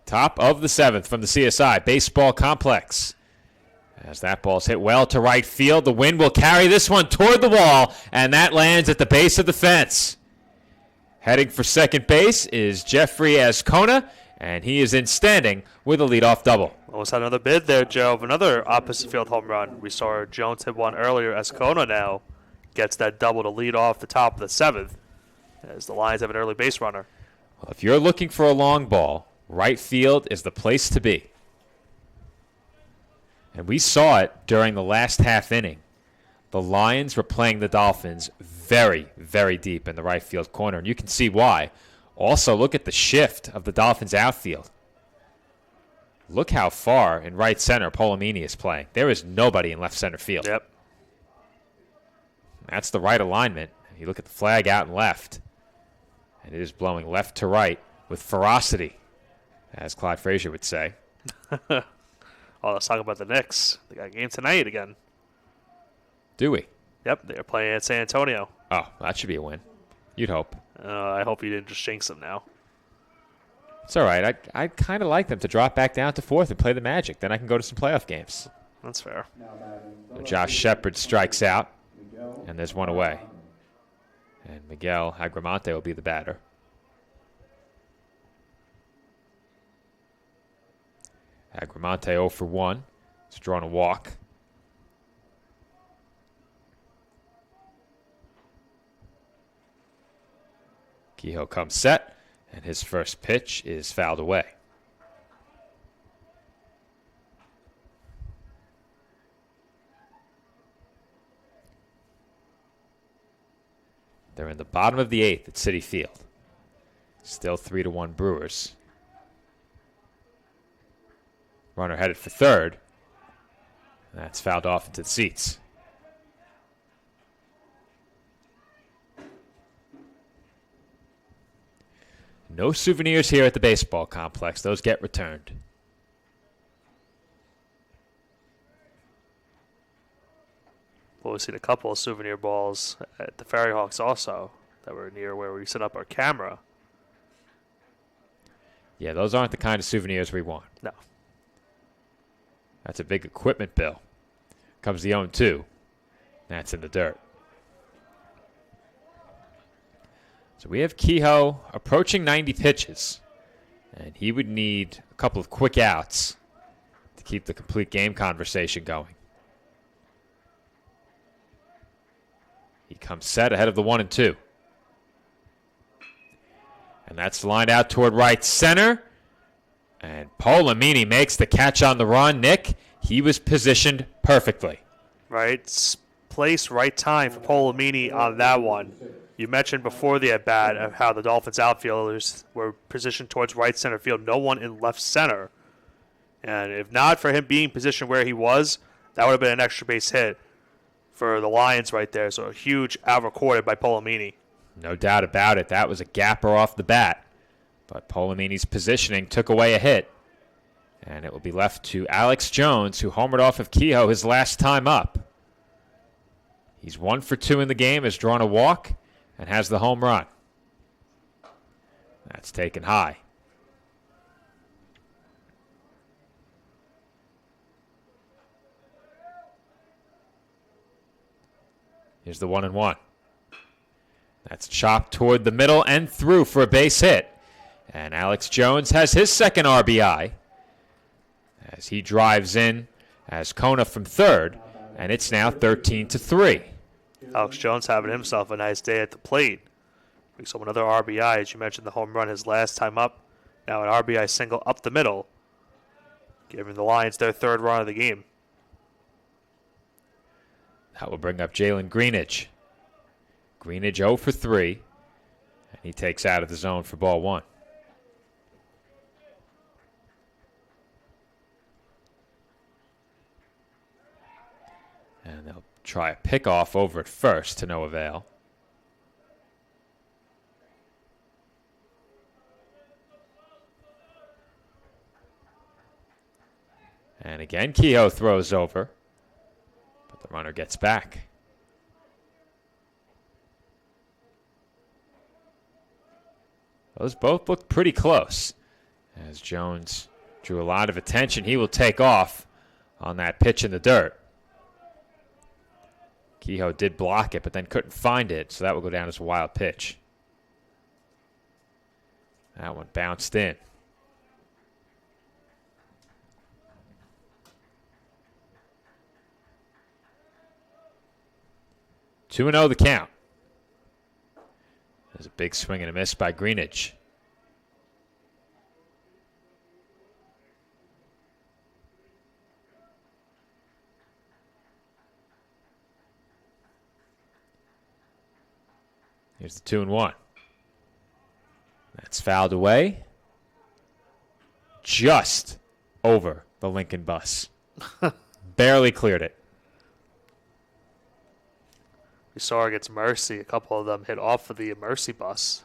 Top of the 7th from the CSI Baseball Complex. As that ball's hit well to right field, the wind will carry this one toward the wall, and that lands at the base of the fence. Heading for second base is Jeffrey Ascona, and he is in standing with a leadoff double. Almost had another bid there, Joe, of another opposite field home run. We saw Jones hit one earlier. Ascona now gets that double to lead off the top of the 7th as the Lions have an early base runner. Well, if you're looking for a long ball, right field is the place to be. And we saw it during the last half inning. The Lions were playing the Dolphins very, very deep in the right field corner, and you can see why. Also, look at the shift of the Dolphins' outfield. Look how far in right center Polomini is playing. There is nobody in left center field. Yep. That's the right alignment. You look at the flag out and left, and it is blowing left to right with ferocity, as Clyde Frazier would say. Oh, let's talk about the Knicks. They got a game tonight again. Do we? Yep, they're playing at San Antonio. Oh, that should be a win. You'd hope. I hope you didn't just jinx them now. It's all right. I'd kind of like them to drop back down to 4th and play the Magic. Then I can go to some playoff games. That's fair. So Josh Shepard strikes out, and there's one away. And Miguel Agramonte will be the batter. Agramonte 0 for 1. He's drawn a walk. Kehoe comes set, and his first pitch is fouled away. They're in the bottom of the 8th at Citi Field. Still 3-1 Brewers. Runner headed for third. That's fouled off into the seats. No souvenirs here at the baseball complex. Those get returned. Well, we've seen a couple of souvenir balls at the Ferry Hawks also that were near where we set up our camera. Yeah, those aren't the kind of souvenirs we want. No. That's a big equipment bill. Comes the 0-2. That's in the dirt. So we have Kehoe approaching 90 pitches, and he would need a couple of quick outs to keep the complete game conversation going. He comes set ahead of the 1-2. And that's lined out toward right center. And Polomini makes the catch on the run. Nick, he was positioned perfectly. Right place, right time for Polomini on that one. You mentioned before the at-bat of how the Dolphins outfielders were positioned towards right center field. No one in left center. And if not for him being positioned where he was, that would have been an extra base hit for the Lions right there. So a huge out recorded by Polomini. No doubt about it. That was a gapper off the bat. But Polomini's positioning took away a hit. And it will be left to Alex Jones, who homered off of Kehoe his last time up. He's 1 for 2 in the game, has drawn a walk, and has the home run. That's taken high. Here's the 1-1. That's chopped toward the middle and through for a base hit. And Alex Jones has his second RBI as he drives in Ascona from third, and it's now 13-3. Alex Jones having himself a nice day at the plate. Brings home another RBI, as you mentioned, the home run his last time up. Now an RBI single up the middle, giving the Lions their third run of the game. That will bring up Jalen Greenidge. Greenidge 0 for 3, and he takes out of the zone for ball 1. And they'll try a pickoff over at first to no avail. And again, Kehoe throws over, but the runner gets back. Those both look pretty close. As Jones drew a lot of attention, he will take off on that pitch in the dirt. Kehoe did block it, but then couldn't find it, so that will go down as a wild pitch. That one bounced in. Two 2-0 the count. There's a big swing and a miss by Greenidge. Here's the 2-1. That's fouled away. Just over the Lincoln bus. Barely cleared it. We saw against Mercy, a couple of them hit off of the Mercy bus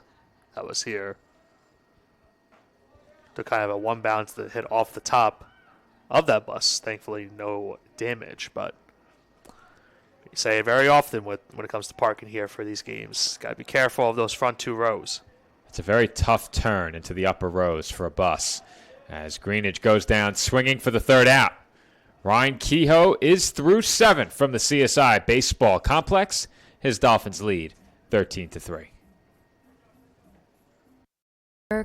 that was here. To kind of a one bounce that hit off the top of that bus. Thankfully, no damage, but you say it very often when it comes to parking here for these games. Got to be careful of those front two rows. It's a very tough turn into the upper rows for a bus as Greenidge goes down swinging for the third out. Ryan Kehoe is through 7 from the CSI Baseball Complex. His Dolphins lead 13-3.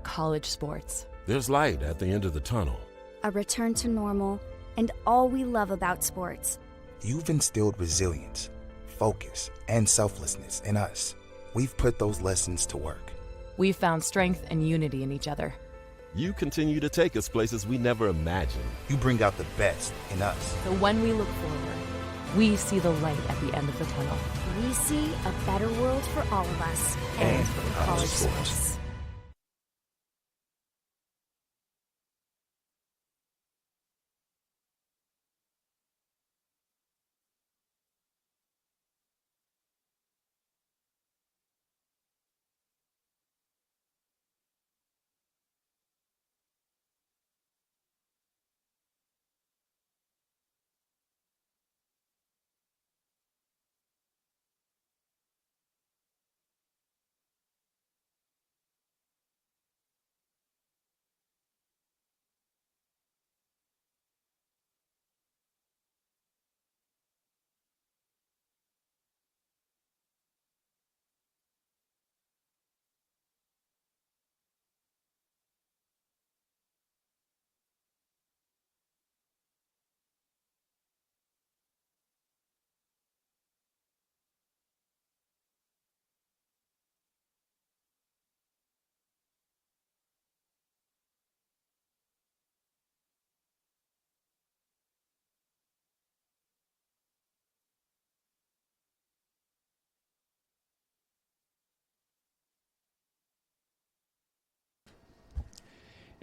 College sports. There's light at the end of the tunnel. A return to normal, and all we love about sports. You've instilled resilience, focus, and selflessness in us. We've put those lessons to work. We've found strength and unity in each other. You continue to take us places we never imagined. You bring out the best in us. So when we look forward, we see the light at the end of the tunnel. We see a better world for all of us and for college sports.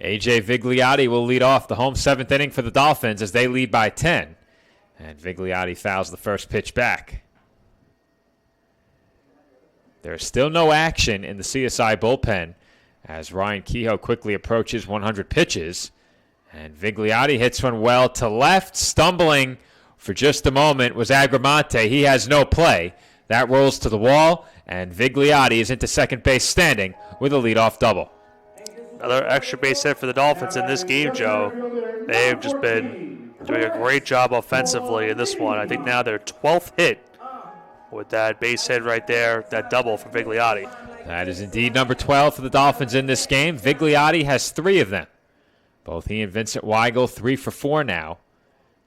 A.J. Vigliotti will lead off the home 7th inning for the Dolphins as they lead by 10. And Vigliotti fouls the first pitch back. There is still no action in the CSI bullpen as Ryan Kehoe quickly approaches 100 pitches. And Vigliotti hits one well to left. Stumbling for just a moment was Agramante. He has no play. That rolls to the wall, and Vigliotti is into second base standing with a leadoff double. Another extra base hit for the Dolphins in this game, Joe. They've just been doing a great job offensively in this one. I think now their 12th hit with that base hit right there, that double for Vigliotti. That is indeed number 12 for the Dolphins in this game. Vigliotti has 3 of them. Both he and Vincent Weigel 3 for 4 now.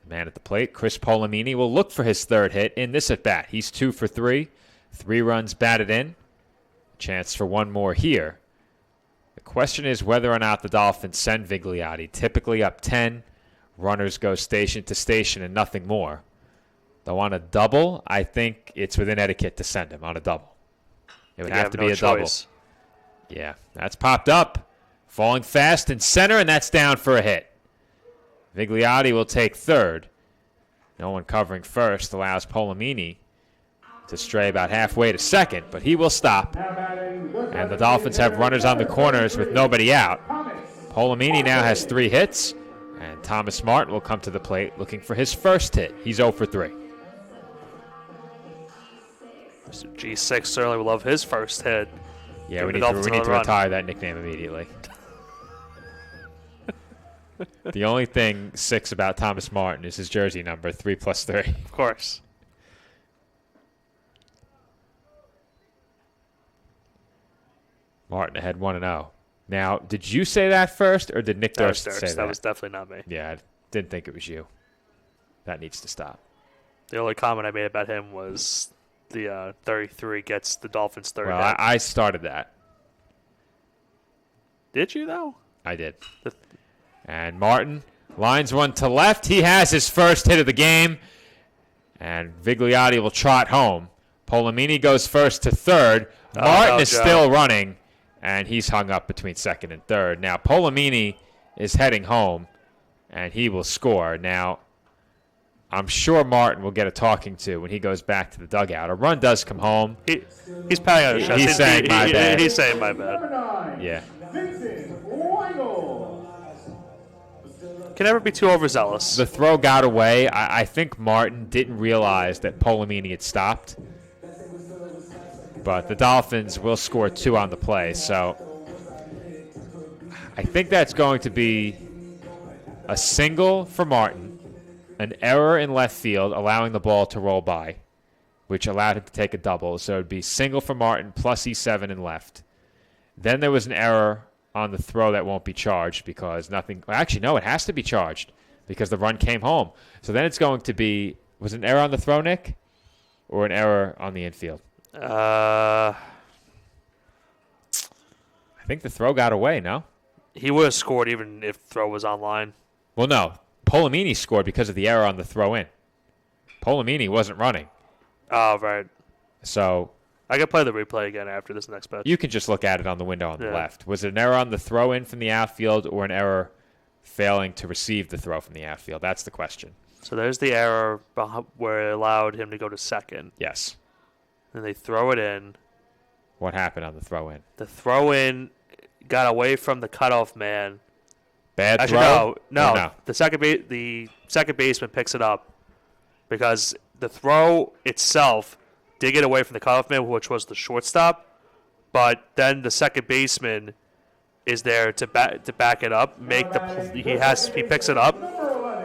The man at the plate, Chris Polamini, will look for his 3rd hit in this at-bat. He's 2 for 3. 3 runs batted in. Chance for one more here. The question is whether or not the Dolphins send Vigliotti. Typically up 10, runners go station to station and nothing more. Though on a double, I think it's within etiquette to send him on a double. It would have to be a double. Yeah, that's popped up. Falling fast in center, and that's down for a hit. Vigliotti will take 3rd. No one covering first allows Polamini to stray about halfway to 2nd, but he will stop. And the Dolphins have runners on the corners with nobody out. Polamini now has 3 hits, and Thomas Martin will come to the plate looking for his 1st hit. He's 0 for 3. Mr. G6 certainly will love his 1st hit. Yeah, we need to retire that nickname immediately. The only thing 6 about Thomas Martin is his jersey number, 3+3. Of course. Martin ahead 1-0. Now, did you say that first, or did Nick Durst say that? That was definitely not me. Yeah, I didn't think it was you. That needs to stop. The only comment I made about him was the 33 gets the Dolphins 30. Well, I started that. Did you, though? I did. And Martin lines one to left. He has his first hit of the game. And Vigliotti will trot home. Polomini goes first to third. Martin is still running, and he's hung up between second and third. Now, Polomini is heading home, and he will score. Now, I'm sure Martin will get a talking to when he goes back to the dugout. A run does come home. He's patting out his chest. He's saying my bad. He's saying my bad. Yeah. Can never be too overzealous. The throw got away. I think Martin didn't realize that Polomini had stopped. But the Dolphins will score 2 on the play. So I think that's going to be a single for Martin, an error in left field allowing the ball to roll by, which allowed him to take a double. So it would be single for Martin plus E7 in left. Then there was an error on the throw that won't be charged because nothing. Well, actually, no, it has to be charged because the run came home. So then it's going to be, was it an error on the throw, Nick, or an error on the infield? I think the throw got away, no? He would have scored even if throw was online. Well, no. Polomini scored because of the error on the throw in. Polomini wasn't running. Oh, right. So I can play the replay again after this next pitch. You can just look at it on the window on the left. Was it an error on the throw in from the outfield or an error failing to receive the throw from the outfield? That's the question. So there's the error where it allowed him to go to second. Yes. And they throw it in. What happened on the throw in? The throw in got away from the cutoff man. Bad Actually, throw? No. The second baseman picks it up because the throw itself did get away from the cutoff man, which was the shortstop. But then the second baseman is there to back it up. He picks it up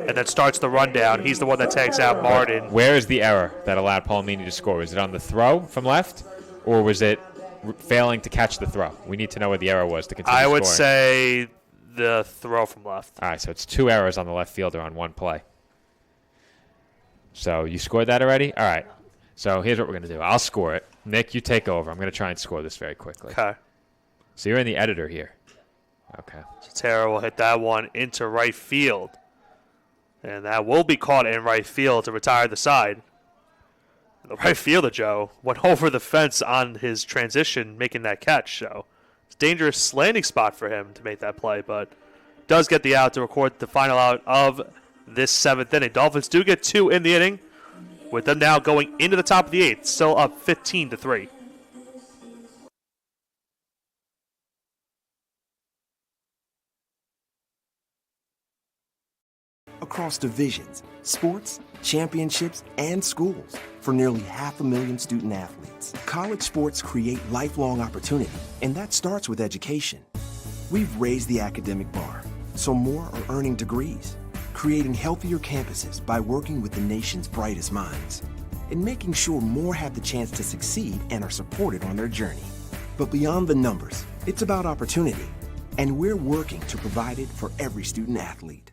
and then starts the rundown. He's the one that takes out Martin. Where is the error that allowed Polomini to score? Was it on the throw from left, or was it failing to catch the throw? We need to know where the error was to continue I would scoring. say the throw from left. All right, so it's 2 errors on the left fielder on one play. So you scored that already? All right. So here's what we're going to do. I'll score it. Nick, you take over. I'm going to try and score this very quickly. Okay. So you're in the editor here. Okay. Tara will hit that one into right field. And that will be caught in right field to retire the side. The right fielder, Joe, went over the fence on his transition, making that catch. So it's a dangerous landing spot for him to make that play, but does get the out to record the final out of this 7th inning. Dolphins do get 2 in the inning, with them now going into the top of the 8th, still up 15-3. Across divisions, sports, championships, and schools for nearly 500,000 student athletes. College sports create lifelong opportunity, and that starts with education. We've raised the academic bar, so more are earning degrees, creating healthier campuses by working with the nation's brightest minds, and making sure more have the chance to succeed and are supported on their journey. But beyond the numbers, it's about opportunity, and we're working to provide it for every student athlete.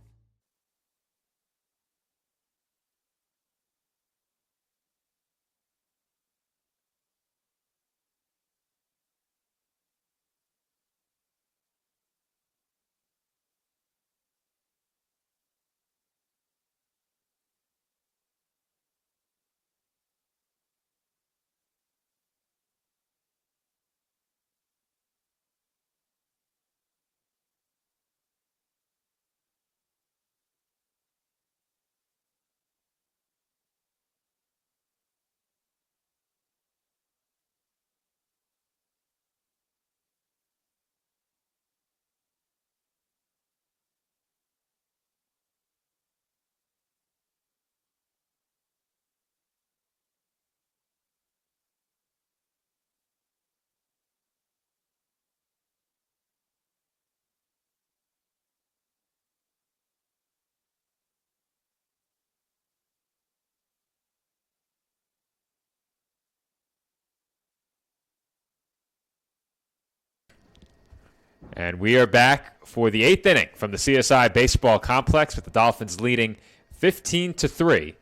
And we are back for the 8th inning from the CSI Baseball Complex with the Dolphins leading 15-3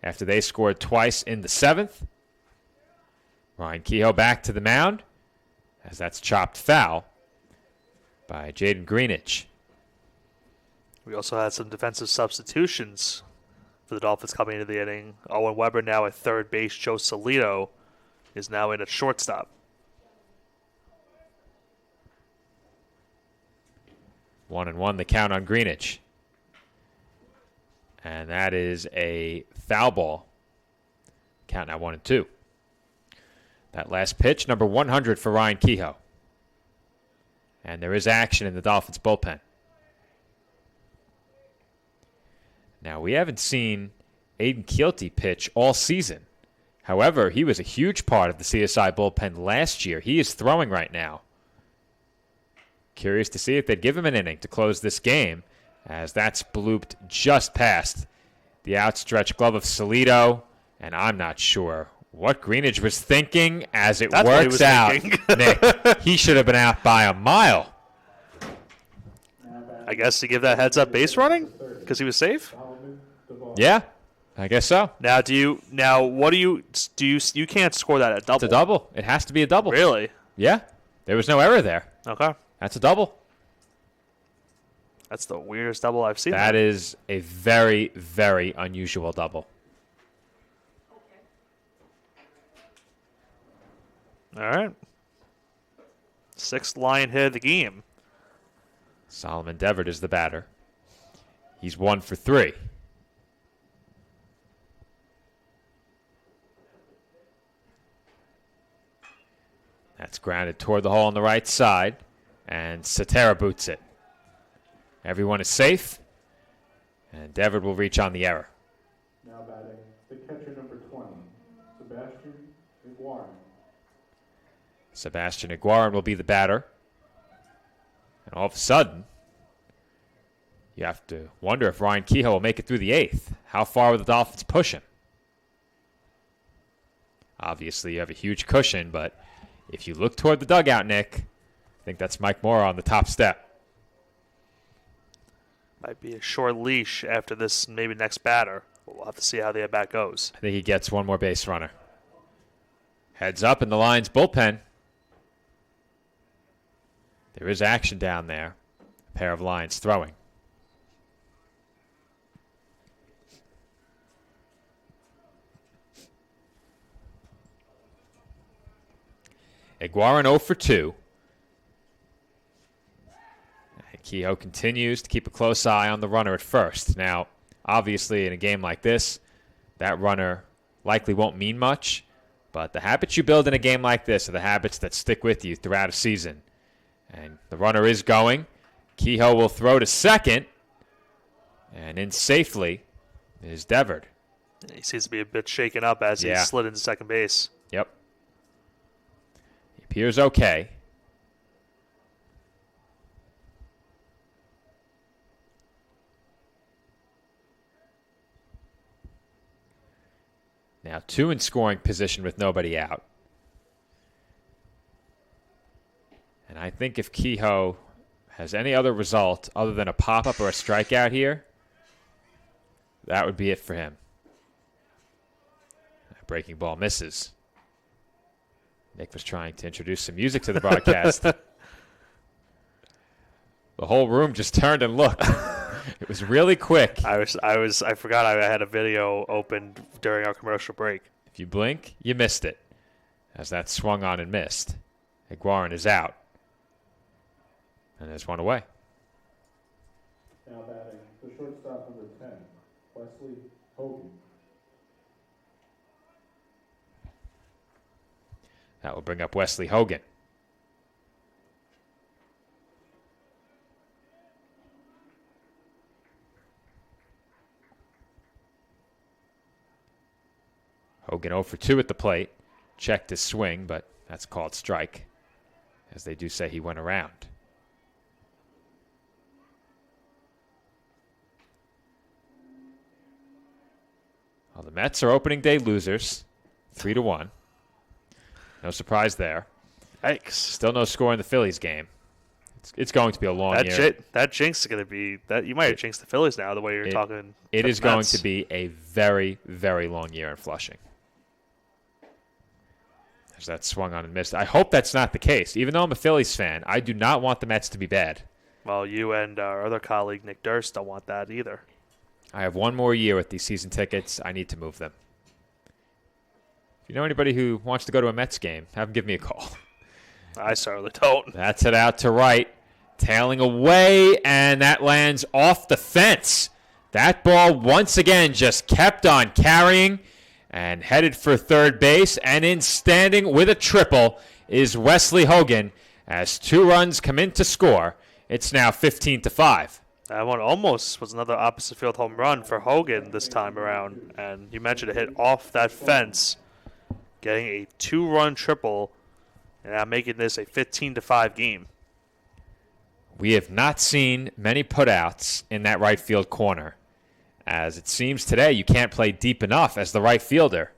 after they scored twice in the 7th. Ryan Kehoe back to the mound as that's chopped foul by Jaden Greenidge. We also had some defensive substitutions for the Dolphins coming into the inning. Owen Weber now at third base. Joe Salito is now in at shortstop. 1-1 the count on Greenidge. And that is a foul ball. Count now 1-2. That last pitch, number 100 for Ryan Kehoe. And there is action in the Dolphins bullpen. Now, we haven't seen Aiden Keelty pitch all season. However, he was a huge part of the CSI bullpen last year. He is throwing right now. Curious to see if they'd give him an inning to close this game, as that's blooped just past the outstretched glove of Salito, and I'm not sure what Greenidge was thinking as it works out. Nick, he should have been out by a mile. I guess to give that heads up base running because he was safe. Yeah, I guess so. Now, what do you can't score that at double. It's a double. It has to be a double. Really? Yeah. There was no error there. Okay. That's a double. That's the weirdest double I've seen. That is a very, very unusual double. All right. 6th Lion hit of the game. Solomon Devitt is the batter. He's 1 for 3. That's grounded toward the hole on the right side, and Cetera boots it. Everyone is safe, and Devitt will reach on the error. Now batting, the catcher number 20, Sebastian Iguaran. Sebastian Iguaran will be the batter. And all of a sudden, you have to wonder if Ryan Kehoe will make it through the 8th. How far will the Dolphins push him? Obviously, you have a huge cushion, but if you look toward the dugout, Nick, I think that's Mike Mora on the top step. Might be a short leash after this, maybe next batter. We'll have to see how the at-bat goes. I think he gets one more base runner. Heads up in the Lions bullpen. There is action down there. A pair of Lions throwing. Iguaran 0 for 2. Kehoe continues to keep a close eye on the runner at first. Now, obviously, in a game like this, that runner likely won't mean much, but the habits you build in a game like this are the habits that stick with you throughout a season. And the runner is going. Kehoe will throw to second, and in safely is Devitt. He seems to be a bit shaken up as he slid into second base. Yep. He appears okay. Now 2 in scoring position with nobody out. And I think if Kehoe has any other result other than a pop-up or a strikeout here, that would be it for him. Breaking ball misses. Nick was trying to introduce some music to the broadcast. The whole room just turned and looked. It was really quick. I forgot I had a video opened during our commercial break. If you blink, you missed it. As that swung on and missed. Iguaran is out. And there's one away. Now batting, the shortstop number 10, Wesley Hogan. That will bring up Wesley Hogan. Hogan 0 for 2 at the plate. Checked his swing, but that's called strike, as they do say he went around. Well, the Mets are opening day losers, 3-1. No surprise there. Yikes. Still no score in the Phillies game. It's going to be a long year. That jinx is going to be that you might have jinxed the Phillies now the way you're talking. It is going to be a very, very long year in Flushing. As that swung on and missed. I hope that's not the case. Even though I'm a Phillies fan, I do not want the Mets to be bad. Well, you and our other colleague Nick Durst don't want that either. I have one more year with these season tickets. I need to move them. If you know anybody who wants to go to a Mets game, have them give me a call. I certainly don't. That's it out to right. Tailing away, and that lands off the fence. That ball once again just kept on carrying and headed for third base. And in standing with a triple is Wesley Hogan as 2 runs come in to score. It's now 15-5. That one almost was another opposite field home run for Hogan this time around. And you mentioned it hit off that fence, getting a 2-run triple, and now making this a 15-5 game. We have not seen many putouts in that right field corner, as it seems today you can't play deep enough as the right fielder.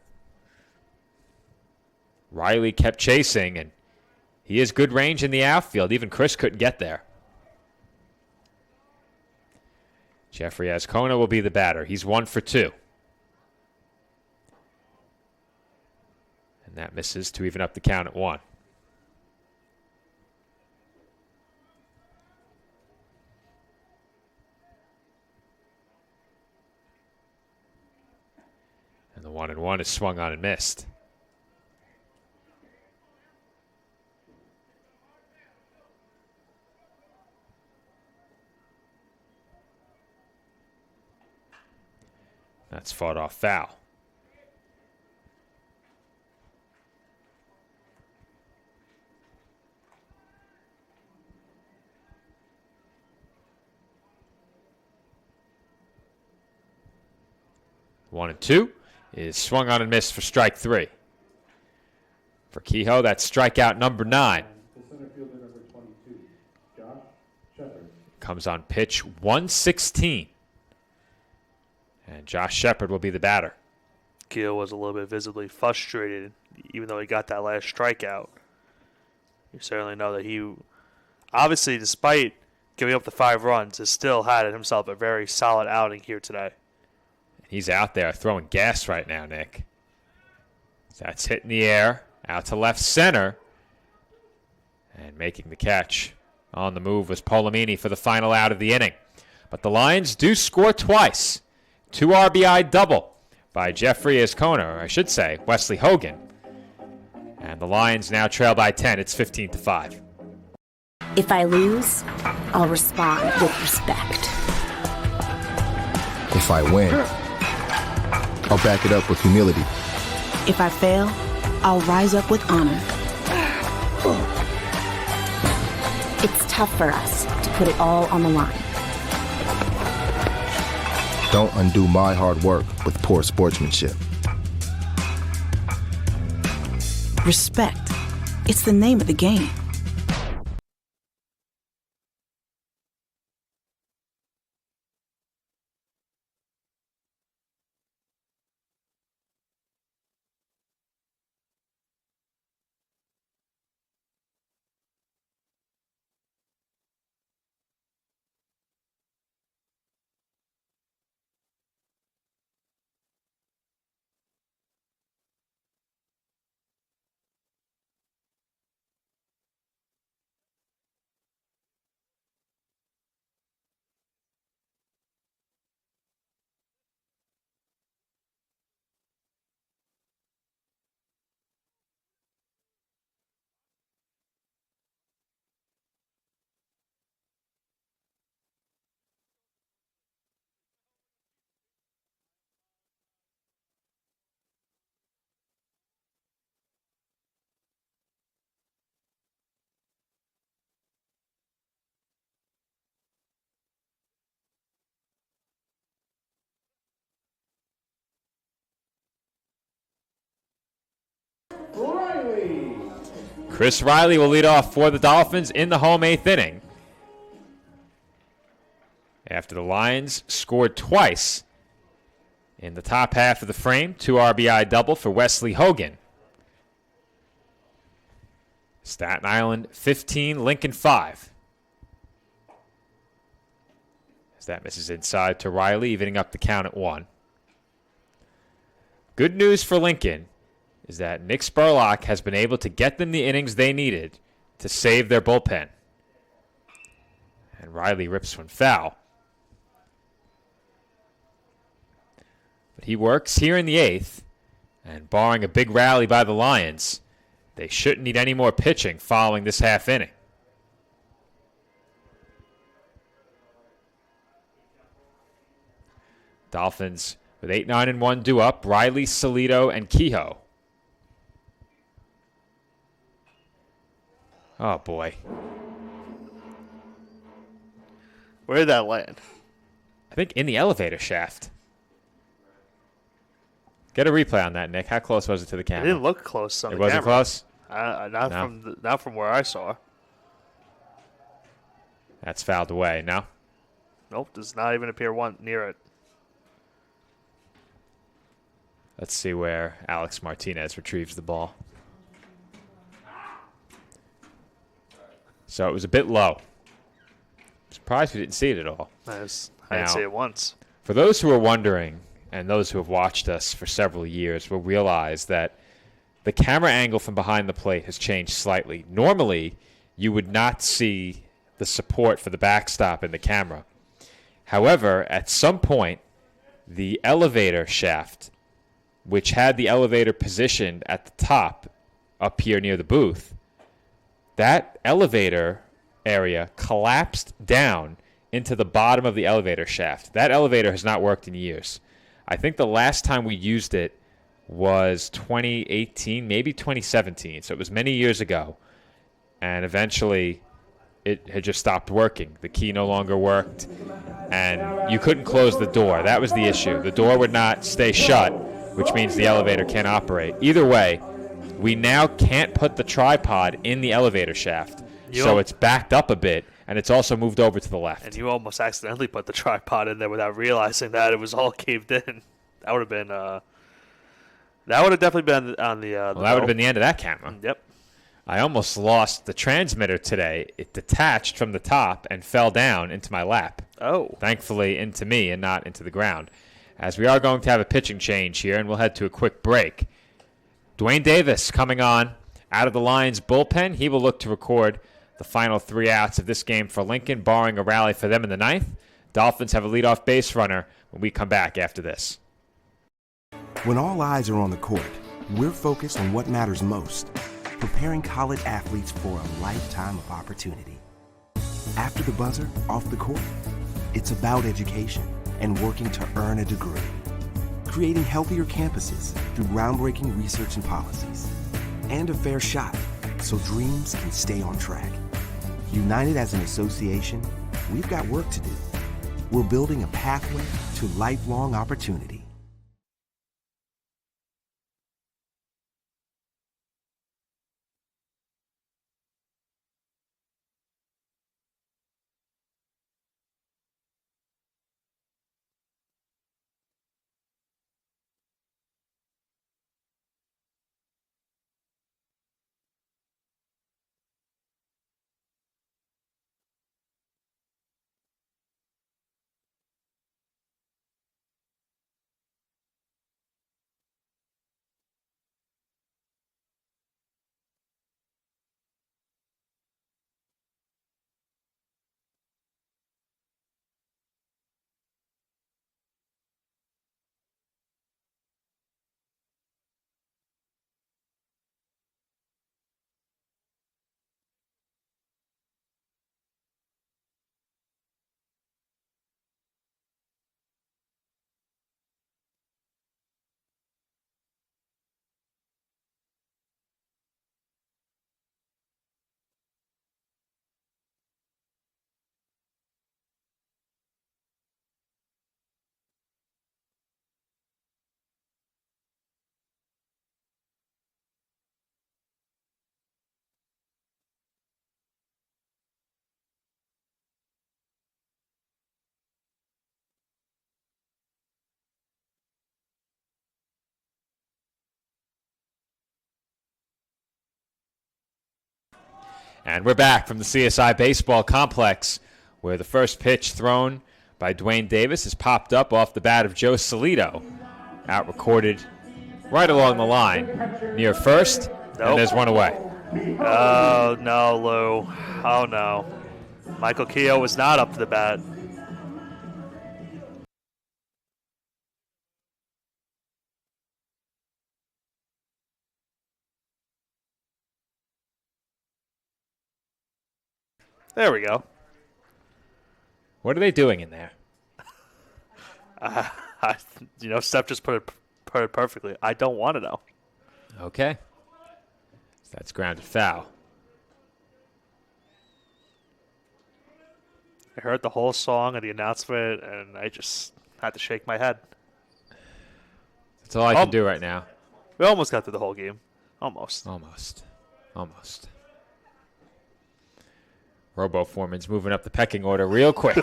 Riley kept chasing, and he has good range in the outfield. Even Chris couldn't get there. Jeffrey Azcona will be the batter. He's 1 for 2. And that misses to even up the count at 1. And the 1-1 is swung on and missed. That's fought off foul. One and 2 is swung on and missed for strike 3. For Kehoe, that's strikeout number 9. The center fielder number 22, Josh Shepard. Comes on pitch 116. And Josh Shepard will be the batter. Kehoe was a little bit visibly frustrated, even though he got that last strikeout. You certainly know that he, obviously, despite giving up the 5 runs, has still had himself a very solid outing here today. He's out there throwing gas right now, Nick. That's hit in the air, out to left center. And making the catch on the move was Polamini for the final out of the inning. But the Lions do score twice. 2 RBI double by Jeffrey Azcona, or I should say Wesley Hogan. And the Lions now trail by 10. It's 15-5. If I lose, I'll respond with respect. If I win, I'll back it up with humility. If I fail, I'll rise up with honor. It's tough for us to put it all on the line. Don't undo my hard work with poor sportsmanship. Respect. It's the name of the game. Chris Riley will lead off for the Dolphins in the home 8th inning. After the Lions scored twice in the top half of the frame, 2 RBI double for Wesley Hogan. Staten Island 15, Lincoln 5. As that misses inside to Riley, evening up the count at 1. Good news for Lincoln is that Nick Spurlock has been able to get them the innings they needed to save their bullpen. And Riley rips one foul. But he works here in the 8th, and barring a big rally by the Lions, they shouldn't need any more pitching following this half inning. Dolphins with 8-9-1 due up. Riley, Salido, and Kehoe. Oh, boy. Where did that land? I think in the elevator shaft. Get a replay on that, Nick. How close was it to the camera? It didn't look close on it the wasn't camera. Close? Not from where I saw. That's fouled away. No? Nope, does not even appear one near it. Let's see where Alex Martinez retrieves the ball. So it was a bit low. Surprised we didn't see it at all. I didn't see it once. For those who are wondering, and those who have watched us for several years will realize that the camera angle from behind the plate has changed slightly. Normally, you would not see the support for the backstop in the camera. However, at some point, the elevator shaft, which had the elevator positioned at the top up here near the booth, that elevator area collapsed down into the bottom of the elevator shaft. That elevator has not worked in years. I think the last time we used it was 2018, maybe 2017. So it was many years ago. And eventually it had just stopped working. The key no longer worked. And you couldn't close the door. That was the issue. The door would not stay shut, which means the elevator can't operate. Either way, we now can't put the tripod in the elevator shaft. So it's backed up a bit, and it's also moved over to the left. And you almost accidentally put the tripod in there without realizing that it was all caved in. That would have been that would have definitely been on the well, that would have been the end of that camera. Yep. I almost lost the transmitter today. It detached from the top and fell down into my lap. Oh. Thankfully into me and not into the ground. As we are going to have a pitching change here, and we'll head to a quick break. Dwayne Davis coming on out of the Lions bullpen. He will look to record the final 3 outs of this game for Lincoln, barring a rally for them in the 9th. Dolphins have a leadoff base runner when we come back after this. When all eyes are on the court, we're focused on what matters most, preparing college athletes for a lifetime of opportunity. After the buzzer, off the court, it's about education and working to earn a degree. Creating healthier campuses through groundbreaking research and policies. And a fair shot so dreams can stay on track. United as an association, we've got work to do. We're building a pathway to lifelong opportunity. And we're back from the CSI Baseball Complex, where the first pitch thrown by Dwayne Davis is popped up off the bat of Joe Solito. Out recorded right along the line near first, and there's one away. Oh, no, Lou. Oh, no. Michael Keogh was not up to the bat. There we go. What are they doing in there? Steph just put it perfectly. I don't want to know. Okay. So that's grounded foul. I heard the whole song and the announcement, and I just had to shake my head. That's all I can do right now. We almost got through the whole game. Almost. Robo Foreman's moving up the pecking order real quick.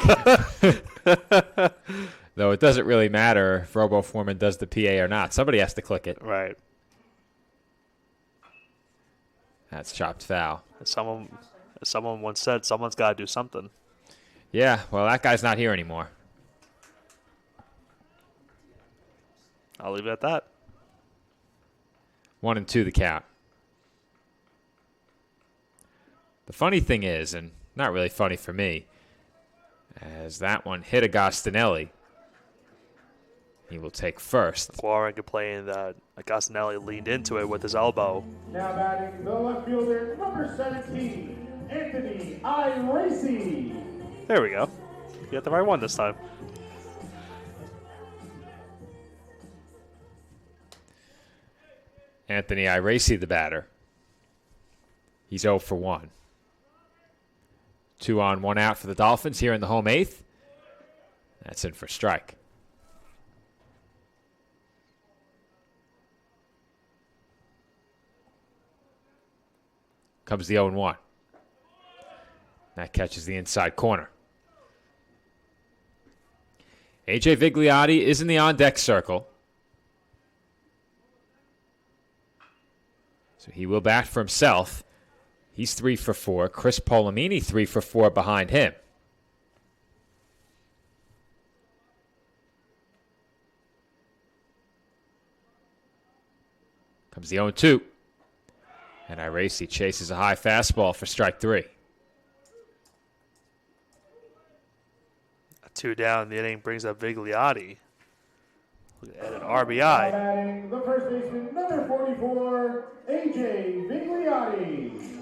Though it doesn't really matter if Robo Foreman does the PA or not. Somebody has to click it. Right. That's chopped foul. As someone once said, someone's got to do something. Yeah, well, that guy's not here anymore. I'll leave it at that. 1-2 the count. The funny thing is, and not really funny for me, as that one hit Agostinelli, he will take first. Warren complaining that Agostinelli leaned into it with his elbow. Now batting the left fielder, number 17, Anthony Iracy. There we go. You got the right one this time. Anthony Iracy, the batter. He's 0 for 1. 2 on, 1 out for the Dolphins here in the home eighth. That's in for strike. Comes the 0-1. That catches the inside corner. A.J. Vigliotti is in the on-deck circle. So he will bat for himself. He's 3 for 4. Chris Polamini 3 for 4 behind him. Comes the 0-2. And Iracy chases a high fastball for strike 3. 2 down, the inning brings up Vigliotti. And an RBI. Batting the first baseman, number 44, A.J. Vigliotti.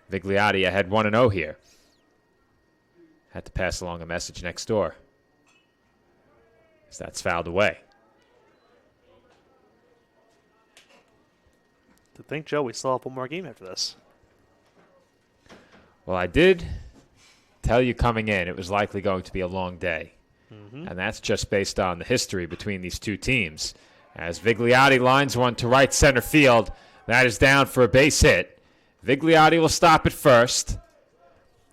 Vigliotti ahead 1-0 here. Had to pass along a message next door, as that's fouled away. To think, Joe, we still have one more game after this. Well, I did tell you coming in it was likely going to be a long day. And that's just based on the history between these two teams. As Vigliotti lines one to right center field, that is down for a base hit. Vigliotti will stop at first.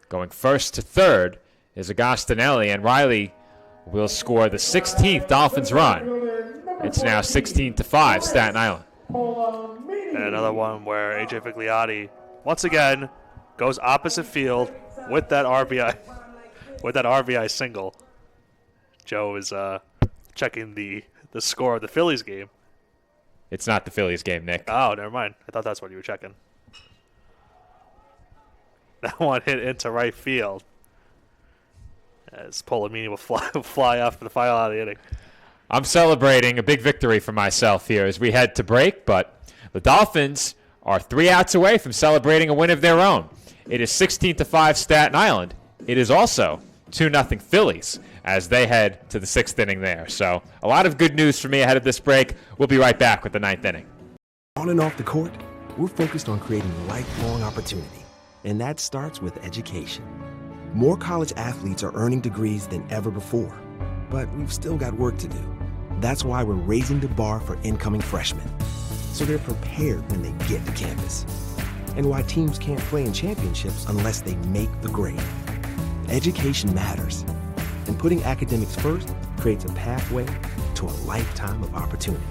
Going first to third is Agostinelli, and Riley will score the 16th Dolphins run. It's now 16-5, Staten Island. And another one where A.J. Vigliotti, once again, goes opposite field with that RBI single. Joe is checking the score of the Phillies game. It's not the Phillies game, Nick. Oh, never mind. I thought that's what you were checking. That one hit into right field. As Polamini will fly off for the final out of the inning. I'm celebrating a big victory for myself here as we head to break, but the Dolphins are 3 outs away from celebrating a win of their own. It is 16-5 Staten Island. It is also 2-0 Phillies as they head to the 6th inning there. So a lot of good news for me ahead of this break. We'll be right back with the 9th inning. On and off the court, we're focused on creating lifelong opportunity, and that starts with education. More college athletes are earning degrees than ever before, but we've still got work to do. That's why we're raising the bar for incoming freshmen, so they're prepared when they get to campus. And why teams can't play in championships unless they make the grade. Education matters, and putting academics first creates a pathway to a lifetime of opportunity.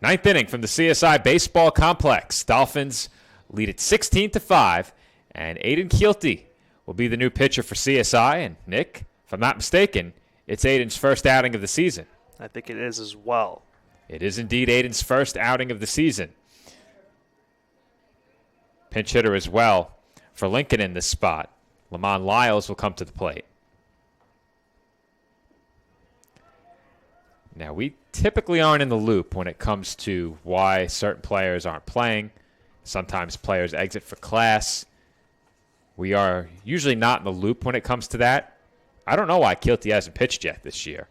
Ninth inning from the CSI Baseball Complex. Dolphins lead it 16-5, and Aiden Keelty will be the new pitcher for CSI. And Nick, if I'm not mistaken, it's Aiden's first outing of the season. I think it is as well. It is indeed Aiden's first outing of the season. Pinch hitter as well for Lincoln in this spot. Lamont Lyles will come to the plate. Now, we typically aren't in the loop when it comes to why certain players aren't playing. Sometimes players exit for class. We are usually not in the loop when it comes to that. I don't know why Keelty hasn't pitched yet this year.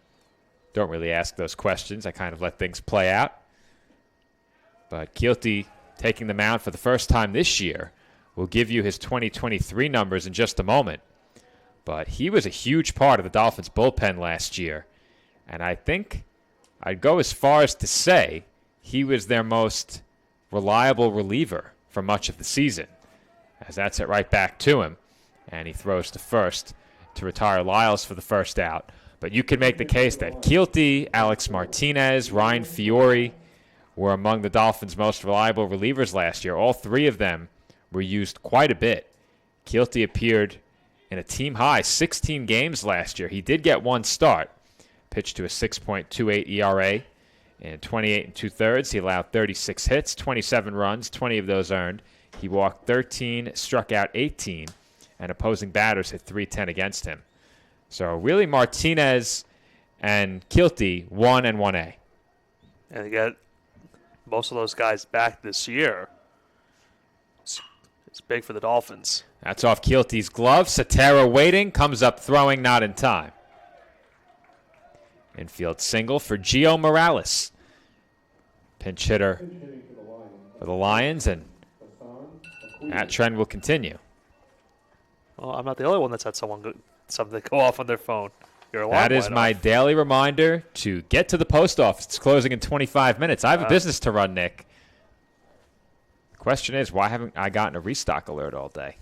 Don't really ask those questions. I kind of let things play out. But Keelty taking the mound for the first time this year. We'll give you his 2023 numbers in just a moment. But he was a huge part of the Dolphins' bullpen last year. And I think I'd go as far as to say he was their most reliable reliever for much of the season, as that's it right back to him. And he throws to first to retire Lyles for the first out. But you could make the case that Keelty, Alex Martinez, Ryan Fiore were among the Dolphins' most reliable relievers last year. All three of them were used quite a bit. Keelty appeared in a team-high 16 games last year. He did get one start. Pitched to a 6.28 ERA in 28 2/3. He allowed 36 hits, 27 runs, 20 of those earned. He walked 13, struck out 18, and opposing batters hit .310 against him. So really Martinez and Keelty 1 and 1A. And they got most of those guys back this year. It's big for the Dolphins. That's off Keelty's glove. Satera waiting, comes up throwing, not in time. Infield single for Gio Morales. Pinch hitter for the Lions, and that trend will continue. Well, I'm not the only one that's had something go off on their phone. That is my daily reminder to get to the post office. It's closing in 25 minutes. I have a business to run, Nick. The question is, why haven't I gotten a restock alert all day?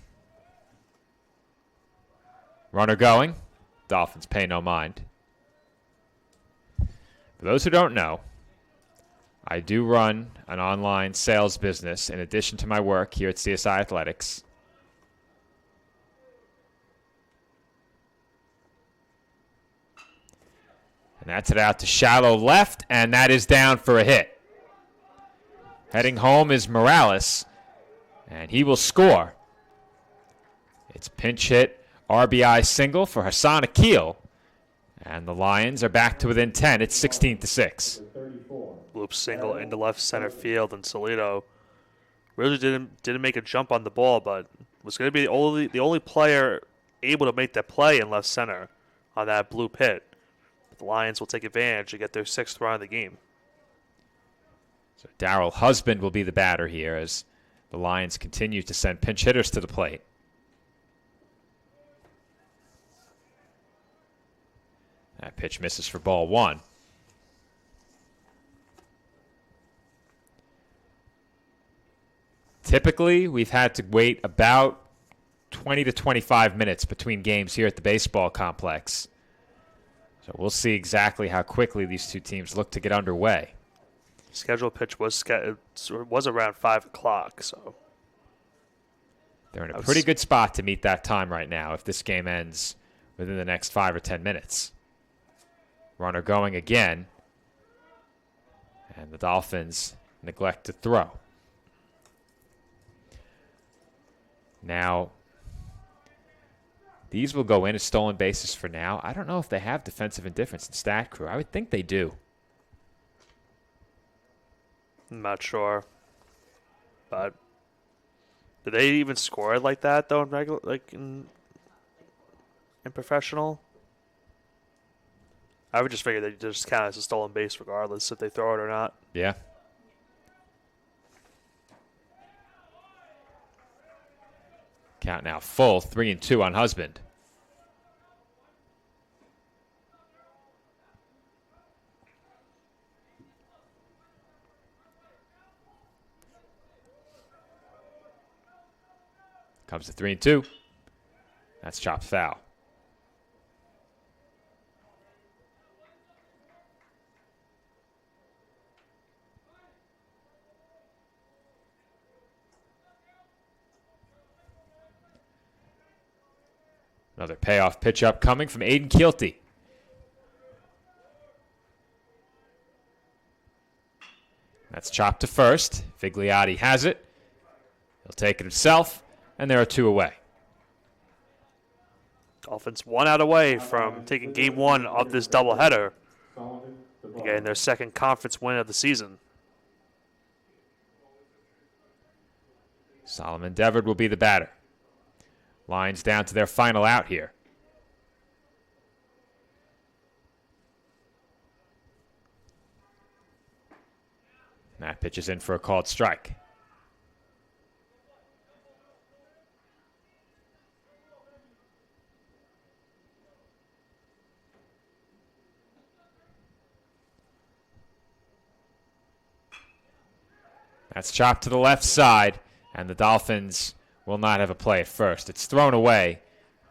Runner going. Dolphins pay no mind. For those who don't know, I do run an online sales business in addition to my work here at CSI Athletics. And that's it out to shallow left, and that is down for a hit. Heading home is Morales, and he will score. It's pinch hit, RBI single for Hassan Akil. And the Lions are back to within 10. It's 16-6. Loop single into left center field, and Salido really didn't make a jump on the ball, but was going to be the only player able to make that play in left center on that blue pit. But the Lions will take advantage to get their 6th run of the game. So Darrell Husband will be the batter here as the Lions continue to send pinch hitters to the plate. That pitch misses for ball 1. Typically, we've had to wait about 20 to 25 minutes between games here at the baseball complex. So we'll see exactly how quickly these two teams look to get underway. Scheduled pitch was around 5 o'clock, so they're in a pretty good spot to meet that time right now if this game ends within the next 5 or 10 minutes. Runner going again, and the Dolphins neglect to throw. Now, these will go in as stolen bases for now. I don't know if they have defensive indifference in Stat Crew. I would think they do. I'm not sure. But do they even score it like that though in regular, like in professional? I would just figure they just count as a stolen base regardless if they throw it or not. Yeah. Count now full, 3-2 on Husband. Comes to 3-2. That's chopped foul. Another payoff pitch up coming from Aiden Keelty. That's chopped to first. Figliotti has it. He'll take it himself, and there are 2 away. Dolphins 1 out away from taking game 1 of this doubleheader. Again, their second conference win of the season. Solomon Devered will be the batter. Lions down to their final out here. And that pitch is in for a called strike. That's chopped to the left side, and the Dolphins will not have a play at first. It's thrown away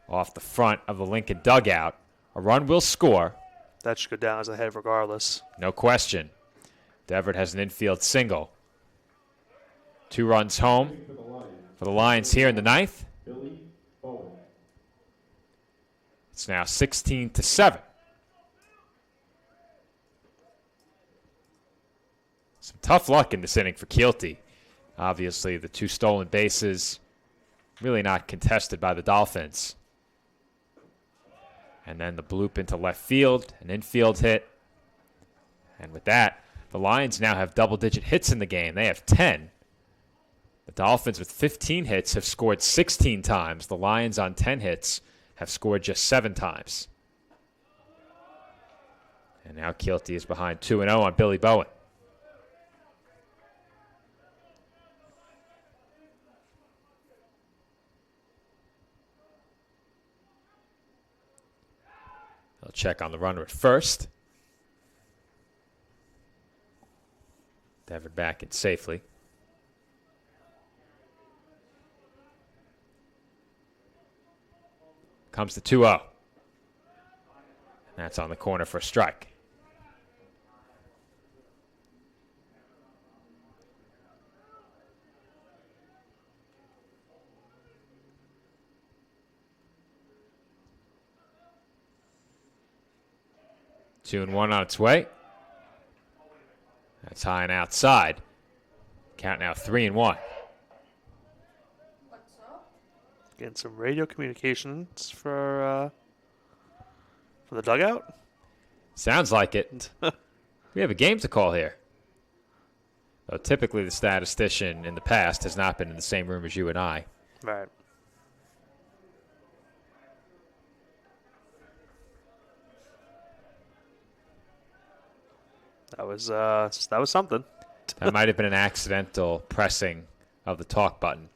off the front of the Lincoln dugout. A run will score. That should go down as a hit regardless. No question. Devered has an infield single. 2 runs home for the Lions here in the 9th. It's now 16-7. Some tough luck in this inning for Keelty. Obviously, the 2 stolen bases really not contested by the Dolphins. And then the bloop into left field, an infield hit. And with that, the Lions now have double-digit hits in the game. They have 10. The Dolphins with 15 hits have scored 16 times. The Lions on 10 hits have scored just 7 times. And now Keelty is behind 2-0 on Billy Bowen. They'll check on the runner at first. Devered back in safely. Comes the 2-0. That's on the corner for a strike. Two and one on its way. That's high and outside. Count now 3-1. Getting some radio communications for the dugout. Sounds like it. We have a game to call here. Though typically the statistician in the past has not been in the same room as you and I. Right. That was something. That might have been an accidental pressing of the talk button.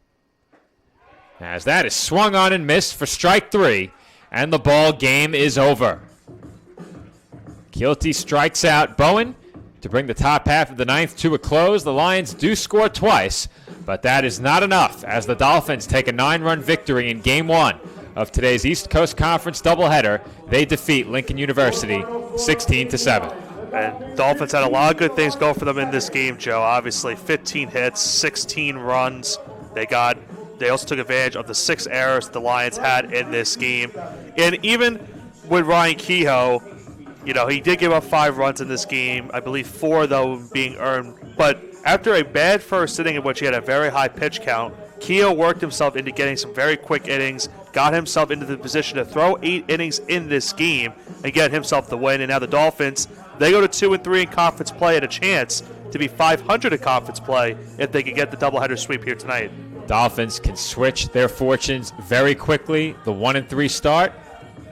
As that is swung on and missed for strike 3, and the ball game is over. Keelty strikes out Bowen to bring the top half of the ninth to a close. The Lions do score twice, but that is not enough as the Dolphins take a 9-run victory in Game 1 of today's East Coast Conference doubleheader. They defeat Lincoln University 16-7. And Dolphins had a lot of good things go for them in this game, Joe. Obviously, 15 hits, 16 runs. They also took advantage of the 6 errors the Lions had in this game. And even with Ryan Kehoe, he did give up 5 runs in this game. I believe 4, though, being earned. But after a bad first inning in which he had a very high pitch count, Kehoe worked himself into getting some very quick innings, got himself into the position to throw 8 innings in this game and get himself the win. And now the Dolphins, they go to 2-3 in conference play and a chance to be 500 in conference play if they can get the doubleheader sweep here tonight. Dolphins can switch their fortunes very quickly. The 1-3 start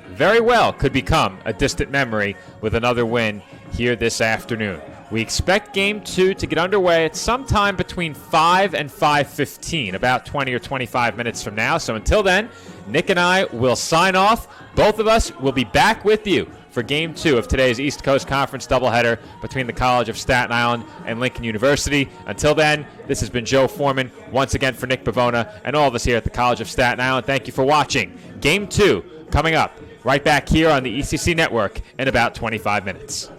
very well could become a distant memory with another win here this afternoon. We expect Game 2 to get underway at some time between 5 and 5:15, about 20 or 25 minutes from now. So until then, Nick and I will sign off. Both of us will be back with you for Game 2 of today's East Coast Conference doubleheader between the College of Staten Island and Lincoln University. Until then, this has been Joe Foreman, once again for Nick Pavona and all of us here at the College of Staten Island. Thank you for watching. Game 2 coming up right back here on the ECC Network in about 25 minutes.